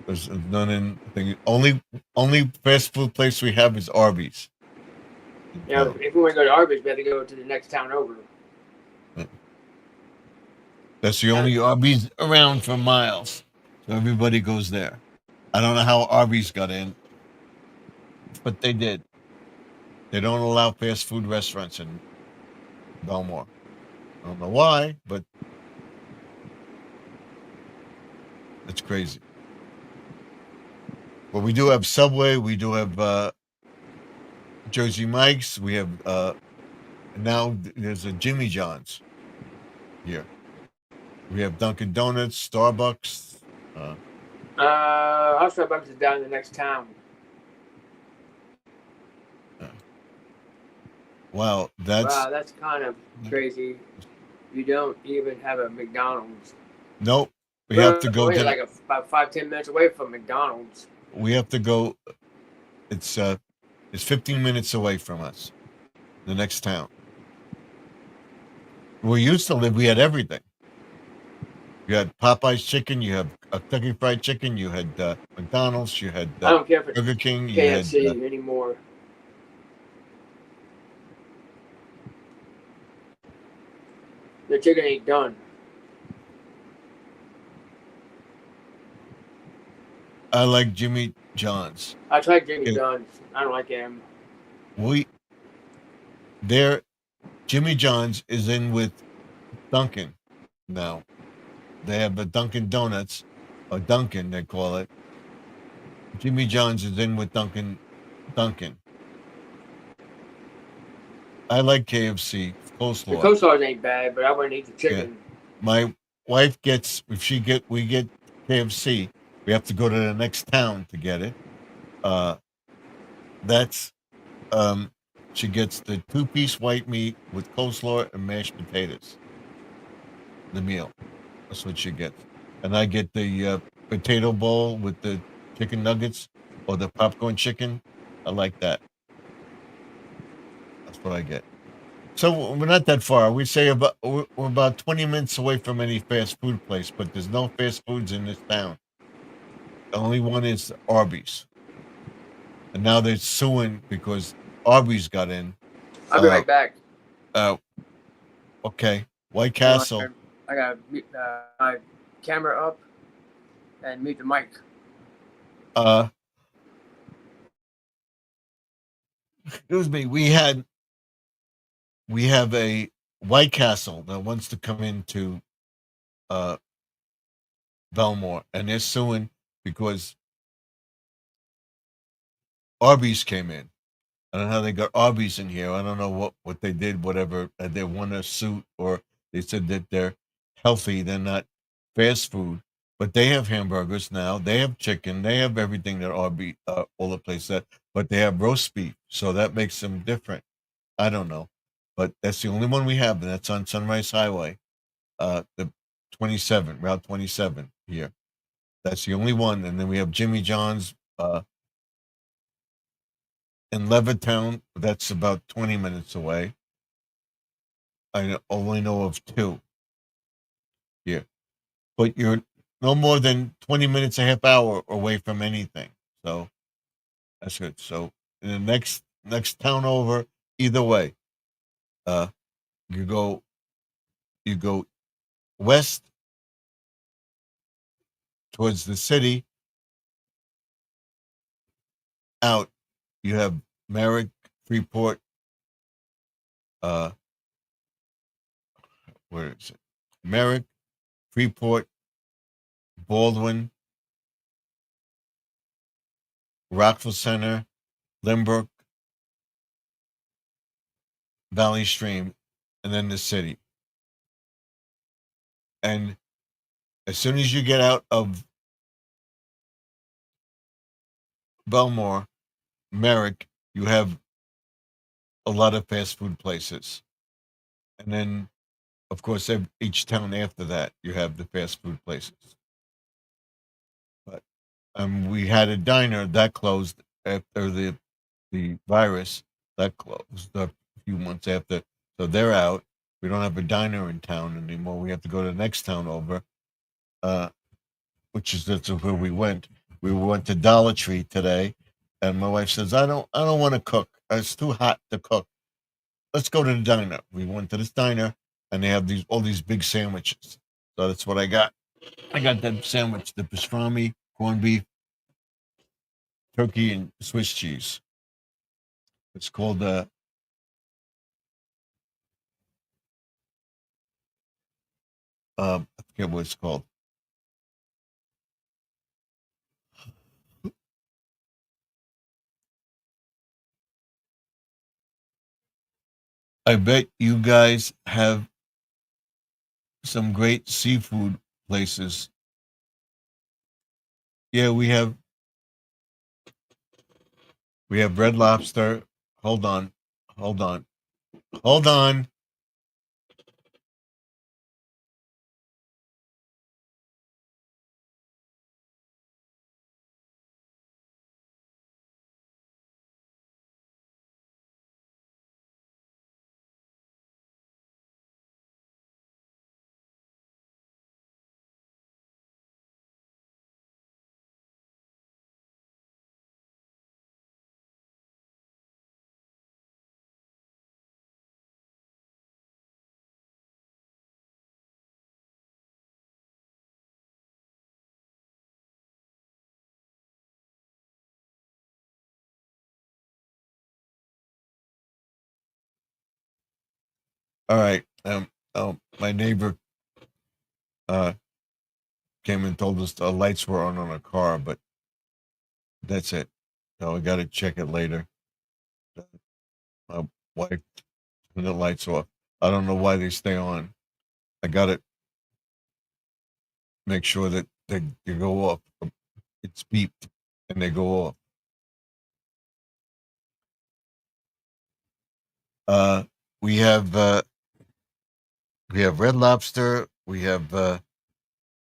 There's none in thing. Only fast food place we have is Arby's. You know, if we want to go to Arby's, we have to go to the next town over. That's the only Arby's around for miles. So everybody goes there. I don't know how Arby's got in, but they did. They don't allow fast food restaurants in Belmore. I don't know why, but it's crazy. But we do have Subway. We do have Jersey Mike's. We have now there's a Jimmy John's here. We have Dunkin' Donuts, Starbucks. Our Starbucks is down in the next town. Wow, that's kind of crazy. You don't even have a McDonald's. Nope. We have to go to like about 5-10 minutes away from McDonald's. We have to go. It's 15 minutes away from us. The next town. We used to live. We had everything. You had Popeye's chicken. You had Kentucky Fried Chicken. You had McDonald's. You had I don't care for Burger King. KFC you had, anymore. The chicken ain't done. I like Jimmy John's. I tried Jimmy John's. I don't like him. Jimmy John's is in with Dunkin' now. They have a Dunkin' Donuts, or Dunkin' they call it. Jimmy John's is in with Dunkin'. I like KFC coleslaw. The coleslaw ain't bad, but I wouldn't eat the chicken. Yeah. My wife we get KFC, we have to go to the next town to get it. She gets the 2-piece white meat with coleslaw and mashed potatoes. The meal. That's what she gets. And I get the potato bowl with the chicken nuggets or the popcorn chicken. I like that. That's what I get. So we're not that far. We say we're about 20 minutes away from any fast food place, but there's no fast foods in this town. The only one is Arby's. And now they're suing because Arby's got in. I'll be right back. Okay. White Castle. I got to mute my camera up and mute the mic. Excuse me. We have a White Castle that wants to come into Belmore, and they're suing because Arby's came in. I don't know how they got Arby's in here. I don't know what they did, whatever. They won a suit, or they said that they're healthy. They're not fast food, but they have hamburgers now. They have chicken. They have everything that Arby's, all the places, but they have roast beef. So that makes them different. I don't know, but that's the only one we have, and that's on Sunrise Highway, the Route 27 here. That's the only one. And then we have Jimmy John's, in Levittown, that's about 20 minutes away. I only know of 2 here. But you're no more than 20 minutes, a half hour away from anything. So that's good. So in the next town over, either way, you go west towards the city, out. You have Merrick, Freeport, where is it? Merrick, Freeport, Baldwin, Rockville Center, Lynbrook, Valley Stream, and then the city. And as soon as you get out of Belmore, Merrick, you have a lot of fast food places. And then, of course, each town after that, you have the fast food places. But we had a diner that closed after the virus. That closed a few months after. So they're out. We don't have a diner in town anymore. We have to go to the next town over, that's where we went. We went to Dollar Tree today. And my wife says, I don't want to cook. It's too hot to cook. Let's go to the diner. We went to this diner, and they have all these big sandwiches. So that's what I got. I got that sandwich, the pastrami, corned beef, turkey, and Swiss cheese. It's called I forget what it's called. I bet you guys have some great seafood places. Yeah, we have Red Lobster. Hold on. Hold on. Hold on. All right. My neighbor came and told us the lights were on a car, but that's it. So I got to check it later. My wife turned the lights off. I don't know why they stay on. I got to make sure that they go off. It's beeped and they go off. We have Red Lobster. We have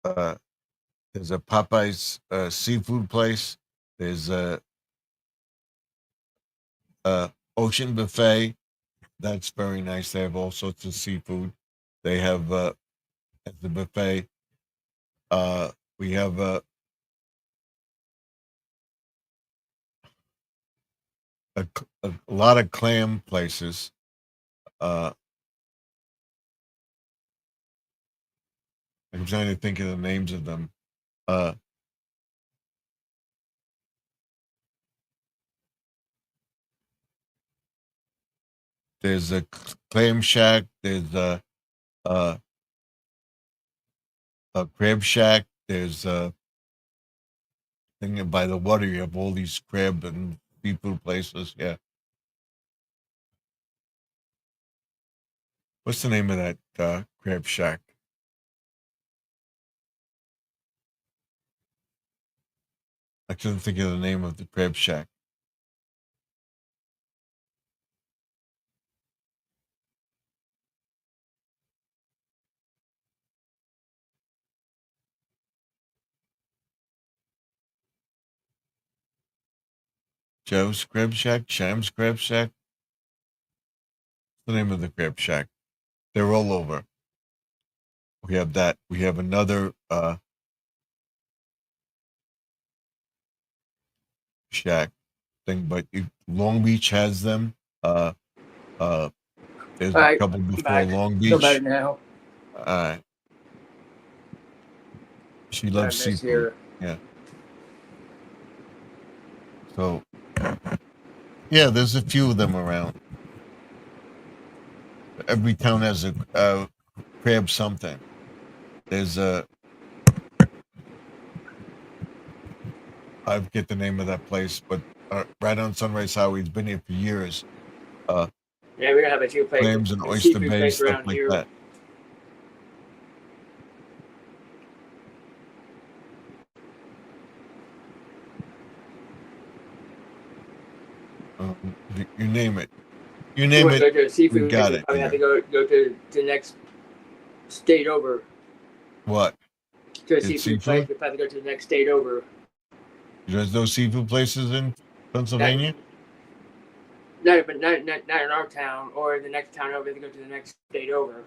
there's a Popeyes seafood place. There's a Ocean Buffet. That's very nice. They have all sorts of seafood. They have at the buffet. We have a lot of clam places. I'm trying to think of the names of them. There's a Clam Shack. There's a Crab Shack. There's a thing by the water. You have all these crab and seafood places. Yeah. What's the name of that Crab Shack? I couldn't think of the name of the Crab Shack. Joe's Crab Shack, Sham's Crab Shack. What's the name of the Crab Shack? They're all over. We have that. We have another shack thing, but Long Beach has them. Uh, there's a couple before Long Beach. Feel better now. She loves seafood. Yeah. So, yeah, there's a few of them around. Every town has a crab something. There's I forget the name of that place, but right on Sunrise Highway. It's been here for years. Yeah, we don't have a few places. Clams and Oyster Bay, stuff like that. You name it. You name it. Go to a seafood we got it. I have to go to the next state over. What? To a seafood place. We have to go to the next state over. There's no seafood places in Pennsylvania? Not in our town or the next town over. We have to go to the next state over.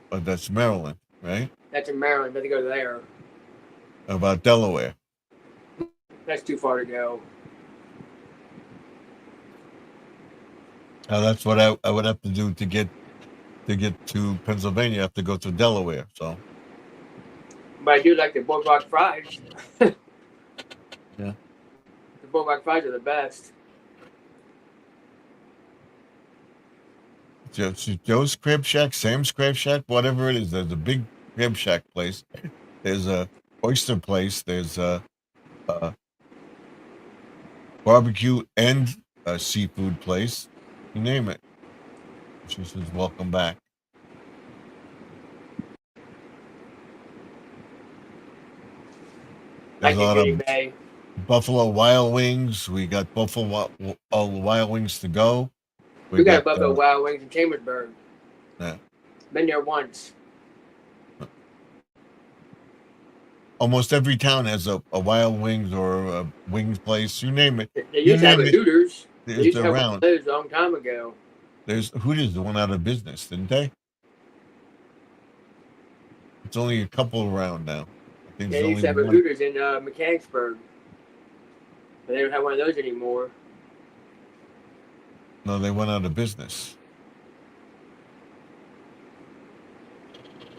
But that's Maryland, right? That's in Maryland. We have to go there. How about Delaware? That's too far to go. That's what I would have to do to get to get to Pennsylvania, you have to go through Delaware. So But I do like the boardwalk fries. Yeah. The boardwalk fries are the best. Joe's Crab Shack, Sam's Crab Shack, whatever it is. There's a big Crab Shack place. There's a oyster place. There's a barbecue and a seafood place. You name it. She says, "Welcome back." There's Like a the lot Goodie of Bay. Buffalo Wild Wings. We got Buffalo Wild Wings to go. We got Buffalo Wild Wings in Chambersburg. Yeah. Been there once. Almost every town has a Wild Wings or a wings place. You name it. They used to have a Hooters. They used to have around. those a long time ago. There's Hooters went out of business, didn't they? It's only a couple around now. I think They used to have a Hooters in Mechanicsburg. But they don't have one of those anymore. No, they went out of business.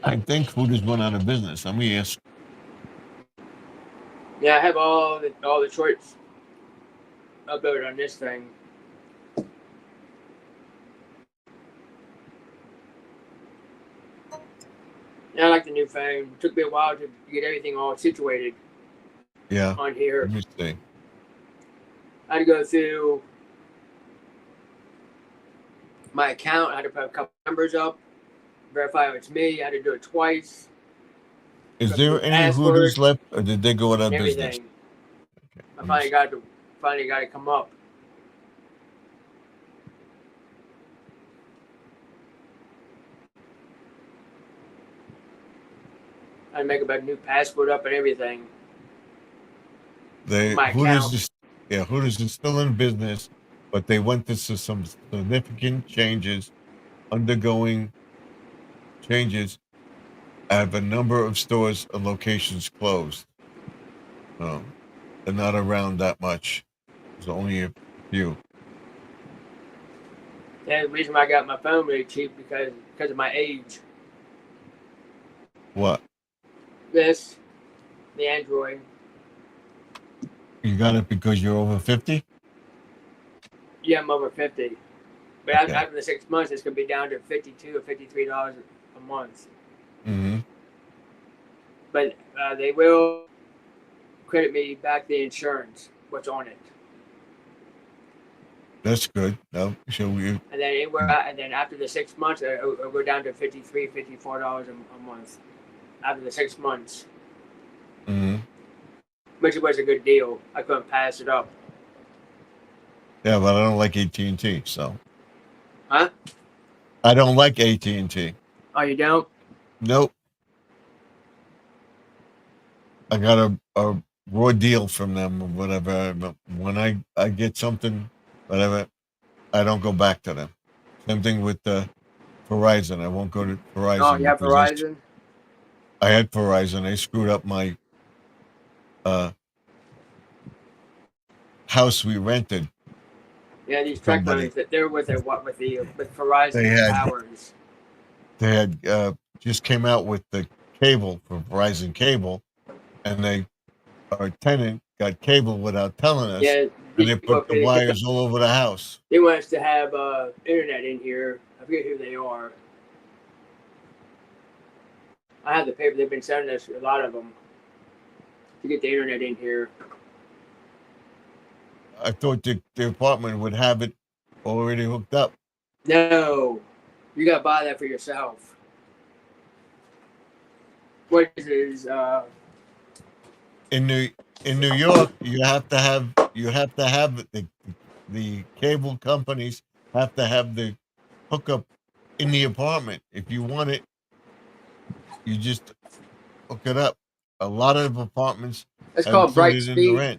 I think Hooters went out of business. Let me ask. Yeah, I have all the shorts uploaded on this thing. Yeah, I like the new phone. It took me a while to get everything all situated. Yeah. On here. Let me see. I had to go through my account. I had to put a couple numbers up, verify it's me. I had to do it twice. Is there any Hooters left, or did they go out of business? Okay. I finally got to come up. I had to make a new password up and everything. Hooters is still in business, but they went through some significant changes, undergoing changes. I have a number of stores and locations closed. They're not around that much. There's only a few. Yeah, the reason why I got my phone really cheap because of my age. What? The Android. You got it because you're over 50? Yeah, I'm over 50. But after the 6 months, it's going to be down to $52 or $53 a month. Mm-hmm. But they will credit me back the insurance, what's on it. That's good. No, so we. And then after the 6 months, it'll go down to $53, $54 a month. After the 6 months. Mm-hmm. Which was a good deal. I couldn't pass it up. Yeah, but I don't like AT&T, so. Huh? I don't like AT&T. Oh, you don't? Nope. I got a raw deal from them or whatever. When I get something, whatever, I don't go back to them. Same thing with Verizon. I won't go to Verizon. Oh, you have Verizon? I had Verizon. They screwed up my house we rented. Yeah, these truck companies that they're with Verizon towers. They had just came out with the cable for Verizon Cable, and our tenant got cable without telling us. Yeah, and they put the wires all over the house. They want us to have internet in here. I forget who they are. I have the paper. They've been sending us a lot of them to get the internet in here. I thought the apartment would have it already hooked up. No, you got to buy that for yourself. What is in New York? You have to have the cable companies have to have the hookup in the apartment. If you want it, you just hook it up. A lot of apartments. It's called Brightspeed.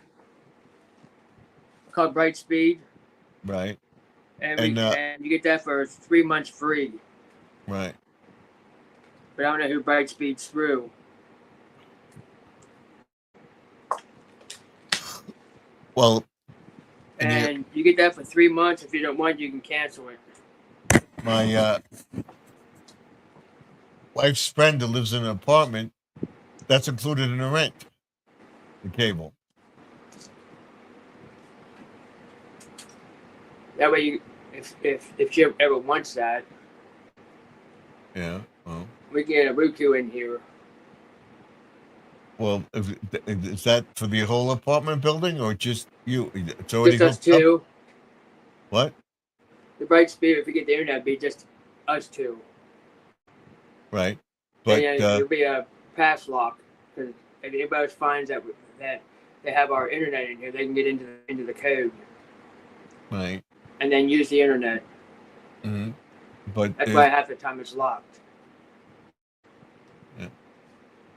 Called Brightspeed. Right. And you get that for 3 months free. Right. But I don't know who Brightspeed's through. Well. And you get that for 3 months. If you don't want, you can cancel it. wife's friend that lives in an apartment, that's included in the rent. The cable. That way, if she ever wants that, Yeah. Well, we can get a Roku in here. is that for the whole apartment building or just you? It's already Just us hooked up? two. What? The bright speed, if we get the internet, be just us two. Right. But But there'll be a pass lock because if anybody else finds that they have our internet in here, they can get into the code right. and then use the internet. Mm-hmm. But That's why half the time it's locked.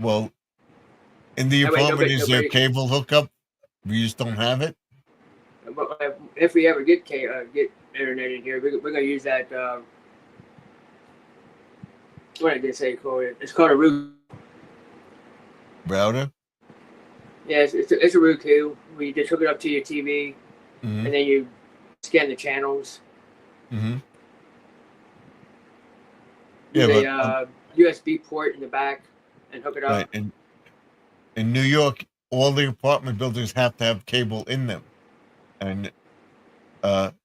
well, in the That way apartment, is there nobody- cable hookup? We just don't have it. But if we ever get internet in here, we're gonna use that. What did they say called it? It's called a Roku. Router. Yeah, it's a Roku. We just hook it up to your TV, Mm-hmm. and then you scan the channels. Mm-hmm. Use Yeah, a USB port in the back and hook it up. right. And in New York, all the apartment buildings have to have cable in them, and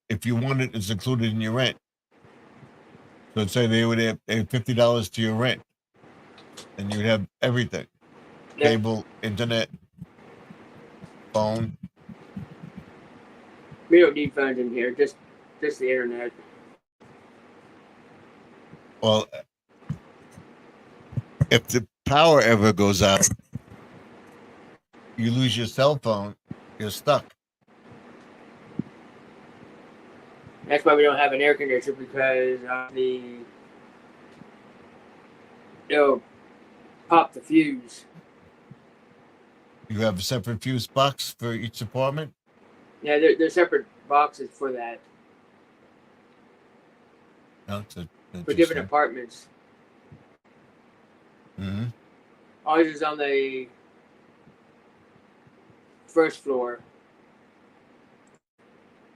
if you want it, it's included in your rent. So say they would add $50 to your rent, and you would have everything: Yeah. cable, internet, phone. We don't need phones in here, just the internet. Well, if the power ever goes out, you lose your cell phone, you're stuck. That's why we don't have an air conditioner because it'll pop the fuse. You have a separate fuse box for each apartment. Yeah, there's separate boxes for that No, it's for different apartments. Mm-hmm. Ours is on the first floor.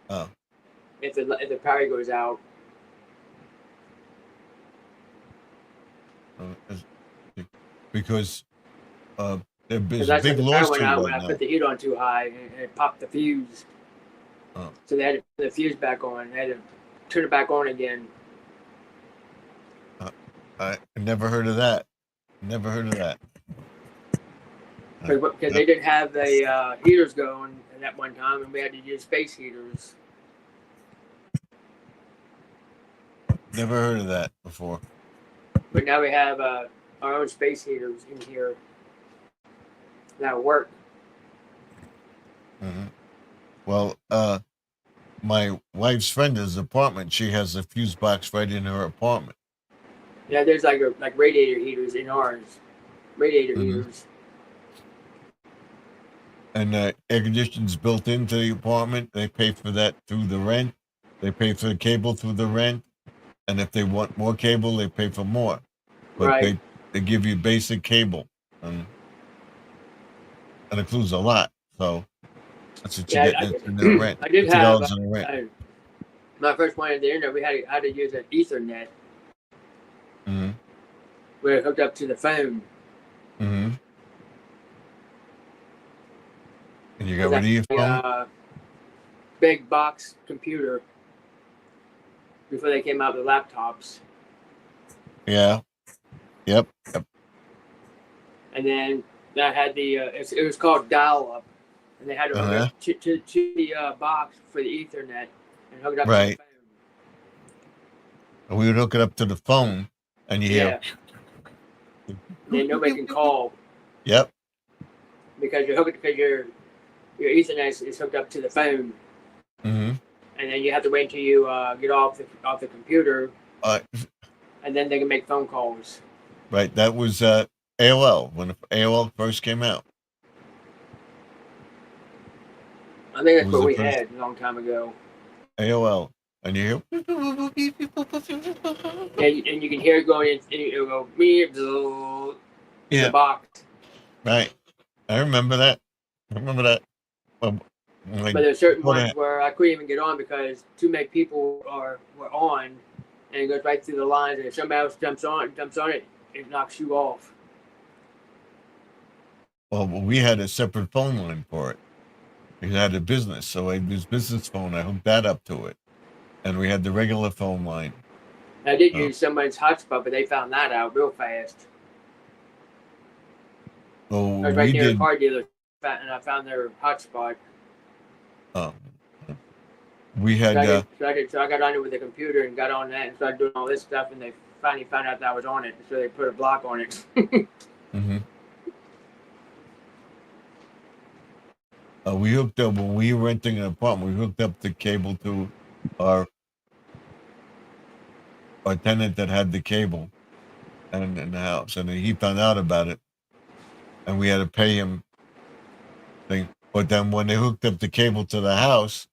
Oh, If the power goes out, because there's because a that's big when the power lawsuit went out when right I now. put the heat on too high and it popped the fuse. Oh. So they had to put the fuse back on. They had to turn it back on again. I never heard of that. Never heard of that. Because they didn't have the heaters going at that one time, and we had to use space heaters. Never heard of that before. But now we have our own space heaters in here that work. Mm-hmm. Well, my wife's friend's apartment, she has a fuse box right in her apartment. Yeah, there's like radiator heaters in ours. Radiator heaters. And air conditioning's built into the apartment. They pay for that through the rent. They pay for the cable through the rent. And if they want more cable, they pay for more. But Right. they give you basic cable. And it includes a lot. So that's what you Yeah, get in the rent. I did have $50 in the rent. my first one in the internet. We had to use an Ethernet. Mm-hmm. We're hooked up to the phone. Mm-hmm. And you got rid of your phone? Big box computer before they came out with laptops. Yeah. Yep. And then I had it was called dial-up, and they had to hook up to the box for the Ethernet and hook it up to the phone. And we would hook it up to the phone, and you hear. Then nobody can call. Yep. Because your Ethernet is hooked up to the phone. Mm-hmm. And then you have to wait until you get off the computer, and then they can make phone calls. Right. That was AOL when AOL first came out. I think that's what we had a long time ago. AOL, and you hear. And you can hear it going in, and it'll go the box. Right. I remember that. But there's certain ones where I couldn't even get on because too many people were on, and it goes right through the lines. And if somebody else jumps on it, it knocks you off. Well, we had a separate phone line for it. We had a business, so I used business phone. I hooked that up to it, and we had the regular phone line. I did use somebody's hotspot, but they found that out real fast. So I was right we near a did. car dealer, and I found their hotspot. We had. So I got on it with the computer and got on that and started doing all this stuff, and they finally found out that I was on it, so they put a block on it. Mm-hmm. We hooked up when we were renting an apartment. We hooked up the cable to our tenant that had the cable, and in the house, and he found out about it, and we had to pay him. Thing, but then when they hooked up the cable to the house,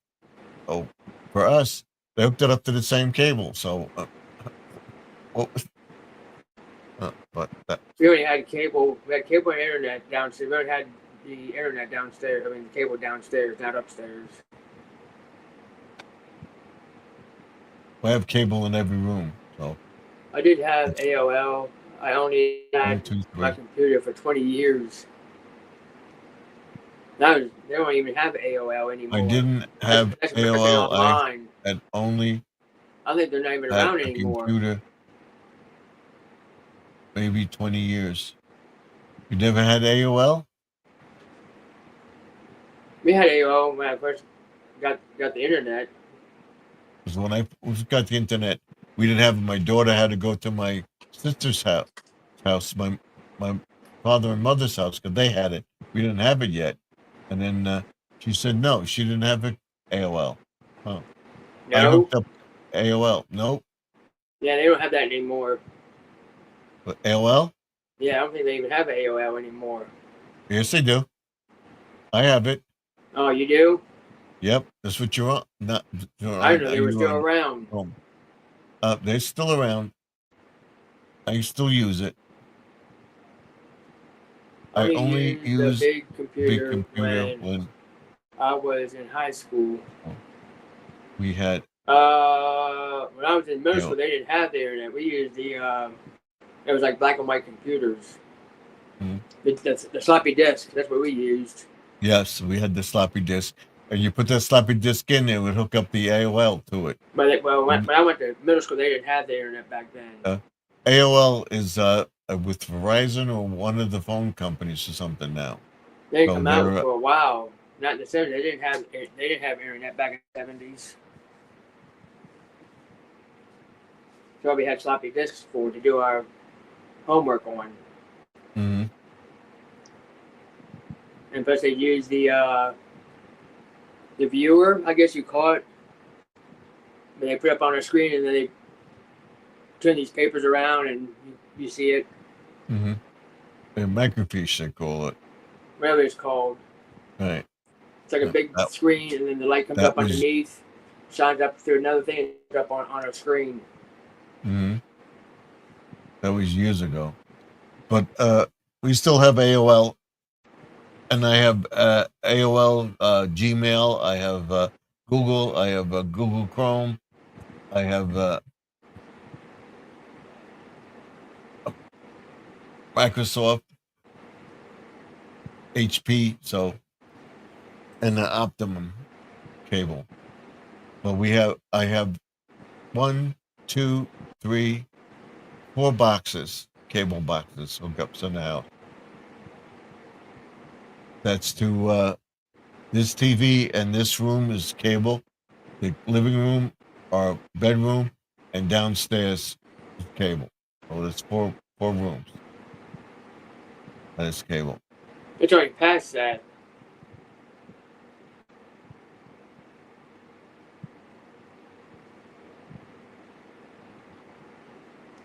for us, they hooked it up to the same cable. So, but that. We already had cable. We had cable and internet downstairs. We already had the internet downstairs. I mean, the cable downstairs, not upstairs. I have cable in every room. So I did have AOL. I only had my computer for 20 years. Now they don't even have AOL anymore. I didn't have AOL. I had only. I think they're not even around anymore. Computer, maybe 20 years. You never had AOL? We had AOL when I first got the internet. Because when I got the internet, we didn't have it. My daughter had to go to my sister's house, my father and mother's house, because they had it. We didn't have it yet. And then she said no, she didn't have it. AOL. Oh. No? I hooked up AOL. Nope. Yeah, they don't have that anymore. But AOL? Yeah, I don't think they even have AOL anymore. Yes, they do. I have it. Oh, you do? Yep, that's what you're on. Not. I know they were still around. They're still around. I still use it. I only use the big computer when I was in high school. We had. When I was in middle school, they didn't have the internet. We used the. It was like black and white computers. Mm-hmm. The floppy disk. That's what we used. Yes, we had the floppy disk, and you put that floppy disk in, it would hook up the AOL to it. But when I went to middle school, they didn't have the internet back then. AOL is with Verizon or one of the phone companies or something now. They didn't come out for a while. Not in the 70s. They didn't have internet back in the 70s. So we had floppy disks to do our homework on. Mm-hmm. And plus, they used the viewer, I guess you call it. And they put it up on a screen, and then they turn these papers around, and you see it. Mm-hmm. A microfiche, they call it. Whatever it's called. Right. It's like a big screen, and then the light comes up underneath, shines up through another thing, and up on a screen. Mm-hmm. That was years ago. But we still have AOL. And I have AOL, Gmail. I have Google. I have Google Chrome. I have Microsoft, HP. So, and the Optimum cable. But I have 1, 2, 3, 4 boxes, cable boxes, hookups in the house. That's to this TV, and this room is cable. The living room, our bedroom, and downstairs is cable. So there's four rooms. That is cable. It's already past that.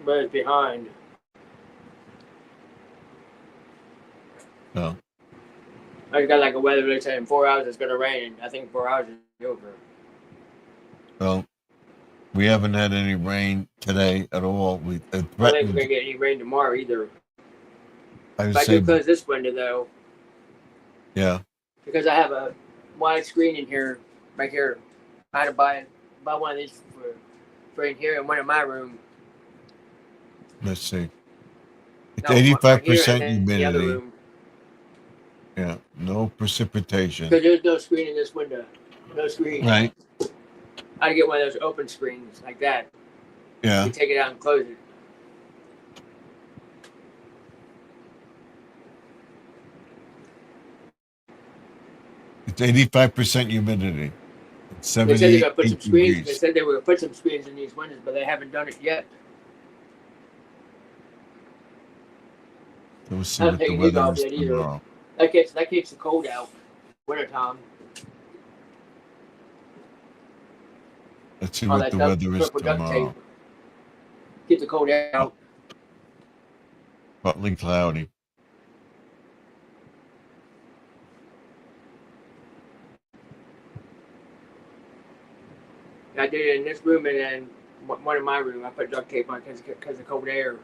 But it's behind. No. I got like a weather alert saying in 4 hours it's going to rain. I think 4 hours is over. Well, we haven't had any rain today at all. I don't think we're going to get any rain tomorrow either. If I do close this window, though. Yeah. Because I have a wide screen in here, right here. I had to buy one of these for in here and one in my room. Let's see. It's No, one here and 85% then the other humidity. room. Yeah, no precipitation. Because there's no screen in this window. No screen. Right. I get one of those open screens like that. Yeah. You take it out and close it. It's 85% humidity. It's They said they're 78 gonna put some screens. They degrees. said they were gonna put some screens in these windows, but they haven't done it yet. So we'll see I'm what the taking these weather off is yet either. tomorrow. That keeps the cold out. Wintertime. Let's see All what that the weather is purple duct tomorrow. tape. Keep the cold out. Partly cloudy. I did it in this room and then one in my room. I put duct tape on because of cold air.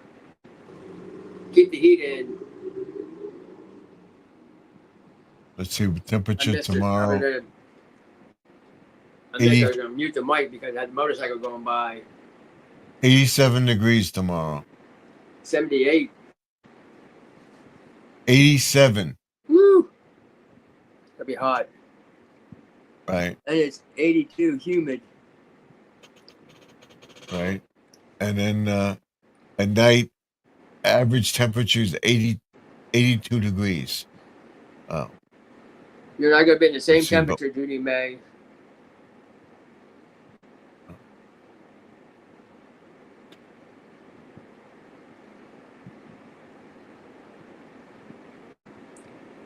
Keep the heat in. Let's see the I temperature missed it. tomorrow. I was gonna mute the mic because I had the motorcycle going by. 87 degrees tomorrow. 78. 87. Woo! That'd be hot. Right. And it's 82 humid. Right. And then at night, average temperature is 82 degrees. Oh. You're not gonna be in the same Let's see, temperature, Judy May.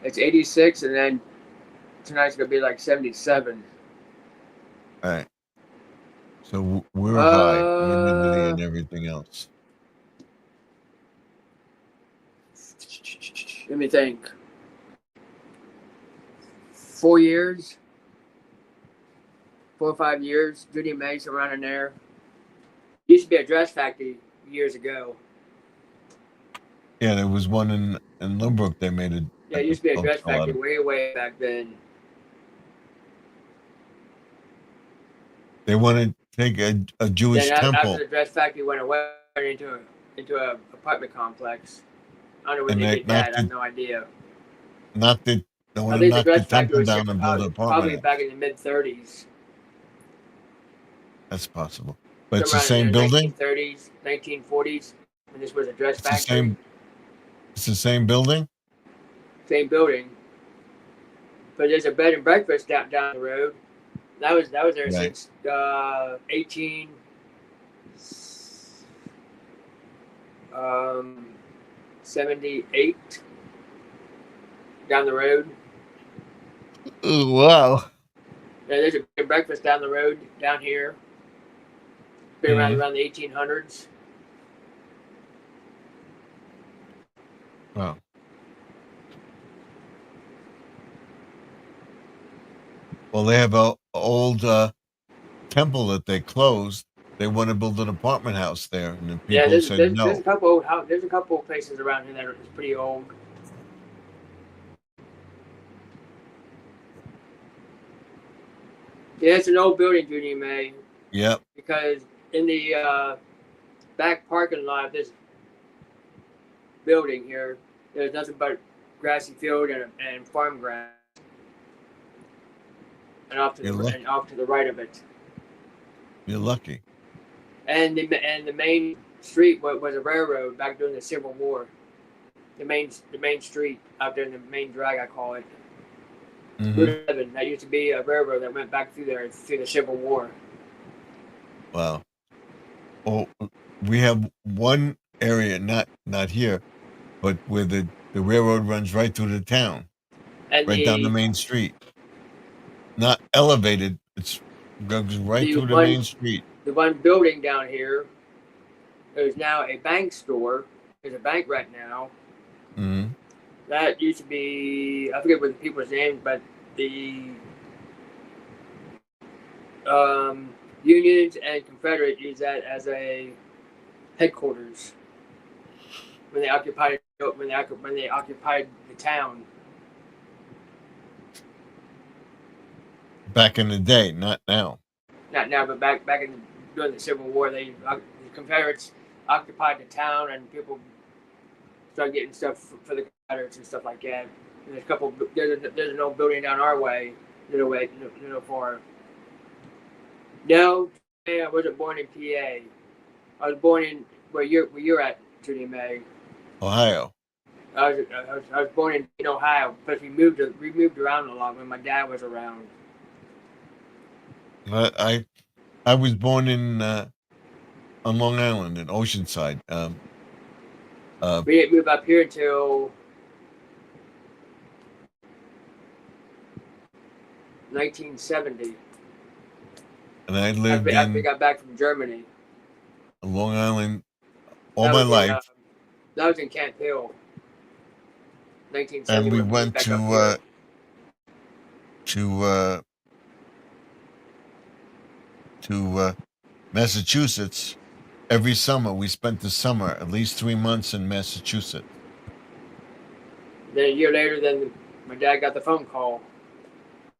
It's 86, and then tonight's gonna be like 77. All right. So we're high, humidity and everything else. Let me think. 4 years, 4 or 5 years. Judy May's around in there. Used to be a dress factory years ago. Yeah, there was one in Lynbrook. They made it. Yeah, it used to be a dress factory way back then. They wanted to take a Jewish Then temple. after the dress factory went away into a apartment complex. I don't know where And they they did that. I have knocked no idea. Not that they I want to think the knock the dress factory temple was down and build an probably apartment. back in the mid-30s. That's possible. But it's the Around same the building? 1930s, 1940s, when this was a dress It's the factory. It's the same building? Same building. But there's a bed and breakfast down the road. That was there Right. since 78 down the road. Oh, wow. Yeah, there's a bed and breakfast down the road down here. Been around the 1800s. Wow. Well, they have an old temple that they closed. They want to build an apartment house there, and then people said no. There's a couple old there's a couple of places around here that are pretty old. Yeah, it's an old building, Judy May. Yep. Because in the back parking lot of this building here, there's nothing but grassy field and farm grass, and off to the right of it. You're lucky. And the main street was a railroad back during the Civil War. The main street out there in the main drag, I call it. Route 11. That used to be a railroad that went back through there through the Civil War. Wow. Well, we have one area, not here, but where the railroad runs right through the town, And down the main street. Not elevated, it goes right through the main street. The one building down here is now a bank store. There's a bank right now. Mm-hmm. That used to be, I forget what the people's names, but the Unions and Confederate used that as a headquarters when they occupied the town. Back in the day, not now. Not now, but back during the Civil War, the Confederates occupied the town, and people start getting stuff for the cutters and stuff like that. And there's a couple. There's an old building down our way, little far. No, I wasn't born in PA. I was born in where you're at, Judy May. Ohio. I was born in Ohio, but we moved around a lot when my dad was around. I was born in on Long Island in Oceanside. We didn't move up here until 1970. And I lived after we got back from Germany. Long Island all my life. That was in Camp Hill. 1970. And we went to Massachusetts every summer. We spent the summer at least 3 months in Massachusetts. Then a year later, then my dad got the phone call.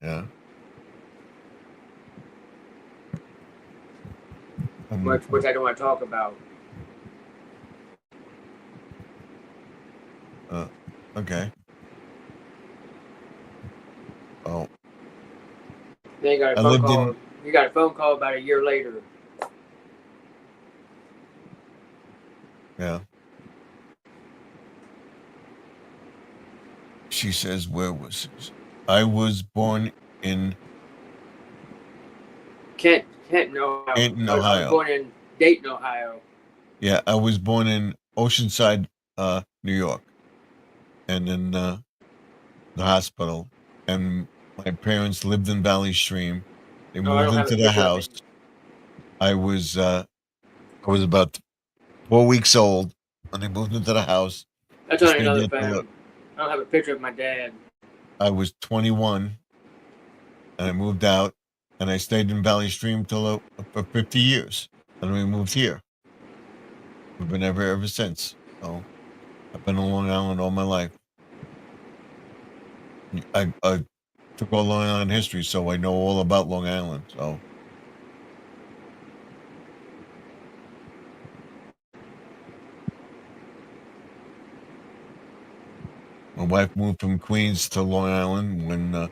Yeah. Which I don't want to talk about. Okay. Oh. Then you got a phone call. You got a phone call about a year later. Yeah. She says, where was it? I was born in Canton, Ohio. Canton, I was Ohio. born in Dayton, Ohio. Yeah, I was born in Oceanside, New York, and in the hospital. And my parents lived in Valley Stream. They moved into the house. I was about 4 weeks old when they moved into the house. That's on another phone. I don't have a picture of my dad. I was 21, and I moved out, and I stayed in Valley Stream for 50 years, and we moved here. We've been ever since. So I've been on Long Island all my life. I took all Long Island history, so I know all about Long Island. So. My wife moved from Queens to Long Island when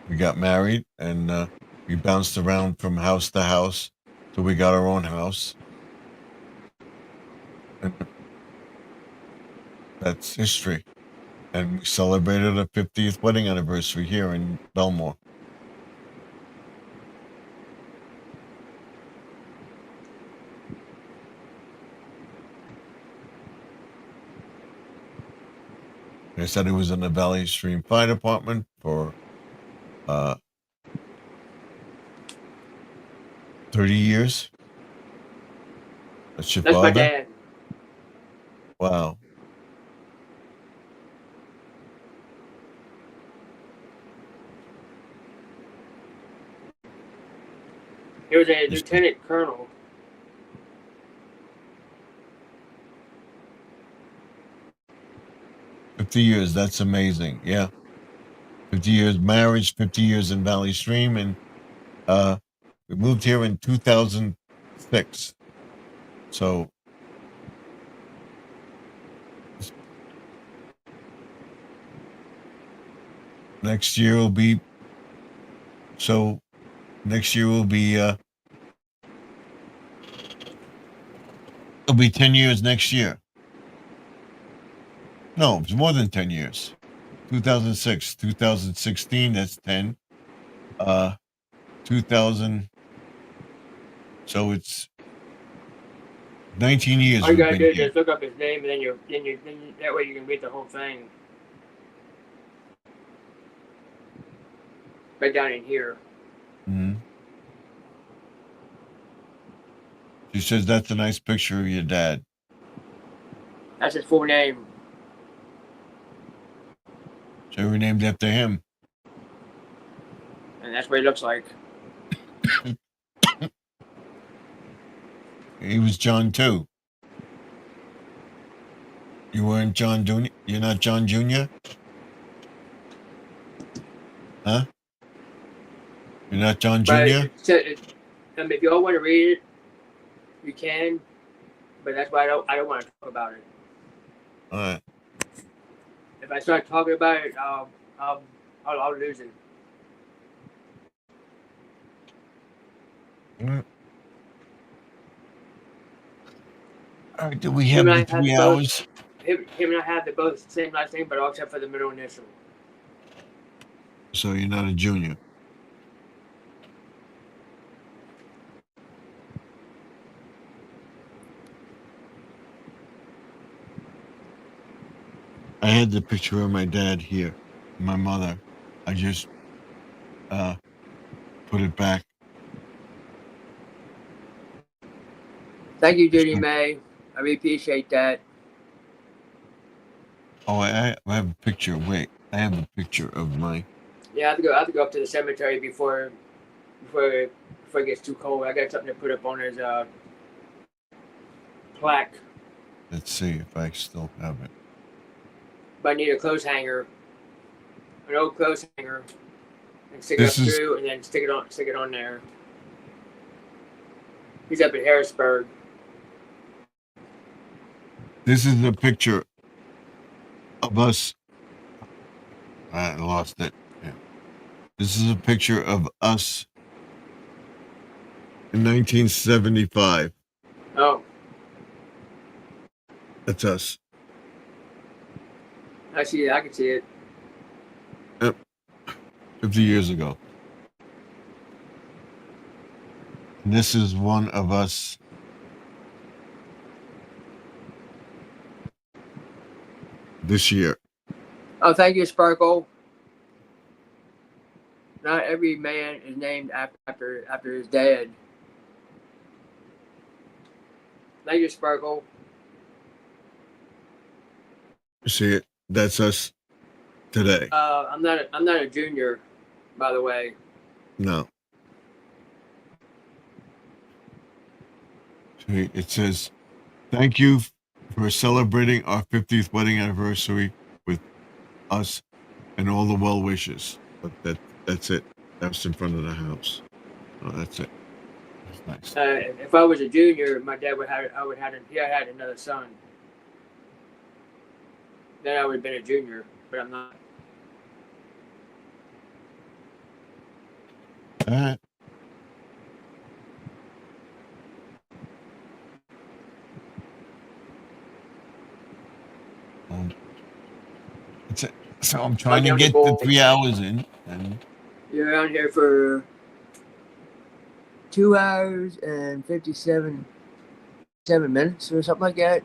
we got married, and we bounced around from house to house till we got our own house. And that's history. And we celebrated our 50th wedding anniversary here in Belmore. I said he was in the Valley Stream Fire Department for 30 years. That's your father? My dad. Wow. He was a lieutenant colonel. $50, that's amazing. Yeah. 50 years marriage, 50 years in Valley Stream, and we moved here in 2006. So next year will be it'll be 10 years next year. No, it's more than 10 years. 2006, 2016, that's 10. 2000. So it's 19 years. All you gotta do is just look up his name, and then you that way you can read the whole thing. Right down in here. Mm-hmm. She says that's a nice picture of your dad. That's his full name. So we named after him. And that's what he looks like. He was John too. You weren't John Jr.? You're not John Jr.? Huh? You're not John Jr.? If you all want to read it, you can. But that's why I don't want to talk about it. All right. If I start talking about it, I'll lose it. All right. Do we Him have and the I have 3 both. hours? Him and I have the both same last name, but all except for the middle initial. So you're not a junior. I had the picture of my dad here, my mother. I just put it back. Thank you, Judy May. I really appreciate that. Oh, I have a picture. Wait, I have a picture of my. Yeah, I have to go up to the cemetery before it gets too cold. I got something to put up on his plaque. Let's see if I still have it. But I need a clothes hanger, an old clothes hanger, and stick it up through, and then stick it on there. He's up at Harrisburg. This is a picture of us. I lost it. Yeah. This is a picture of us in 1975. Oh, That's us. I see it. I can see it. 50 years ago. And this is one of us. This year. Oh, thank you, Sparkle. Not every man is named after his dad. Thank you, Sparkle. See it? That's us today. I'm not a junior, by the way. No. See, it says, "Thank you for celebrating our 50th wedding anniversary with us and all the well wishes." But that's it. That's in front of the house. Oh, that's it. That's nice. If I was a junior, my dad he had another son. Then I would have been a junior, but I'm not. All right. That's it. So I'm trying to get the 3 hours in, and you're on here for 2 hours and 57 minutes or something like that.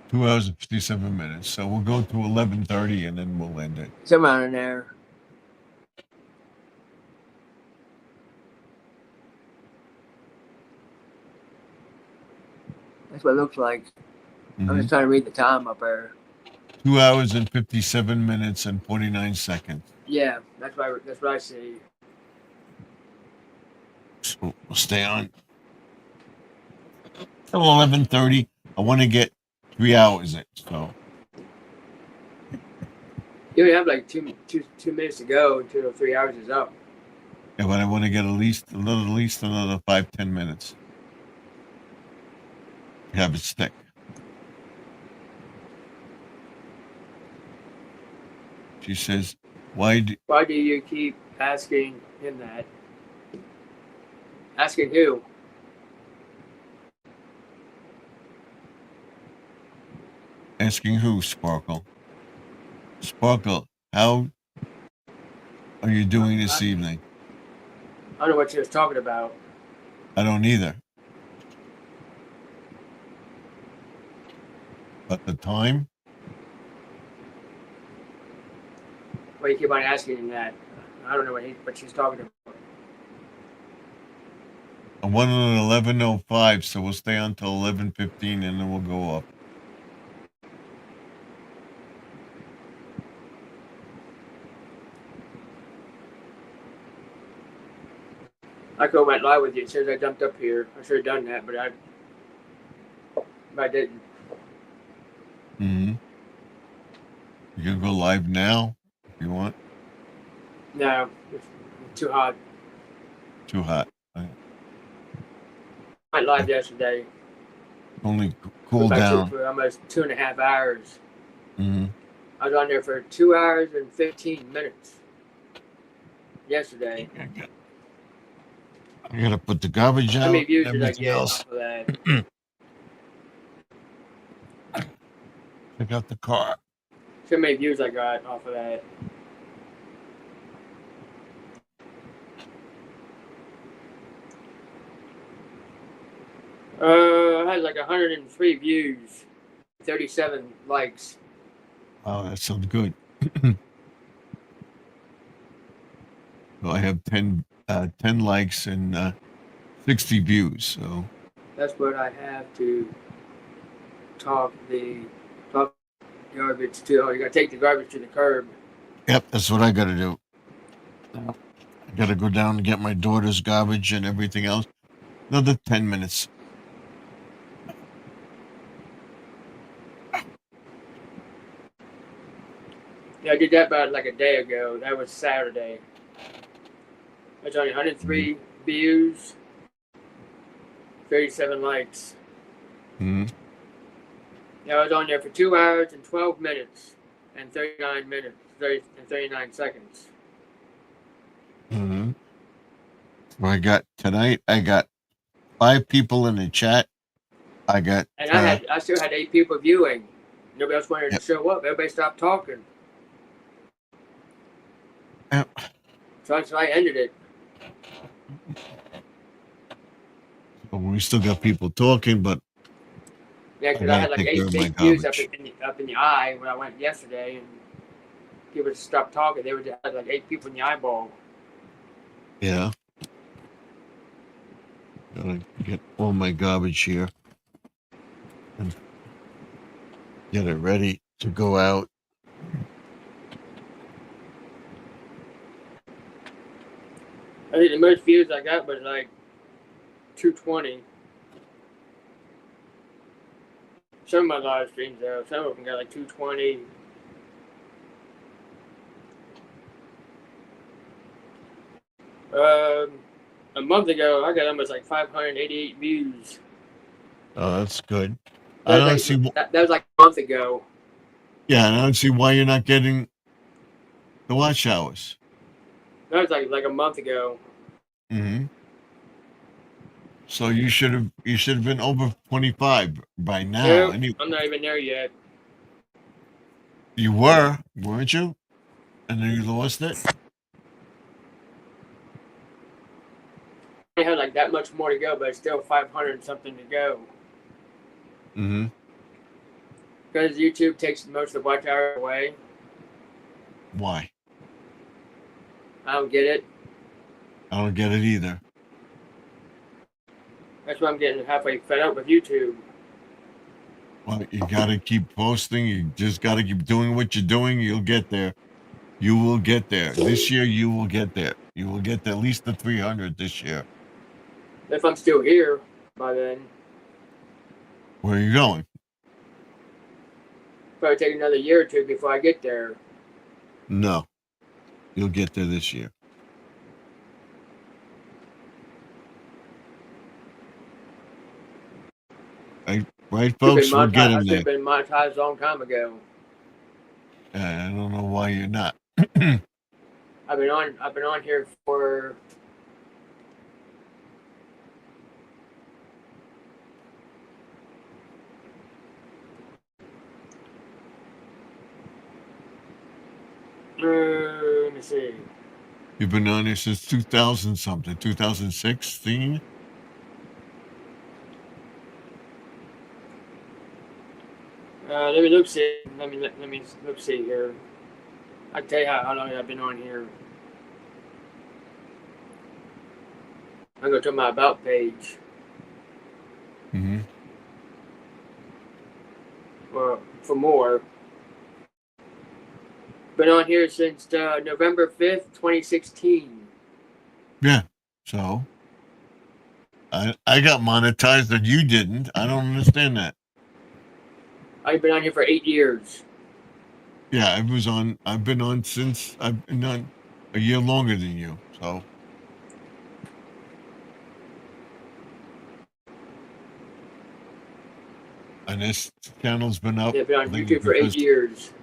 2 hours and 57 minutes. So we'll go to 11:30 and then we'll end it. Somewhere in there. That's what it looks like. Mm-hmm. I'm just trying to read the time up there. 2 hours and 57 minutes and 49 seconds. Yeah, that's what I see. So we'll stay on till 11:30. I want to get 3 hours in. So you only have like two minutes to go until 3 hours is up. Yeah, but I want to get at least another 5-10 minutes. Have it stick. She says, why do you keep asking him that? Asking who? Asking who, Sparkle? Sparkle, how are you doing this evening? I don't know what she was talking about. I don't either. But the time? Why you keep on asking him that? I don't know what she's talking about. I went on 11:05, so we'll stay until 11:15 and then we'll go up. I could have went live with you as soon as I jumped up here. I should have done that, but I didn't. Mm-hmm. You can go live now if you want. No, it's too hot. Too hot. I went live yesterday. Only cool down. For almost 2.5 hours. Mm-hmm. I was on there for 2 hours and 15 minutes yesterday. I gotta put the garbage How many out views and did I everything get else. off of that? Check out the car. See how many views I got off of that. I had like 103 views, 37 likes. Oh, that sounds good. So I have 10 likes and 60 views. So That's what I have to talk garbage to. Oh, you gotta take the garbage to the curb. yep, that's what I gotta do. I gotta go down and get my daughter's garbage and everything else. Another 10 minutes. Yeah, I did that about like a day ago. That was Saturday. That's only 103 views, 37 likes. Mm-hmm. Yeah, I was on there for 2 hours and 12 minutes and 39 minutes, 39 seconds. Mm-hmm. So I got 5 people in the chat. I got And I still had 8 people viewing. Nobody else wanted yep. to show up. Everybody stopped talking. Yep. So I ended it. But we still got people talking, but Yeah, because I had like 8 big views up in the eye when I went yesterday, and people just stopped talking. They were just had like 8 people in the eyeball. Yeah. Gotta get all my garbage here and get it ready to go out. I think the most views I got was like 220. Some of my live streams though, some of them got like 220. A month ago, I got almost like 588 views. Oh, that's good. That was like a month ago. Yeah, and I don't see why you're not getting the watch hours. That was like a month ago. Mm-hmm. So you should have been over 25 by now. Nope, Anyway. I'm not even there yet. You were, weren't you? And then you lost it? I had like that much more to go, but it's still 500 something to go. Mm-hmm. Because YouTube takes most of the watch hour away. Why? I don't get it. I don't get it either. That's why I'm getting halfway fed up with YouTube. Well, you got to keep posting. You just got to keep doing what you're doing. You'll get there. You will get there. This year, you will get there. You will get at least the 300 this year. If I'm still here by then. Where are you going? Probably take another year or two before I get there. No. You'll get there this year. Right, folks? We're getting I should there. have been monetized a long time ago. I don't know why you're not. I've been on here for let me see. You've been on here since 2000 something, 2016? Let me look see. Let me look see here. I can tell you how long I've been on here. I'm going to my about page. Mm-hmm. For more. Been on here since November 5th, 2016. Yeah. So I got monetized and you didn't. I don't understand that. I've been on here for 8 years. Yeah, I've been on since I've been on a year longer than you. So And this channel's been up. They've been on I think YouTube for 8 because years.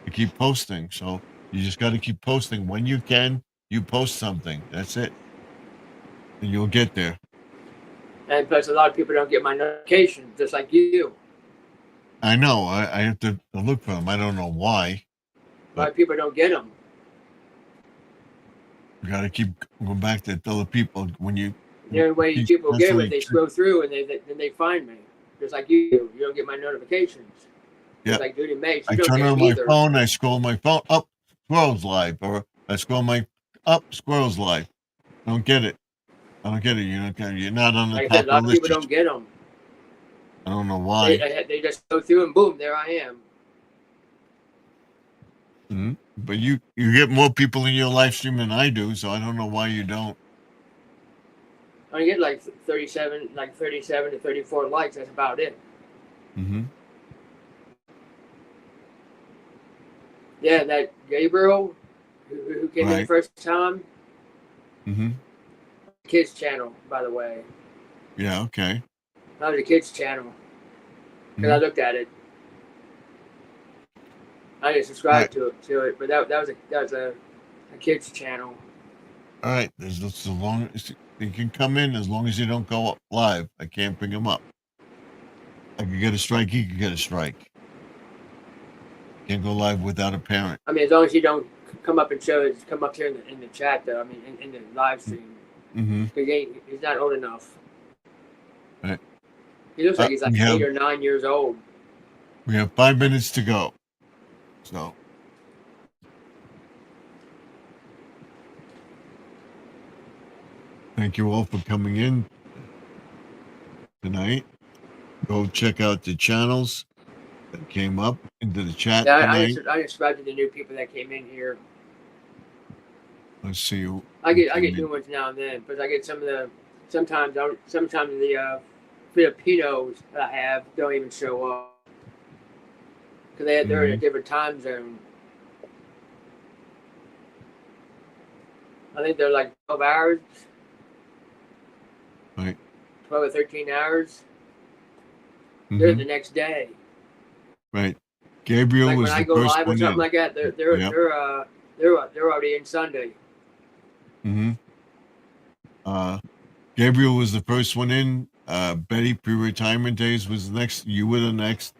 I keep posting. So you just got to keep posting. When you can, you post something. That's it. And you'll get there. And plus, a lot of people don't get my notifications, just like you. I know. I have to look for them. I don't know why. A lot of people don't get them. You got to keep going back to other people when you. The only way people get them is they scroll through and then they find me. Just like you do. You don't get my notifications. Yeah. Just like Judy May. I turn on my phone. I scroll my phone up. Squirrels Live, or I scroll my up. Squirrels Live. Don't get it. I don't get it. You're not on the like top I said, a lot of the of list. people don't get them. I don't know why. They just go through and boom, there I am. Mm-hmm. But you get more people in your live stream than I do, so I don't know why you don't. I get like 37 to 34 likes. That's about it. Mm-hmm. Yeah, that Gabriel who came in the first time. Mm-hmm. Kids channel, by the way. Yeah. Okay. That was a kids channel. Because I looked at it. I didn't subscribe to it, but that was a kids channel. All right. As long as you can come in, as long as you don't go up live, I can't bring them up. I could get a strike. He could get a strike. Can't go live without a parent. I mean, as long as you don't come up and come up here in the chat, though. I mean, in the live stream. Mm-hmm. He's not old enough. Right. He looks like he's like 8 or 9 years old. We have 5 minutes to go. So. Thank you all for coming in tonight. Go check out the channels that came up into the chat tonight. I subscribed to the new people that came in here. Let's see. I get new ones now and then, but I get sometimes the Filipinos that I have don't even show up because they're in a different time zone. I think they're like 12 hours. Right. 12 or 13 hours. Mm-hmm. They're the next day. Right. Gabriel like was when I the go first live one or something in. like that. They're already in Sunday. Mm-hmm. Gabriel was the first one in. Betty pre-retirement days was the next. You were the next.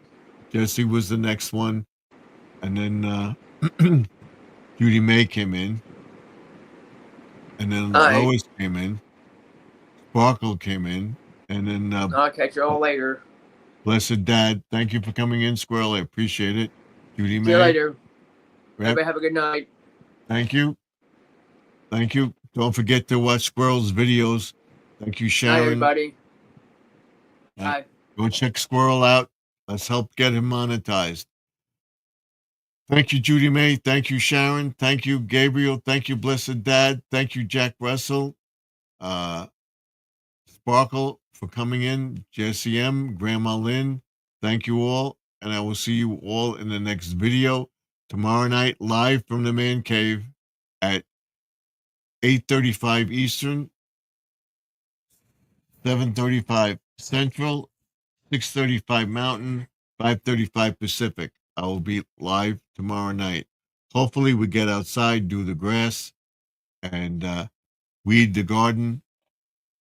Jesse was the next one, and then Judy May came in, and then Lois came in. Sparkle came in, and then I'll catch you all later. Blessed Dad, thank you for coming in, Squirrel. I appreciate it. Judy May. See you later. Yep. Everybody have a good night. Thank you. Thank you. Don't forget to watch Squirrel's videos. Thank you, Sharon. Hi, everybody. Bye. Go check Squirrel out. Let's help get him monetized. Thank you, Judy May. Thank you, Sharon. Thank you, Gabriel. Thank you, Blessed Dad. Thank you, Jack Russell. Sparkle for coming in. Jesse M. Grandma Lynn. Thank you all. And I will see you all in the next video tomorrow night, live from the Man Cave at 8:35 Eastern, 7:35 Central, 6:35 Mountain, 5:35 Pacific. I will be live tomorrow night. Hopefully we get outside, do the grass, and weed the garden,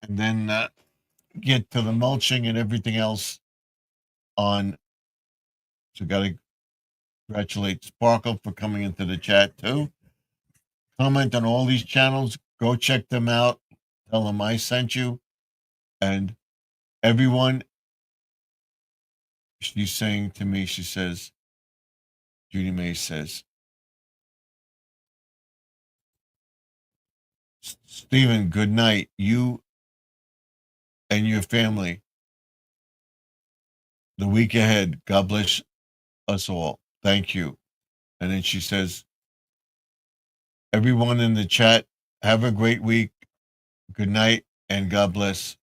and then get to the mulching and everything else on. So got to congratulate Sparkle for coming into the chat too. Comment on all these channels. Go check them out. Tell them I sent you. And everyone, she's saying to me, she says, Judy May says, Stephen, good night. You and your family. The week ahead. God bless us all. Thank you. And then she says, everyone in the chat, have a great week. Good night, and God bless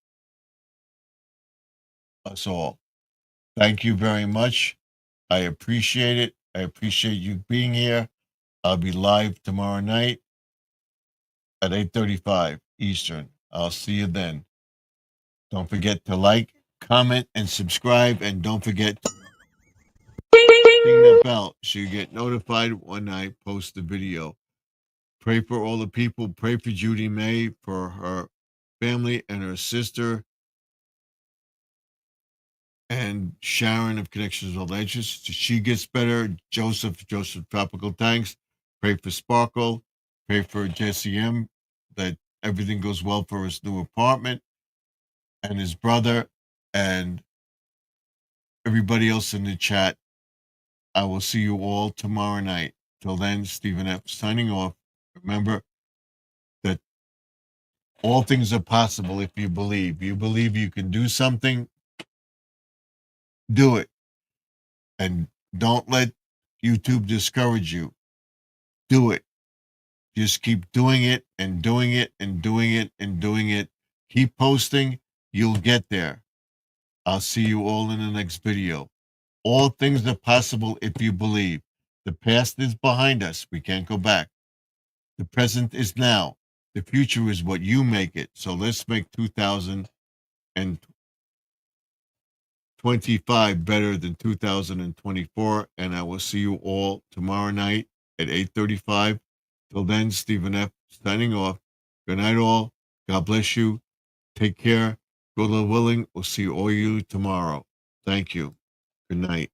us all. Thank you very much. I appreciate it. I appreciate you being here. I'll be live tomorrow night at 8:35 Eastern. I'll see you then. Don't forget to like, comment, and subscribe. And don't forget to ding that bell so you get notified when I post the video. Pray for all the people. Pray for Judy May, for her family and her sister, and Sharon of Connections with Legends. She gets better. Joseph Tropical Tanks. Pray for Sparkle. Pray for Jesse M, that everything goes well for his new apartment, and his brother, and everybody else in the chat. I will see you all tomorrow night. Till then, Stephen F. signing off. Remember that all things are possible if you believe. You believe you can do something, do it. And don't let YouTube discourage you. Do it. Just keep doing it and doing it and doing it and doing it. Keep posting. You'll get there. I'll see you all in the next video. All things are possible if you believe. The past is behind us. We can't go back. The present is now. The future is what you make it. So let's make 2025 better than 2024. And I will see you all tomorrow night at 8:35. Till then, Stephen F. signing off. Good night, all. God bless you. Take care. God willing, we'll see all you tomorrow. Thank you. Good night.